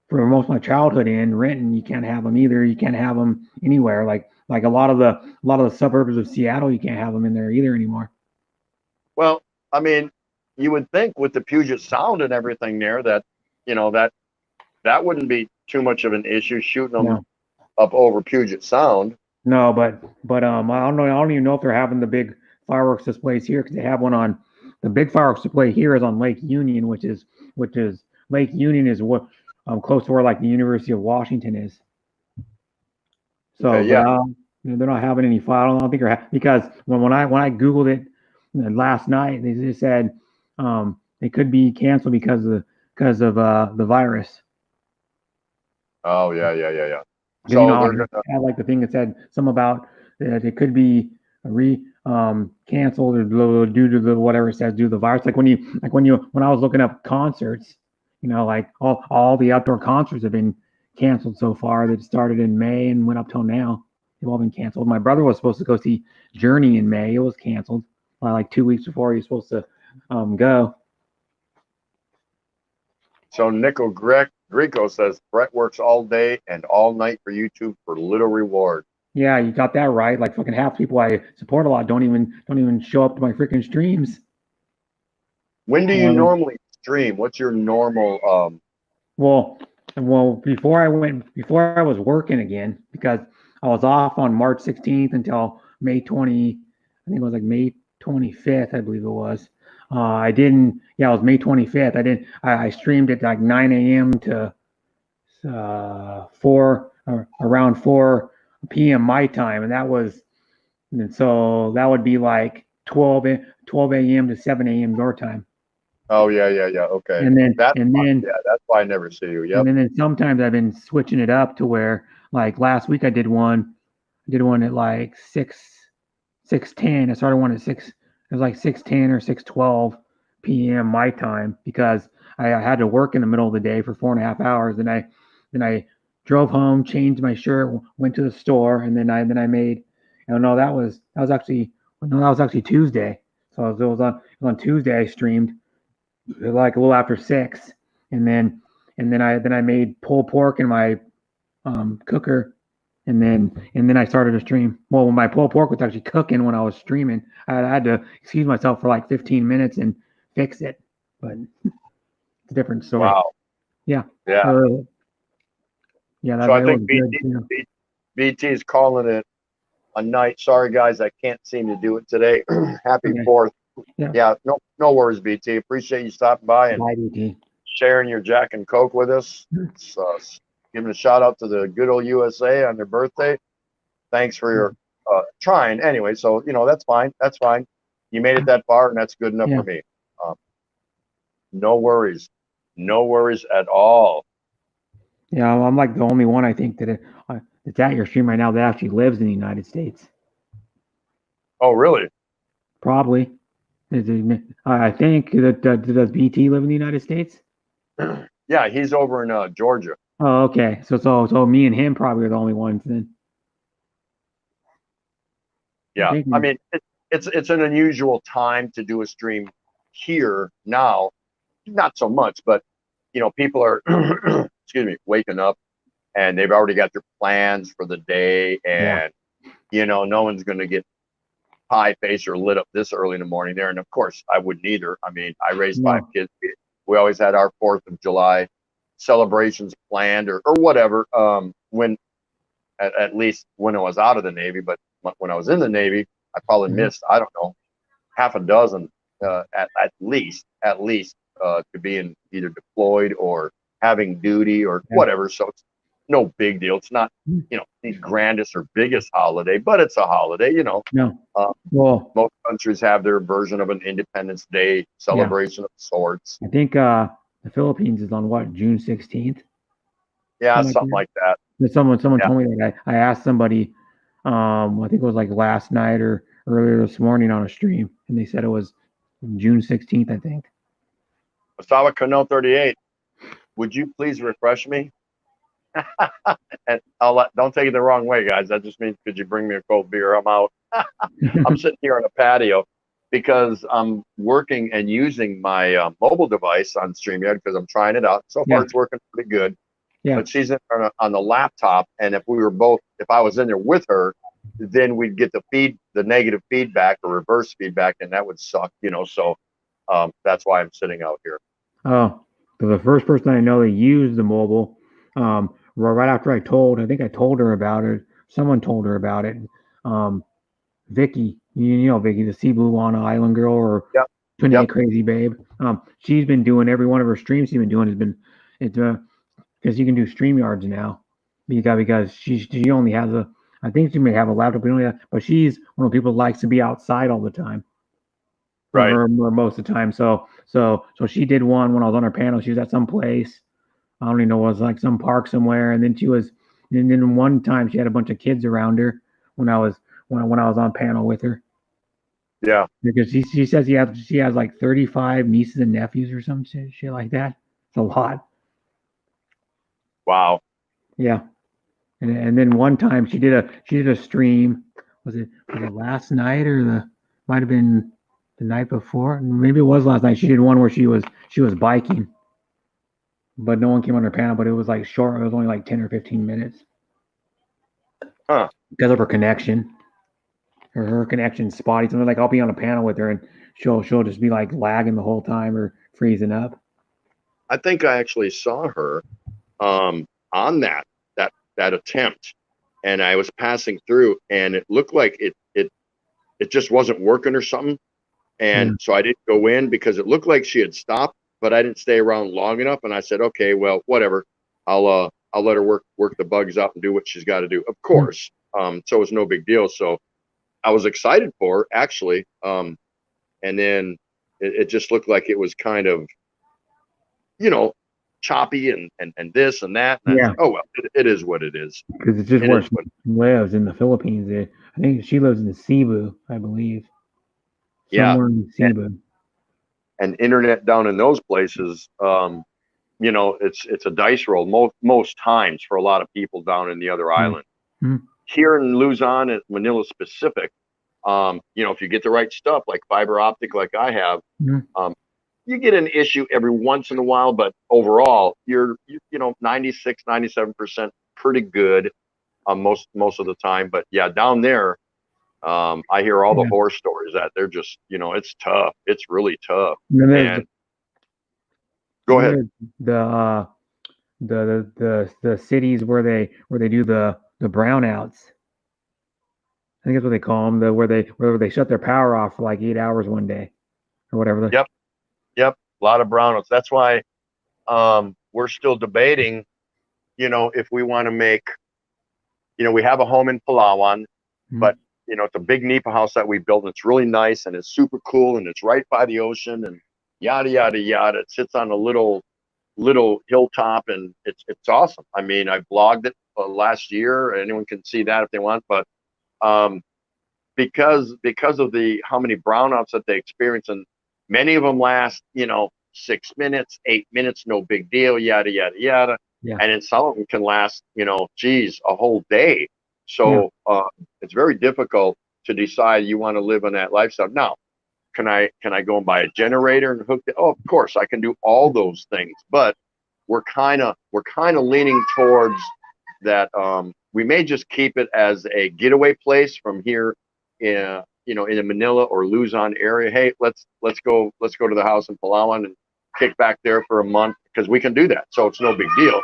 for most of my childhood in Renton. You can't have them either. You can't have them anywhere. Like a lot of the suburbs of Seattle, you can't have them in there either anymore. Well, I mean, you would think with the Puget Sound and everything there that, that wouldn't be too much of an issue shooting them up over Puget Sound. No, but I don't even know if they're having the big fireworks displays here because they have one on. The big fireworks display here is on Lake Union, which is Lake Union is what close to where like the University of Washington is. So Okay, yeah. they're not having any fire. I don't think because when I Googled it last night, they just said they could be canceled because of the virus. Oh yeah. So they're gonna had like the thing that said something about that it could be canceled or due to the whatever it says due to the virus. When I was looking up concerts, like all the outdoor concerts have been canceled so far. That started in May and went up till now. They've all been canceled. My brother was supposed to go see Journey in May. It was canceled like 2 weeks before he was supposed to go. So Nico Greco says Brett works all day and all night for YouTube for little reward. Yeah, you got that right. Like fucking half the people I support a lot don't even show up to my freaking streams. When do you normally stream? What's your normal? Well, before I was working again, because I was off on March 16th until May 20, I think it was like May 25th, I believe it was. I didn't, yeah, it was May 25th. I streamed at like 9 a.m. to 4, around 4 p.m. my time. And so that would be like 12 a.m. to 7 a.m. your time. Oh yeah. Okay. And then, That's and why, then, yeah, that's why I never see you. Yep. And then sometimes I've been switching it up to where, like last week I did one at like 6:10. I started one at 6. It was like 6:10 or 6:12 p.m. my time because I had to work in the middle of the day for 4.5 hours. And I drove home, changed my shirt, went to the store, and then I made. No, that was actually Tuesday. So it was on Tuesday I streamed like a little after 6, and then I made pulled pork in my cooker, and then I started to stream. Well, when my pulled pork was actually cooking when I was streaming, I had to excuse myself for like 15 minutes and fix it, but it's a different story. Wow. Yeah. Yeah. Yeah. So I think was good, BT is calling it a night. Sorry guys, I can't seem to do it today. Happy Okay. 4th. Yeah. Yeah. No worries, BT. Appreciate you stopping by and Bye, BT. sharing your Jack and Coke with us. It's, giving a shout out to the good old USA on their birthday. Thanks for your trying anyway. So, that's fine. That's fine. You made it that far, and that's good enough for me. No worries. No worries at all. Yeah, I'm like the only one I think that's at your stream right now that actually lives in the United States. Oh, really? Probably. I think does BT live in the United States? Yeah, he's over in Georgia. Oh, okay. So me and him probably are the only ones then. Yeah, I mean it's an unusual time to do a stream here now. Not so much, but people are excuse me, waking up and they've already got their plans for the day, and no one's going to get pie face or lit up this early in the morning there. And of course, I wouldn't either. I mean, I raised 5 kids. We always had our 4th of July celebrations planned or whatever. When at least when I was out of the Navy, but when I was in the Navy, I probably missed, I don't know, half a dozen at least to being either deployed or having duty or whatever. So it's no big deal. It's not the grandest or biggest holiday, but it's a holiday. No. Most countries have their version of an Independence Day celebration of sorts. I think the Philippines is on what, June 16th? Yeah, something like that. Someone told me that. I asked somebody, I think it was like last night or earlier this morning on a stream, and they said it was June 16th, I think. Osawa Cano 38, would you please refresh me? And don't take it the wrong way, guys. That just means could you bring me a cold beer? I'm out. I'm sitting here on a patio because I'm working and using my mobile device on StreamYard because I'm trying it out. So far, it's working pretty good. Yeah. But she's on the laptop, and if I was in there with her, then we'd get the negative feedback or reverse feedback, and that would suck, So that's why I'm sitting out here. Oh, so the first person I know that used the mobile, right after I told her about it. Someone told her about it. Vicky, Vicky, the Sea Blue on Island girl, or Crazy Babe. She's been doing every one of her streams. She's been doing because you can do StreamYards now. Because she only has I think she may have a laptop, but she's one of the people that likes to be outside all the time. Right. Or most of the time. So she did one when I was on her panel. She was at some place. I don't even know, it was like some park somewhere. And then one time she had a bunch of kids around her when I was on panel with her. Yeah. Because she says she has like 35 nieces and nephews or some shit like that. It's a lot. Wow. Yeah. And then one time she did a stream. Was it last night or might have been the night before? Maybe it was last night. She did one where she was biking, but no one came on her panel. But it was like short. It was only like 10 or 15 minutes. Huh? Because of her connection. Her connection's spotty. So like I'll be on a panel with her and she'll just be like lagging the whole time or freezing up. I think I actually saw her on that attempt, and I was passing through, and it looked like it just wasn't working or something, and so I didn't go in because it looked like she had stopped, but I didn't stay around long enough, and I said, okay, well, whatever, I'll let her work the bugs out and do what she's got to do, of course. So it's no big deal. So I was excited for her, actually, and then it just looked like it was kind of, choppy and this and that. And Yeah. oh well, it is what it is. Because it's just It where is she what- lives in the Philippines. I think she lives in Cebu, I believe. Yeah. Somewhere in Cebu. And internet down in those places, it's a dice roll most times for a lot of people down in the other island. Mhm. Here in Luzon and Manila specific, if you get the right stuff like fiber optic, like I have, Mhm. you get an issue every once in a while, but overall, you're 96, 97% pretty good most of the time. But yeah, down there, I hear all the Yeah. horror stories that they're just, it's tough. It's really tough. And then there's And go ahead. the cities where they do the brownouts. I think that's what they call them. Where they shut their power off for like 8 hours one day, or whatever. Yep. A lot of brownouts. That's why we're still debating, if we want to make, we have a home in Palawan, Mhm. but it's a big Nipa house that we built, and it's really nice, and it's super cool, and it's right by the ocean, and yada yada yada. It sits on a little hilltop, and it's awesome. I mean, I blogged it last year. Anyone can see that if they want, but because of the how many brownouts that they experience, and many of them last 6 minutes, 8 minutes, no big deal, yada yada yada. Yeah. And then some of them can last a whole day. So it's very difficult to decide you want to live in that lifestyle. Now, can I go and buy a generator and hook it? Oh, of course I can do all those things, but we're kind of leaning towards that. We may just keep it as a getaway place from here in the Manila or Luzon area. Hey, let's go to the house in Palawan and kick back there for a month, because we can do that. So it's no big deal.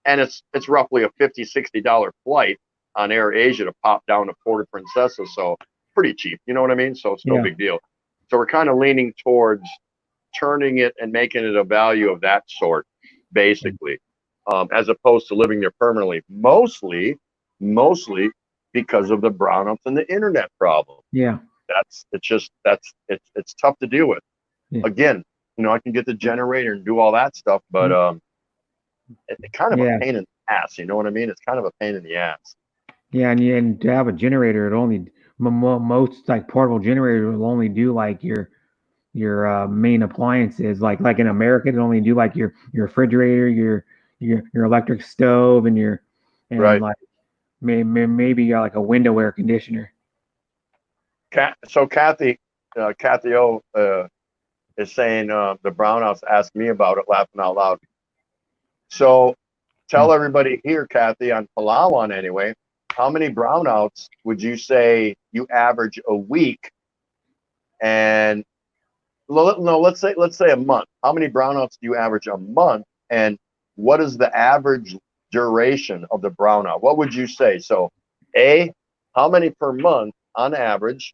And it's roughly a $50-$60 flight on Air Asia to pop down to Puerto Princesa. So pretty cheap. You know what I mean? So it's no big deal. So we're kind of leaning towards turning it and making it a value of that sort, basically, as opposed to living there permanently, mostly because of the brownouts and the internet problem. Yeah. It's tough to deal with. Yeah. Again, I can get the generator and do all that stuff, but it's kind of a pain in the ass. You know what I mean? It's kind of a pain in the ass. Yeah, and to have a generator, it only most like portable generators will only do like your main appliances. Like in America, it only do like your refrigerator, your electric stove, and Right. like maybe like a window air conditioner. So Kathy O is saying the brownouts asked me about it, laughing out loud. So tell everybody here, Kathy, on Palawan anyway, how many brownouts would you say you average a week? And no, let's say a month. How many brownouts do you average a month? And what is the average duration of the brownout? What would you say? So A, how many per month on average?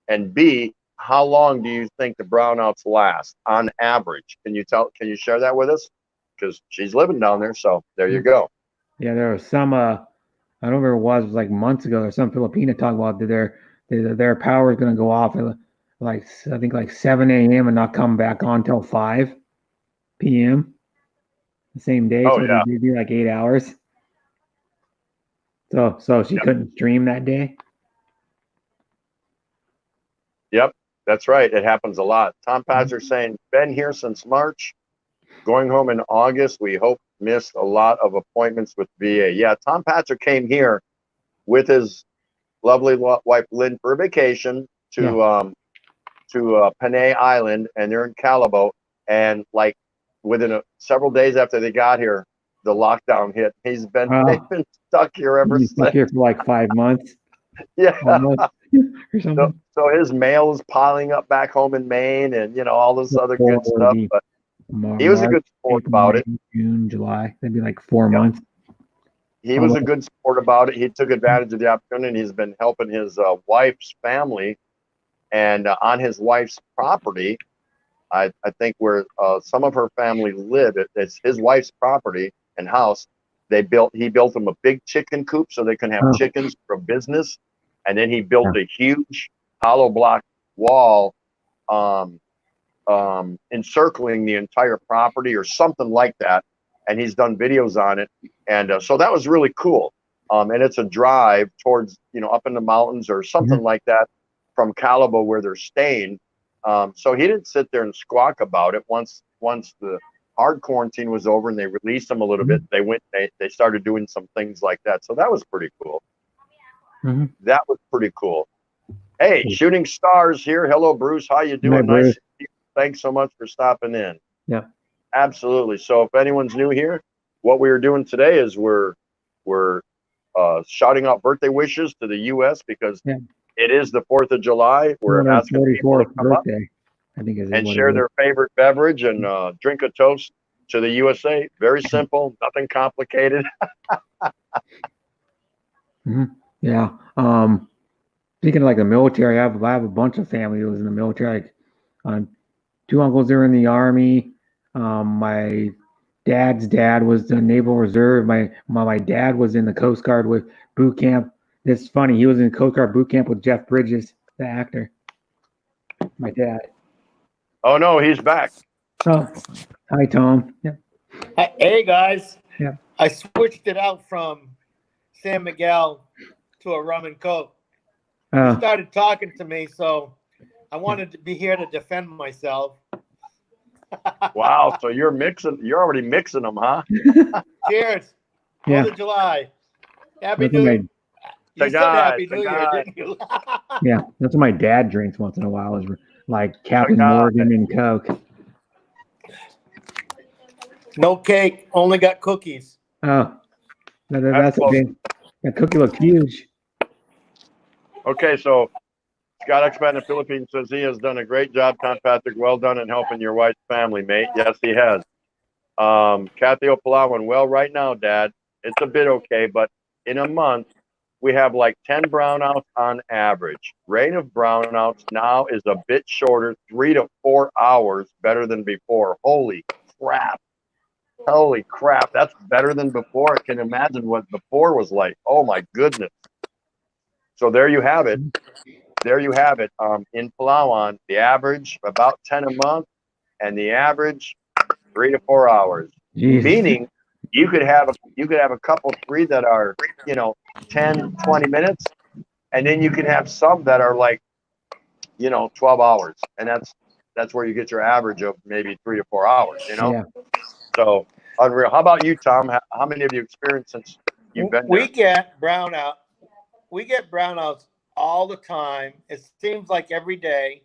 And B, how long do you think the brownouts last on average? Can you share that with us? Because she's living down there, so there you go. Yeah, there was some I don't remember what it was like months ago. There's some Filipina talking about that their power is going to go off at like I think like 7 a.m. and not come back on till 5 p.m. the same day. Oh, so yeah. They'd be like 8 hours. So she couldn't stream that day. Yep, that's right. It happens a lot. Tom Padger saying, been here since March, going home in August. We hope missed a lot of appointments with VA. Yeah, Tom Padger came here with his lovely wife Lynn for a vacation to Panay Island, and they're in Calibo. And like within several days after they got here, the lockdown hit. They've been stuck here ever since. Stuck here for like 5 months. Yeah. Or something. So his mail is piling up back home in Maine, and all this other good stuff. But He was a good March, sport about it. May, June, July. That'd be like 4 Yep. months. He was a good sport about it. He took advantage of the opportunity. He's been helping his wife's family, and on his wife's property, I think where some of her family live, it's his wife's property and house. He built them a big chicken coop so they can have chickens for business, and then he built a huge hollow block wall encircling the entire property or something like that. And he's done videos on it. And so that was really cool. And it's a drive towards, up in the mountains or something like that from Calibo where they're staying. So he didn't sit there and squawk about it. Once the hard quarantine was over and they released him a little bit, they started doing some things like that. So that was pretty cool. That was pretty cool. Hey, Shooting Stars here. Hello, Bruce. How you doing? Hi, Nice. Bruce. To see you. Thanks so much for stopping in. Yeah. Absolutely. So if anyone's new here, what we are doing today is we're shouting out birthday wishes to the U.S. because it is the 4th of July. We're asking people to come up birthday, I think, is and what share it is. their favorite beverage and drink a toast to the USA. Very simple, nothing complicated. Yeah. Speaking of like the military, I have a bunch of family who was in the military. Like, 2 uncles are in the Army. My dad's dad was the Naval Reserve. My dad was in the Coast Guard with boot camp. It's funny. He was in Coast Guard boot camp with Jeff Bridges, the actor. My dad. Oh no, he's back. Oh, hi, Tom. Yeah. Hey guys. Yeah. I switched it out from San Miguel to a rum and coke. He started talking to me, so I wanted to be here to defend myself. Wow, so you're already mixing them, huh? Cheers. Yeah. 4th of July. Happy That's what New my, You said Happy New Year, didn't you? yeah, that's what my dad drinks once in a while, is like Captain Cigar. Morgan and Coke. No cake, only got cookies. Oh, that's a close. big. That cookie looked huge. Okay, so Scott Expat in the Philippines says he has done a great job, Tom Patrick. Well done in helping your wife's family, mate. Yes, he has. Kathy Opalawan, well, right now, Dad, it's a bit okay, but in a month, we have like 10 brownouts on average. Rate of brownouts now is a bit shorter, 3 to 4 hours better than before. Holy crap. Holy crap. That's better than before. I can imagine what before was like. Oh my goodness. So there you have it. There you have it. In Palawan, the average about 10 a month, and the average 3 to 4 hours. Jeez. Meaning you could have a couple 3 that are 10, 20 minutes, and then you can have some that are like 12 hours, and that's where you get your average of maybe 3 to 4 hours. Yeah. So unreal. How about you, Tom? How many have you experienced since you've been there? We get brownouts all the time. It seems like every day,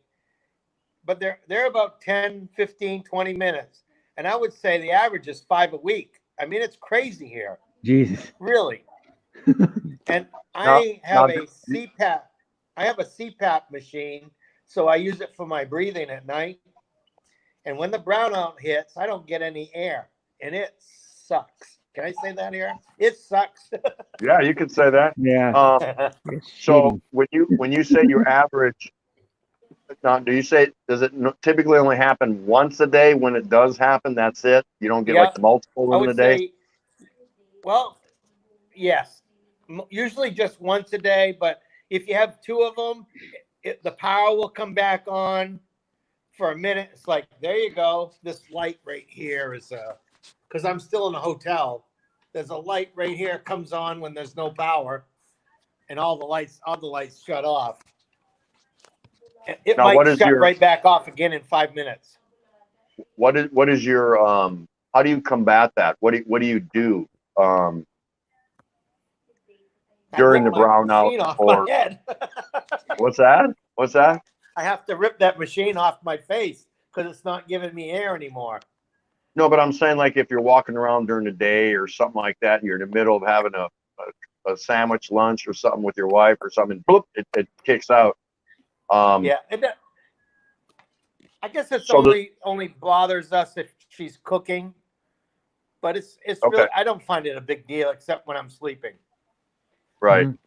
but they're about 10, 15, 20 minutes. And I would say the average is 5 a week. I mean, it's crazy here. Jesus. Really. And I have a CPAP machine, so I use it for my breathing at night. And when the brownout hits, I don't get any air, and it sucks. Can I say that here? It sucks. Yeah, you could say that. Yeah. So when you say your average, now does it typically only happen once a day? When it does happen, that's it. You don't get like multiple in a day. Well, yes, usually just once a day. But if you have 2 of them, the power will come back on for a minute. It's like, there you go. This light right here is because I'm still in a hotel. There's a light right here comes on when there's no power, and all the lights shut off. It might shut right back off again in 5 minutes. What is your how do you combat that? What do you do during the brownout? Or what's that? I have to rip that machine off my face because it's not giving me air anymore. No, but I'm saying, like, if you're walking around during the day or something like that, and you're in the middle of having a sandwich lunch or something with your wife or something, bloop, it kicks out. Yeah, I guess it's only bothers us if she's cooking, but it's Okay. really, I don't find it a big deal except when I'm sleeping. Right. Mhm.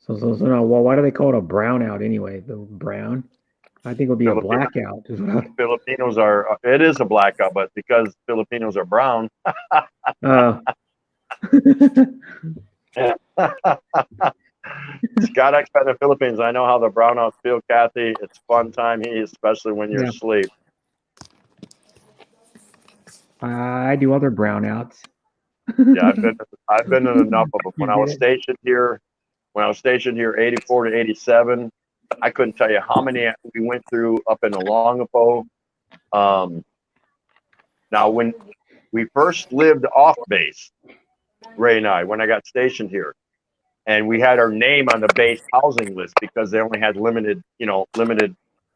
So now, well, why do they call it a brownout anyway? The brown? I think it would be a Filipino- blackout. is what Filipinos are. It is a blackout, but because Filipinos are brown. I- Scott X in the Philippines. I know how the brownouts feel, Kathy. It's fun time, especially when you're Yeah. asleep. I do other brownouts. Yeah, I've been in enough of them. When I was stationed here, 84 to 87, I couldn't tell you how many we went through up in Olongapo. Now, when we first lived off base, Ray and I, when I got stationed here, and we had our name on the base housing list because they only had limited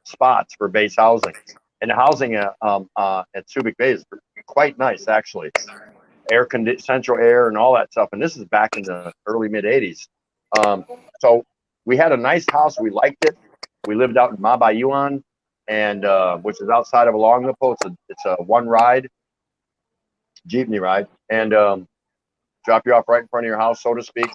spots for base housing. And the housing at Subic Bay is quite nice, actually. Central air and all that stuff. And this is back in the early mid 80s. So we had a nice house. We liked it. We lived out in Mabayuan, and which is outside of Olongapo. It's a one ride jeepney ride, and drop you off right in front of your house, so to speak.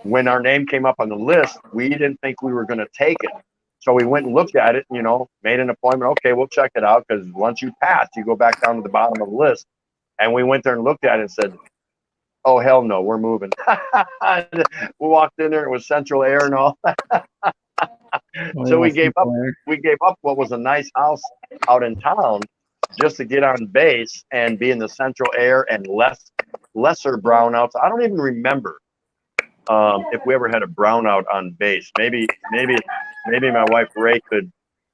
When our name came up on the list, we didn't think we were going to take it. So we went and looked at it, made an appointment. Okay, we'll check it out, because once you pass, you go back down to the bottom of the list. And we went there and looked at it and said, oh, hell no, we're moving. We walked in there, it was central air and all. So we gave up what was a nice house out in town just to get on base and be in the central air and lesser brownouts. I don't even remember if we ever had a brownout on base. Maybe my wife Ray could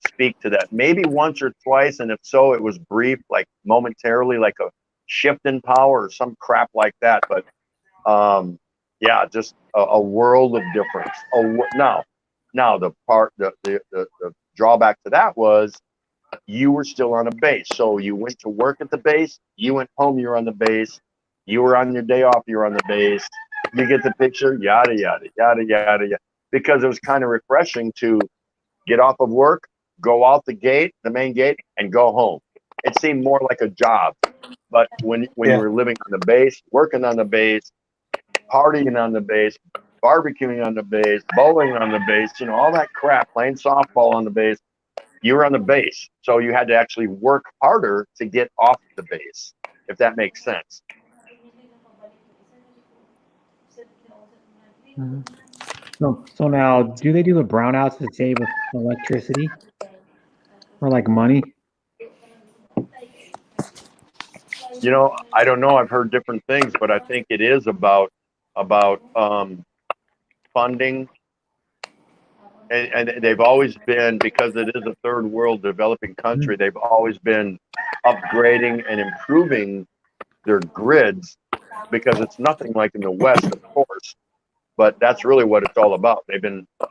speak to that. Maybe once or twice, and if so, it was brief, like momentarily, like a shift in power or some crap like that. But yeah, just a world of difference. Now the drawback to that was you were still on a base. So you went to work at the base, you went home, you were on the base, you were on your day off, you were on the base. You get the picture, yada, yada, yada, yada, yada. Because it was kind of refreshing to get off of work, go out the main gate, and go home. It seemed more like a job. But when you were living on the base, working on the base, partying on the base, barbecuing on the base, bowling on the base, all that crap, playing softball on the base, you were on the base. So you had to actually work harder to get off the base, if that makes sense. So now, do they do the brownouts to save electricity or like money? I don't know. I've heard different things, but I think it is about funding, and they've always been, because it is a third world developing country, they've always been upgrading and improving their grids, because it's nothing like in the West, of course, but that's really what it's all about.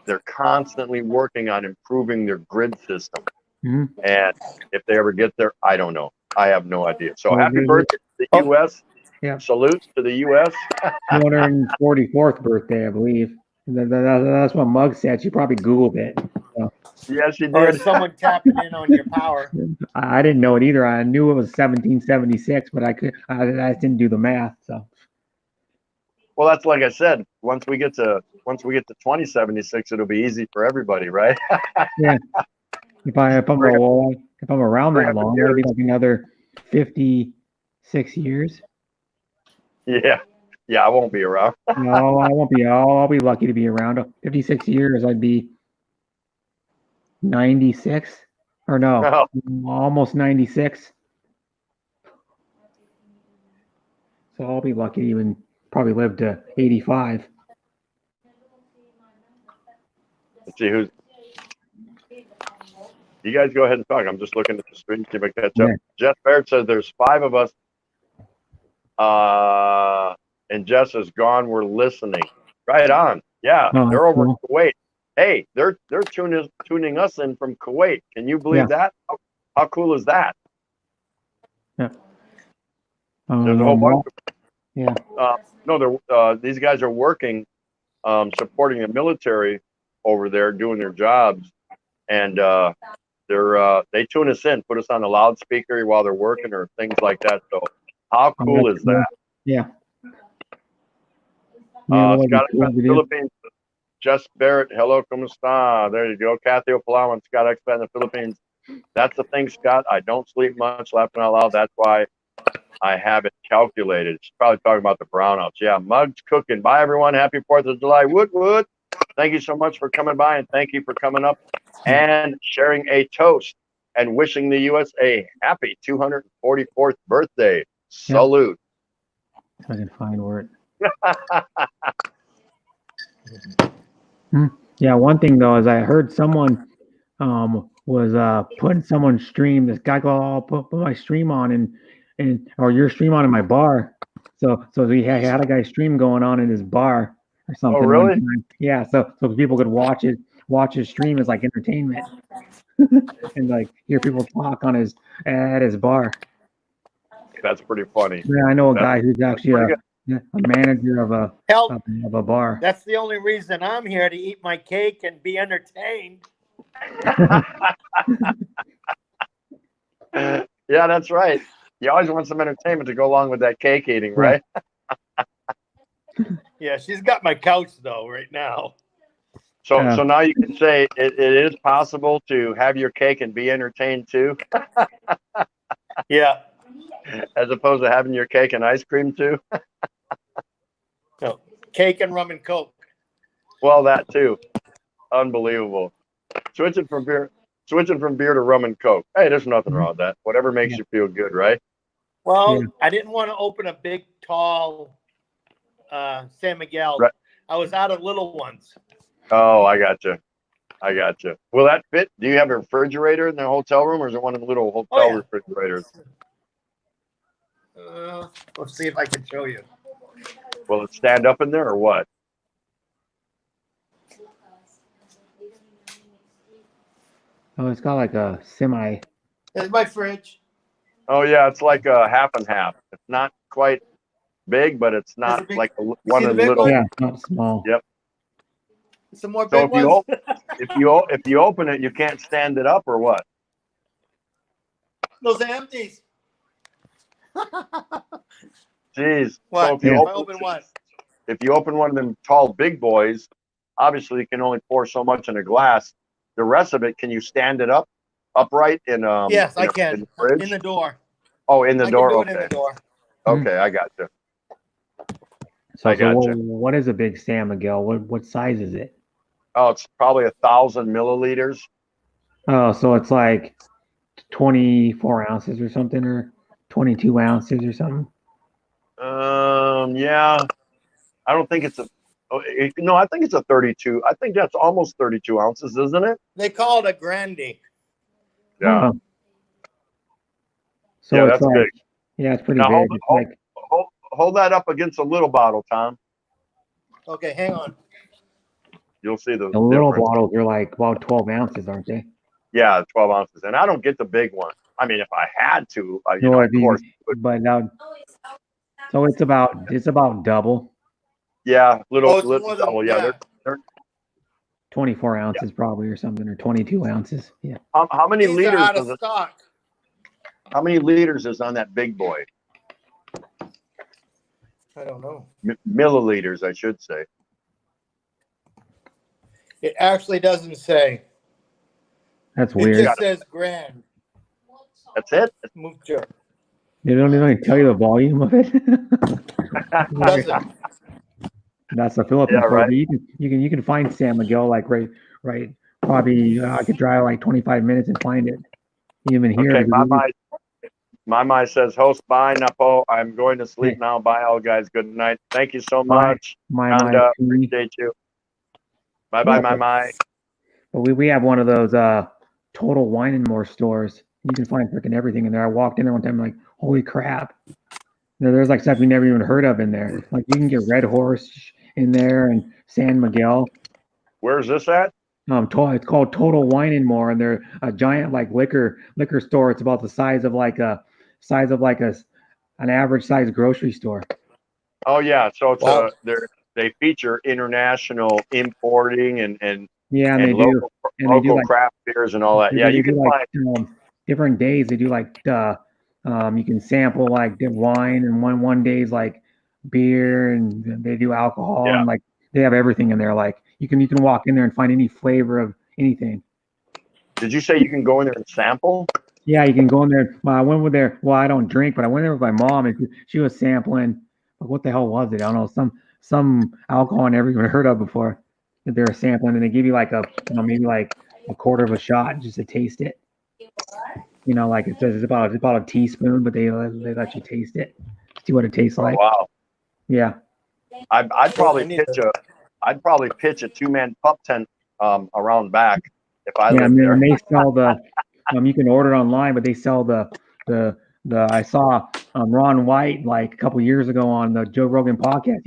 They're constantly working on improving their grid system. Mhm. And if they ever get there, I don't know. I have no idea. So Well, happy birthday to the U.S. Yeah. Salutes to the U.S. 244th birthday, I believe. That's what Mug said. She probably Googled it. So. Yes, she Or did. is someone tapping in on your power? I didn't know it either. I knew it was 1776, but I didn't do the math. So. Well, that's like I said. Once we get to 2076, it'll be easy for everybody, right? Yeah. If I'm around that long, it'll be like another 56 years. Yeah. I won't be around. No, I won't be. I'll be lucky to be around. 56 years, I'd be 96, or no, almost 96. So I'll be lucky to even probably live to 85. Let's see who's. You guys go ahead and talk. I'm just looking at the screen, see if I catch up. Yeah. Jeff Baird says there's 5 of us. And Jess is gone. We're listening. Right on. Yeah, they're over in Kuwait. Hey, they're tuning us in from Kuwait. Can you believe that? How cool is that? Yeah. There's a whole bunch of. Yeah. No, these guys are working, supporting the military over there, doing their jobs, and they tune us in, put us on the loudspeaker while they're working or things like that. So how cool is that? Yeah. Yeah, what Scott a cool Expat video. Philippines. Jess Barrett, hello, ¿cómo está? There you go. Kathy Opalawan, Scott Expat in the Philippines. That's the thing, Scott. I don't sleep much, laughing out loud. That's why I have it calculated. She's probably talking about the brownouts. Yeah, Mug's cooking. Bye, everyone. Happy 4th of July. Wood. Thank you so much for coming by, and thank you for coming up and sharing a toast and wishing the U.S. a happy 244th birthday. Salute. If I can find where it. Yeah, one thing though is I heard someone was putting someone's stream. This guy go, "I'll put my stream on and or your stream on in my bar." So he had a guy stream going on in his bar or something. Oh, really? one time. Yeah, so people could watch his stream as like entertainment and like hear people talk on at his bar. That's pretty funny. Yeah, I know a guy who's actually a manager of Help. of a bar. That's the only reason I'm here, to eat my cake and be entertained. Yeah, that's right. You always want some entertainment to go along with that cake eating, right? Yeah, she's got my couch though right now. So Yeah. so now you can say it is possible to have your cake and be entertained too, Yeah. as opposed to having your cake and ice cream too. No, cake and rum and coke. Well, that too. Unbelievable. Switching from beer to rum and coke. Hey, there's nothing wrong with that. Whatever makes you feel good, right? Well, Yeah. I didn't want to open a big, tall San Miguel. Right. I was out of little ones. Oh, I got you. Will that fit? Do you have a refrigerator in the hotel room, or is it one of the little hotel yeah. refrigerators? Let's see if I can show you. Will it stand up in there or what? Oh, it's got like a semi. There's my fridge. Oh yeah, it's like a half and half. It's not quite big, but it's Is it not big? like one See of the the big little. one? Yeah, not small. Yep. Some more So big ones. if you open it, you can't stand it up or what? Those are empties. Jeez. What? So If I open one. if you open one of them tall big boys, obviously you can only pour so much in a glass. The rest of it, can you stand it upright in Yes, I in can. the fridge? In the door. Oh, in the I door. can do it Okay. in the door. Okay, I got you. I So gotcha. what is a big San Miguel? What size is it? Oh, it's probably 1,000 milliliters. Oh, so it's like 24 ounces or something, or 22 ounces or something. Yeah. I don't think it's no, I think it's a 32. I think that's almost 32 ounces, isn't it? They call it a grande. Yeah. Oh. So Yeah, it's that's like, big. yeah, it's pretty Now, big. It's like, Hold that up against a little bottle, Tom. Okay, hang on. You'll see the the little difference. bottles are like about 12 ounces, aren't they? Yeah, 12 ounces. And I don't get the big one. I mean, if I had to, you No, know, I of mean, course. but now, so it's about double, Yeah, little, Oh, it's little more than double. Yeah, they're 24 ounces probably or something, or 22 ounces. Yeah. how many These are liters out does of it? stock. How many liters is on that big boy? I don't know. Milliliters, I should say. It actually doesn't say. That's It weird. just says grand. That's it. Mucho. They don't even tell you the volume of it. Doesn't. That's the Philippines Yeah, for right. you. You can find San Miguel like right. Probably I could drive like 25 minutes and find it. Even here. Okay, because my says, host, bye, Napo. I'm going to sleep now. Bye, all guys. Good night. Thank you so Bye. much. my Conda, appreciate you. Bye, my. But we have one of those Total Wine and More stores. You can find freaking everything in there. I walked in there one time, like, holy crap! There's like stuff you never even heard of in there. Like you can get Red Horse in there and San Miguel. Where's this at? It's called Total Wine and More, and they're a giant like liquor store. It's about the size of an average size grocery store. Oh yeah, so it's Wow. they feature international importing and Yeah, and and they do, local and they do local like craft beers and all that. Yeah, they you do can like find. different days. They do like you can sample like wine, and one day's like beer, and they do alcohol, Yeah. and like they have everything in there. Like you can walk in there and find any flavor of anything. Did you say you can go in there and sample? Yeah, you can go in there. Well, I went with there. Well, I don't drink, but I went there with my mom, and she was sampling. Like, what the hell was it? I don't know. Some alcohol I never even heard of before that they were sampling, and they give you like maybe like a quarter of a shot just to taste it. Like it says it's about a teaspoon, but they let you taste it, see what it tastes Oh, like. wow. Yeah, I'd probably pitch a 2-man pup tent around back if I yeah. lived there. And they sell the you can order it online, but they sell the I saw Ron White like a couple years ago on the Joe Rogan podcast.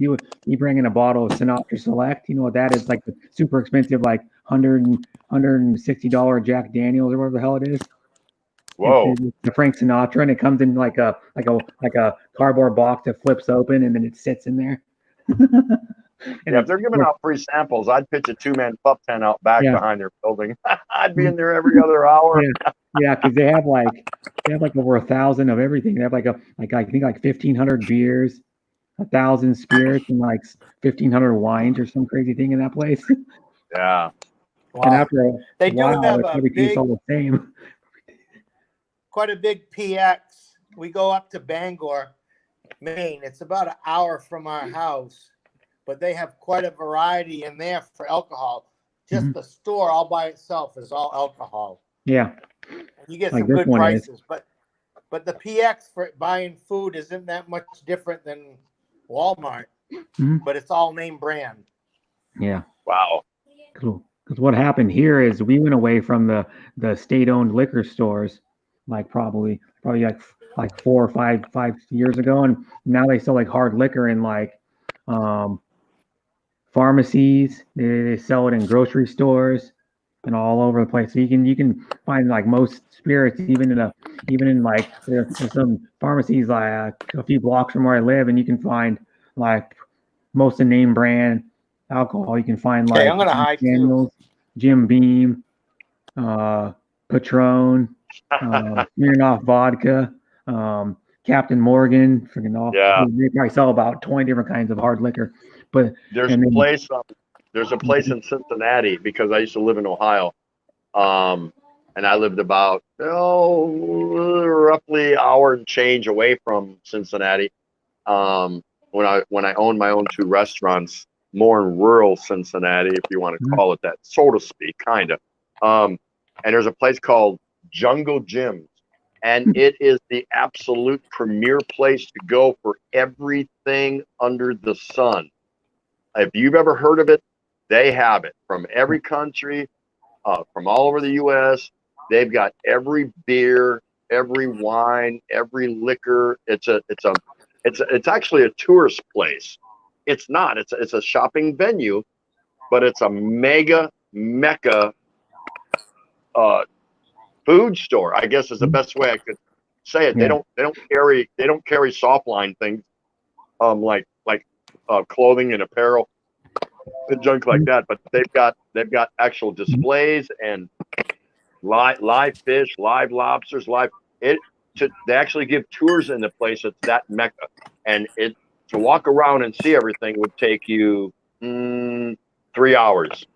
He bring in a bottle of Sinatra Select. You know what that is? Like the super expensive, like $160 Jack Daniels or whatever the hell it is. Whoa. It's the Frank Sinatra, and it comes in like a cardboard box that flips open, and then it sits in there. Yeah, if they're giving out free samples, I'd pitch a 2-man pup tent out back behind their building. I'd be in there every other hour. Yeah, because they have like over 1,000 of everything. They have like I think like 1,500 beers, 1,000 spirits, and like 1,500 wines or some crazy thing in that place. Yeah. And Wow. after They a do while, have it a probably tastes all the same. quite a big PX. We go up to Bangor, Maine. It's about an hour from our house, but they have quite a variety in there for alcohol. Just the store all by itself is all alcohol. Yeah. And you get Like some this good one prices, but the PX for buying food isn't that much different than Walmart, but it's all name brand. Yeah. Wow. Cool. Because what happened here is we went away from the state-owned liquor stores, like probably like 4 or 5 years ago, and now they sell like hard liquor in like pharmacies. They sell it in grocery stores and all over the place. So you can find like most spirits even in like there's some pharmacies like a few blocks from where I live, and you can find like most of the name brand alcohol. You can find like I'm gonna hide Daniels, Jim Beam, Patron, Smirnoff vodka, Captain Morgan. Freaking all. Yeah. They probably sell about 20 different kinds of hard liquor. But There's a place in Cincinnati, because I used to live in Ohio. And I lived about roughly an hour and change away from Cincinnati. When I owned my own 2 restaurants, more in rural Cincinnati, if you want to call it that, so to speak, kind of. And there's a place called Jungle Jim's, and it is the absolute premier place to go for everything under the sun. If you've ever heard of it, they have it from every country, from all over the U.S. They've got every beer, every wine, every liquor. It's actually a tourist place. It's not. It's a shopping venue, but it's a mecca food store, I guess is the best way I could say it. Yeah. They don't carry soft line things, like clothing and apparel and junk like that, but they've got actual displays and live fish, live lobsters, they actually give tours in the place. It's that mecca, and to walk around and see everything would take you 3 hours.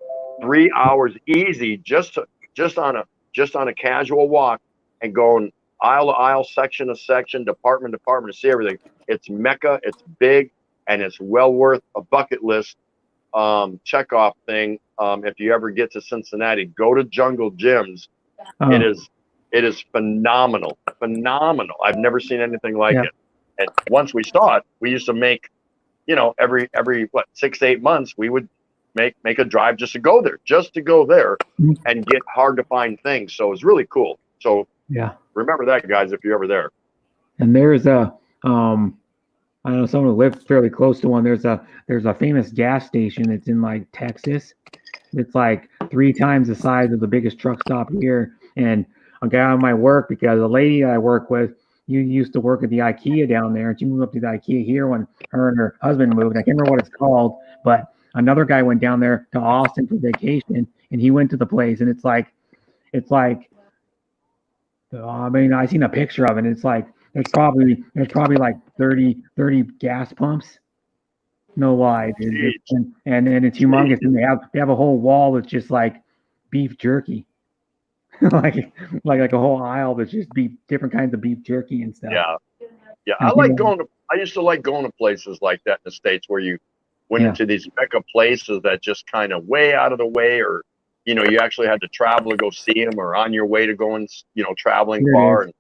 3 hours easy, just on a casual walk and going aisle to aisle, section to section, department to department to see everything. It's mecca, it's big, and it's well worth a bucket list checkoff thing. If you ever get to Cincinnati, go to Jungle Jim's. It is phenomenal. I've never seen anything like it. And once we saw it, we used to make, every 6 to 8 months, we would make a drive just to go there and get hard to find things. So it was really cool. So yeah, remember that, guys, if you're ever there. And there's a I know someone who lives fairly close to one. There's a famous gas station. It's in like Texas. It's like 3 times the size of the biggest truck stop here. And a guy on my work, because a lady I work with, you used to work at the IKEA down there, and she moved up to the IKEA here when her and her husband moved. I can't remember what it's called, but another guy went down there to Austin for vacation, and he went to the place, and it's like, I mean, I seen a picture of it. And it's like there's probably like 30 gas pumps. No lie, dude. Jeez. And it's humongous, and they have a whole wall that's just like beef jerky, like a whole aisle that's just different kinds of beef jerky and stuff. Yeah. Yeah. And I used to like going to places like that in the States where you went Yeah. into these mecca places that just kind of way out of the way, or, you know, you actually had to travel to go see them, or on your way to going, you know, traveling It far. is.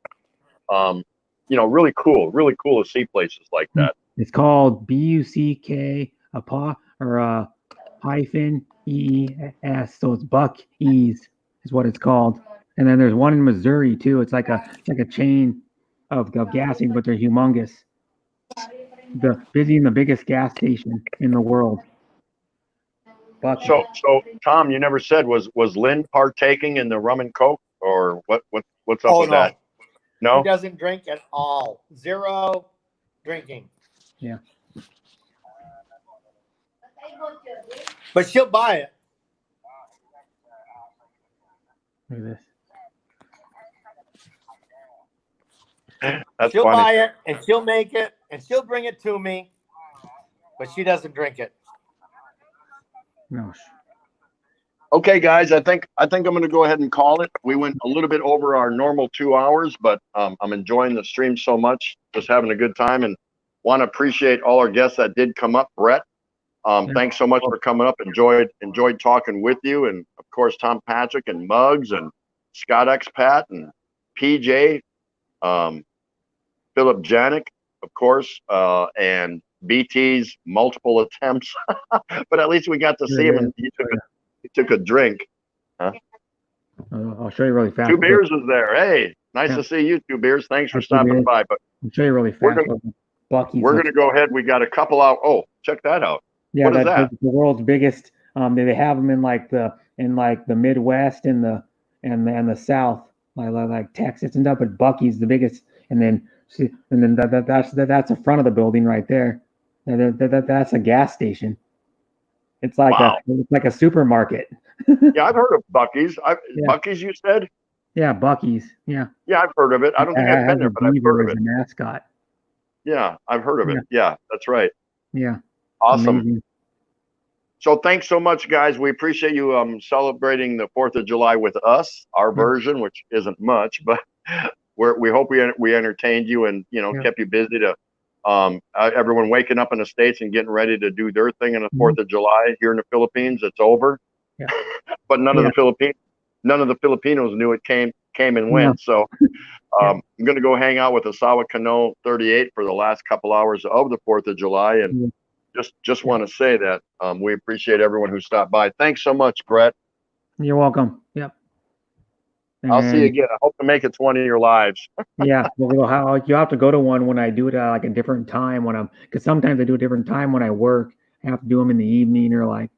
And, you know, really cool to see places like that. It's called BUCK hyphen EES, so it's Buck Ease is what it's called. And then there's one in Missouri too. It's like a chain of gassing, but they're humongous. The biggest gas station in the world. Buck. So Tom, you never said, was Lynn partaking in the rum and coke, or what's up Oh, with no. that? No? He doesn't drink at all. Zero drinking. Yeah. But she'll buy it. Look at this. That's She'll funny. buy it, and she'll make it, and she'll bring it to me. But she doesn't drink it. No. Okay, guys, I think I'm going to go ahead and call it. We went a little bit over our normal 2 hours, but I'm enjoying the stream so much, just having a good time, and want to appreciate all our guests that did come up. Brett, thanks so much for coming up. Enjoyed talking with you, and of course Tom Patrick and Muggs and Scott Expat and PJ, Philip Janik, of course, and BT's multiple attempts, but at least we got to see him, and he took a drink. I'll show you really fast. Two Beers is there. Hey, nice Yeah. to see you, Two Beers. Thanks for Two stopping Beers. by. But I'll show you really fast. we're gonna go ahead. We got a couple out. Oh, check that out. Yeah, What is that? The world's biggest. They have them in like the Midwest and the South, like Texas and stuff. But Bucky's the biggest, and then that's the front of the building right there. That's a gas station. It's like a supermarket. Yeah, I've heard of Bucky's. Yeah. Bucky's, you said? Yeah, Bucky's. Yeah. Yeah, I've heard of it. I don't think I've been there, but I've heard of it. As a mascot. Yeah, I've heard of it. Yeah, that's right. Yeah. Awesome. Amazing. So thanks so much, guys. We appreciate you celebrating the 4th of July with us, our version, which isn't much, but we hope we entertained you and, you know, kept you busy to everyone waking up in the States and getting ready to do their thing on the 4th of July. Here in the Philippines, it's over. Yeah. But none of the Filipinos knew it came and went. So I'm going to go hang out with Asawa Kano 38 for the last couple hours of the 4th of July, and just want to say that we appreciate everyone who stopped by. Thanks so much, Brett. You're welcome. Yep. I'll see you again. I hope to make it 20 of your lives. Yeah, well, you have to go to one when I do it at like a different time because sometimes I do a different time when I work. I have to do them in the evening or like.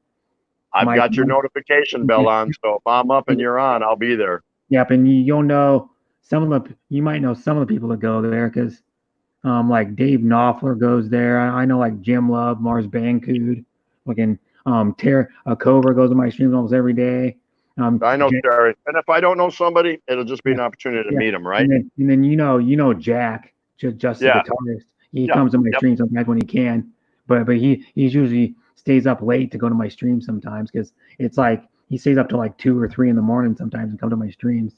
I've got your notification bell on, so if I'm up and you're on, I'll be there. Yep, and you'll know you might know some of the people that go there because, like Dave Knopfler goes there. I know like Jim Love, Mars Bancood, fucking Cover goes to my streams almost every day. I know Terry, and if I don't know somebody, it'll just be an opportunity to meet them, right? And then you know Jack, just the guitarist. He comes to my stream sometimes when he can, but he usually stays up late to go to my stream sometimes because it's like he stays up till like 2 or 3 in the morning sometimes and come to my streams.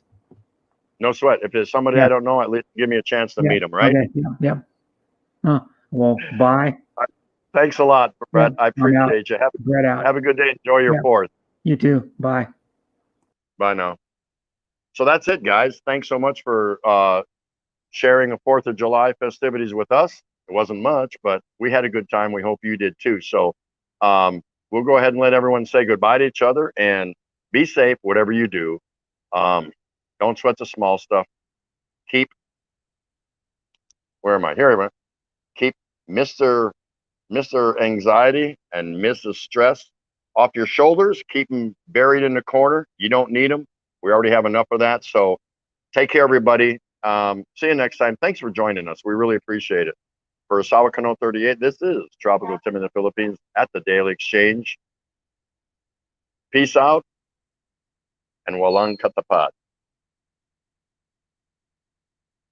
No sweat. If there's somebody I don't know, at least give me a chance to meet them, right? Okay. Yeah. Well, bye. Thanks a lot, Brett. I appreciate you. Have a good day. Enjoy your 4th. You too. Bye. Bye now. So that's it, guys. Thanks so much for sharing a 4th of July festivities with us. It wasn't much, but we had a good time. We hope you did too. So we'll go ahead and let everyone say goodbye to each other and be safe, whatever you do. Don't sweat the small stuff. Where am I? Here I am. Keep Mr. Anxiety and Mrs. Stress off your shoulders. Keep them buried in the corner. You don't need them. We already have enough of that. So take care, everybody. See you next time. Thanks for joining us. We really appreciate it. For Asawa Kano 38, this is Tropical Tim in the Philippines at the Daily Exchange. Peace out. and walang katapat.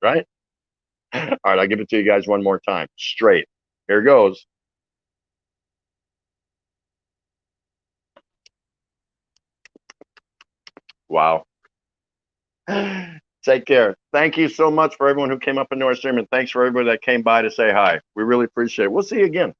Right? All right, I'll give it to you guys one more time. Straight. Here goes. Wow. Take care. Thank you so much for everyone who came up into our stream, and thanks for everybody that came by to say hi. We really appreciate it. We'll see you again.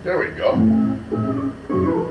There we go.